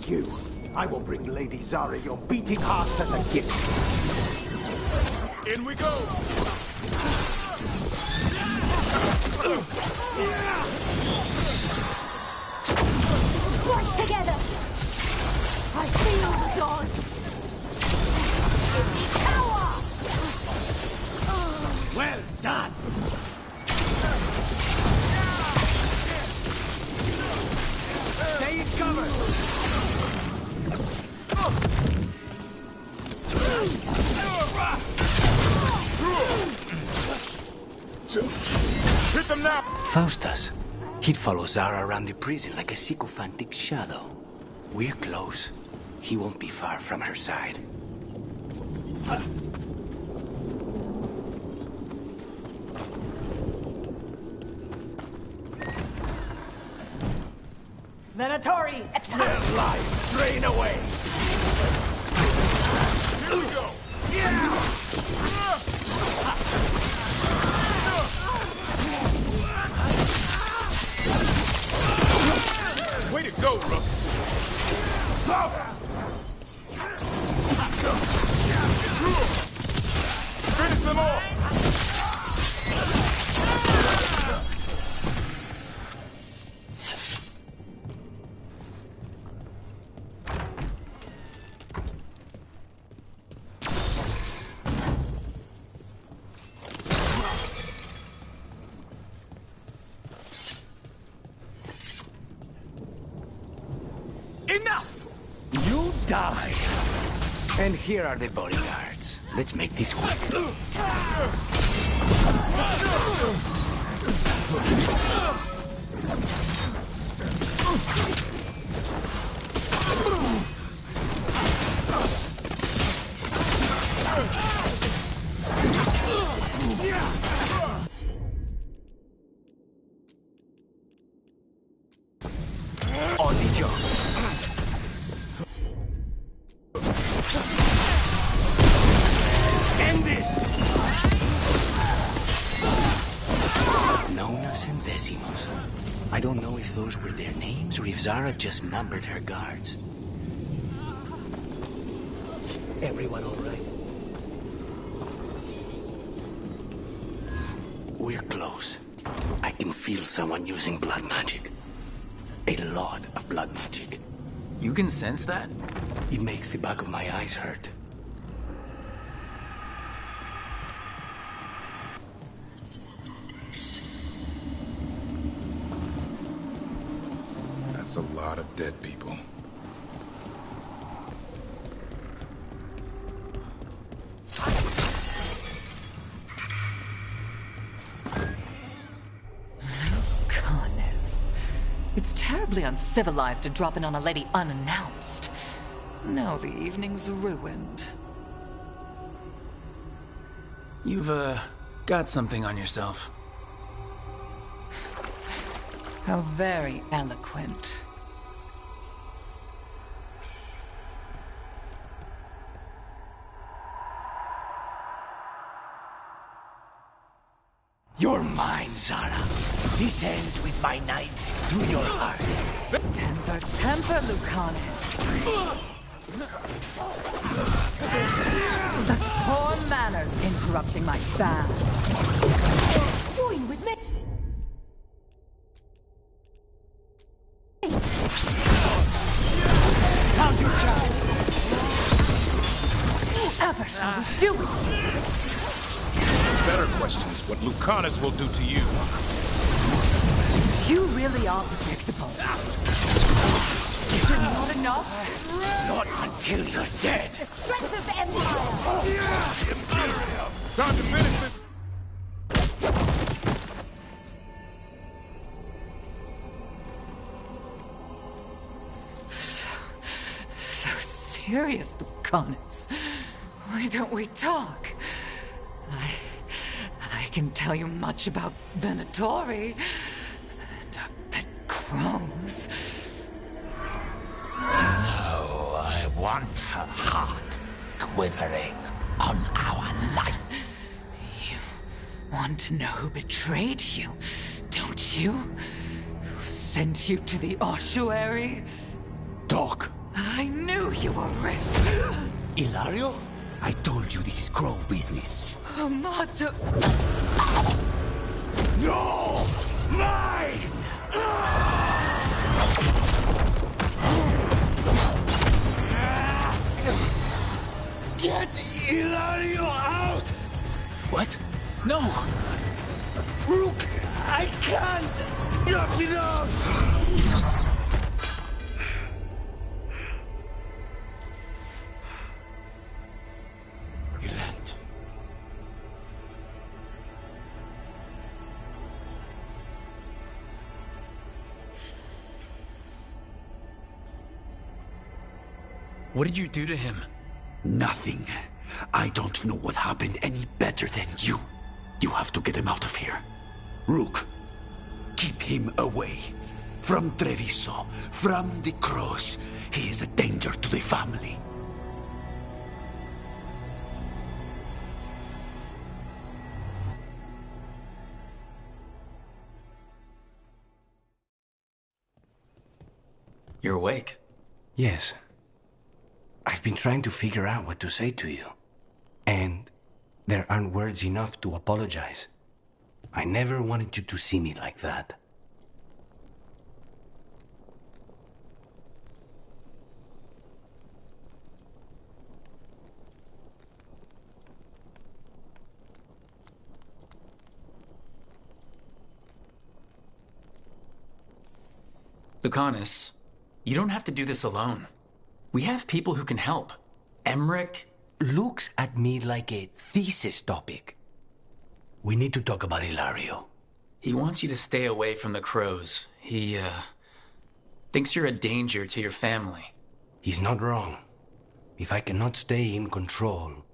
thank you. I will bring Lady Zara your beating hearts as a gift. In we go! Work together! I feel the gods! Power! Well done! Stay in cover! Hit them now! Faustus. He'd follow Zara around the prison like a sycophantic shadow. We're close. He won't be far from her side. Venatori, attack! Their lives drain away! Here we go! Way to go, Rook! Finish them all! Enough! You die! And here are the bodyguards. Let's make this quick. On the job. End this! Nonas and Decimos. I don't know if those were their names or if Zara just numbered her guards. Everyone all right? We're close. I can feel someone using blood magic. A lot of blood magic. You can sense that? It makes the back of my eyes hurt. That's a lot of dead people. Goodness. It's terribly uncivilized to drop in on a lady unannounced. Now the evening's ruined. You've, got something on yourself. How very eloquent. You're mine, Zara. This ends with my knife through your heart. Temper, temper, Lucanus. Such poor manners interrupting my bath. Join with me! How's your child? Whatever shall we do with you? The better question is what Lucanus will do to you. You really are predictable. Is it not enough? Not until you're dead. The strength of Empire! Time to finish this. So serious, Lucanus. Why don't we talk? I can tell you much about Venatori and our pet crows. No, I want her heart quivering on our life. You want to know who betrayed you, don't you? Who sent you to the ossuary? Talk. I knew you were risk. Ilario? I told you this is Crow business. Amato. No! Mine! Get Ilario out! What? No! Rook, I can't! That's enough! Yolande. What did you do to him? Nothing. I don't know what happened any better than you. You have to get him out of here. Rook, keep him away. From Treviso, from the Crows. He is a danger to the family. You're awake. Yes. I've been trying to figure out what to say to you. And there aren't words enough to apologize. I never wanted you to see me like that. Lucanus, you don't have to do this alone. We have people who can help. Emmerich looks at me like a thesis topic. We need to talk about Ilario. He wants you to stay away from the Crows. He, thinks you're a danger to your family. He's not wrong. If I cannot stay in control...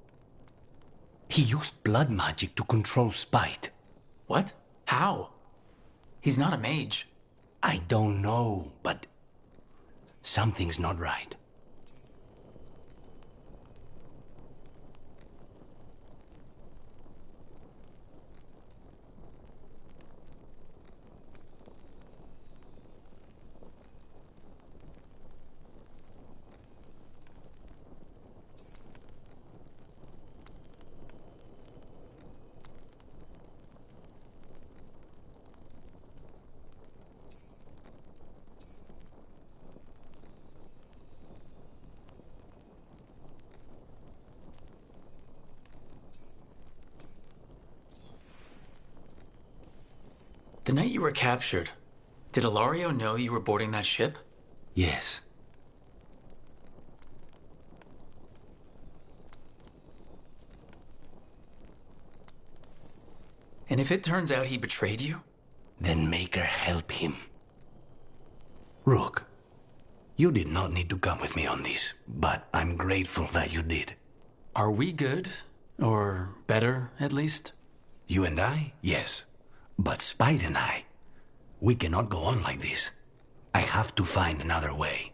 He used blood magic to control Spite. What? How? He's not a mage. I don't know, but... something's not right. The night you were captured, did Ilario know you were boarding that ship? Yes. And if it turns out he betrayed you? Then make her help him. Rook, you did not need to come with me on this, but I'm grateful that you did. Are we good? Or better, at least? You and I? Yes. But Spite and I, we cannot go on like this. I have to find another way.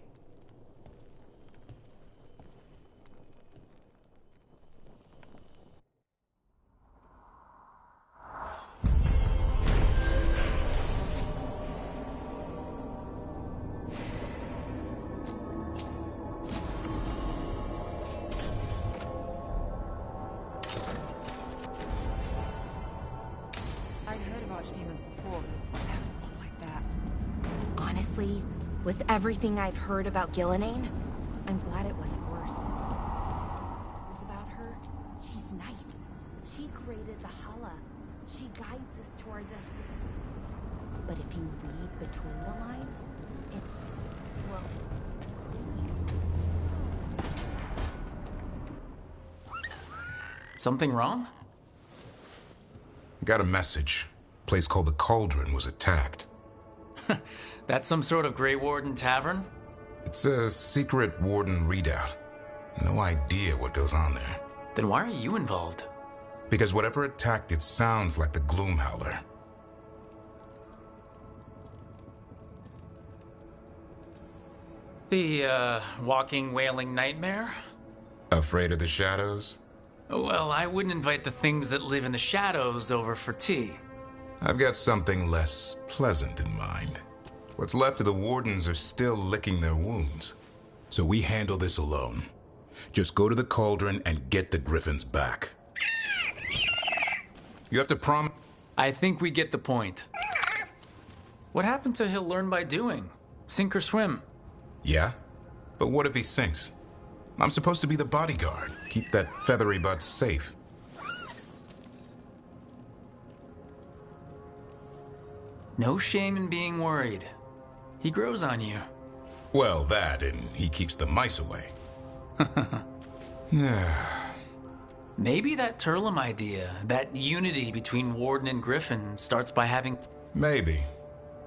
Honestly, with everything I've heard about Gillenane, I'm glad it wasn't worse. Words about her, she's nice. She created the Hala. She guides us to our destiny. But if you read between the lines, it's, well, Something wrong? I got a message. A place called the Cauldron was attacked. That's some sort of Grey Warden tavern? It's a secret Warden readout. No idea what goes on there. Then why are you involved? Because whatever attacked it sounds like the Gloomhowler. The, walking, wailing nightmare? Afraid of the shadows? Well, I wouldn't invite the things that live in the shadows over for tea. I've got something less pleasant in mind. What's left of the Wardens are still licking their wounds. so we handle this alone. Just go to the cauldron and get the griffins back. You have to promise... I think we get the point. What happened to he'll learn by doing? Sink or swim? Yeah? But what if he sinks? I'm supposed to be the bodyguard. Keep that feathery butt safe. No shame in being worried. He grows on you. Well, that, and he keeps the mice away. Maybe that Turlum idea, that unity between Warden and Griffin, starts by having... Maybe.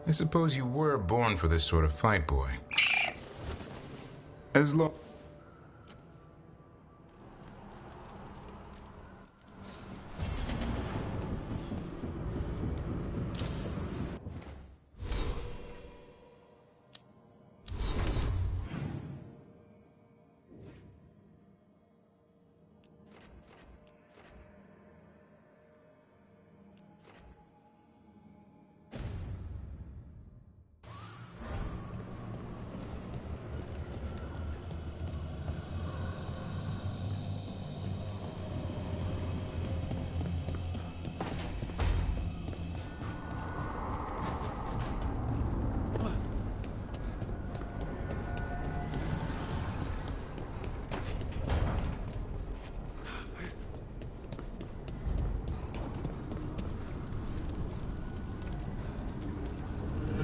I suppose you were born for this sort of fight, boy. As long...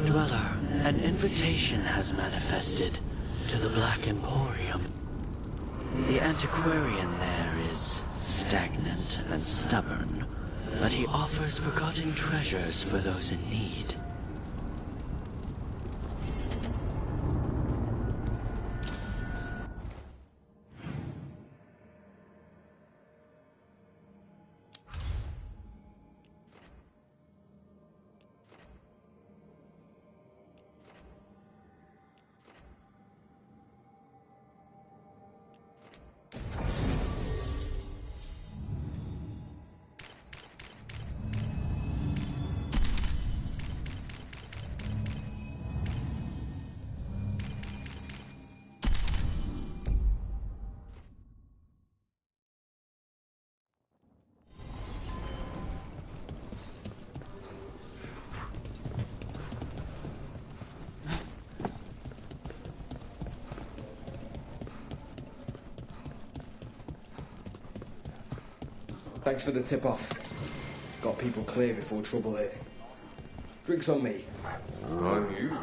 Dweller, an invitation has manifested to the Black Emporium. The antiquarian there is stagnant and stubborn, but he offers forgotten treasures for those in need. Thanks for the tip-off. Got people clear before trouble hit. Drinks on me. On you.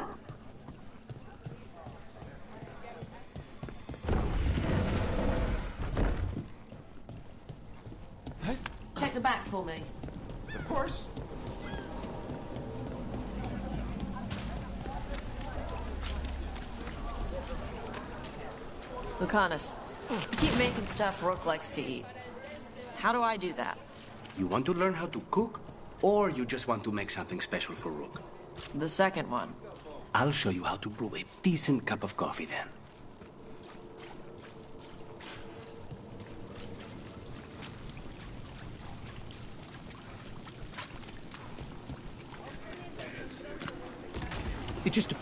Check the back for me. Of course. Lucanus, you keep making stuff Rook likes to eat. How do I do that? You want to learn how to cook? Or you just want to make something special for Rook? The second one. I'll show you how to brew a decent cup of coffee then. It's just a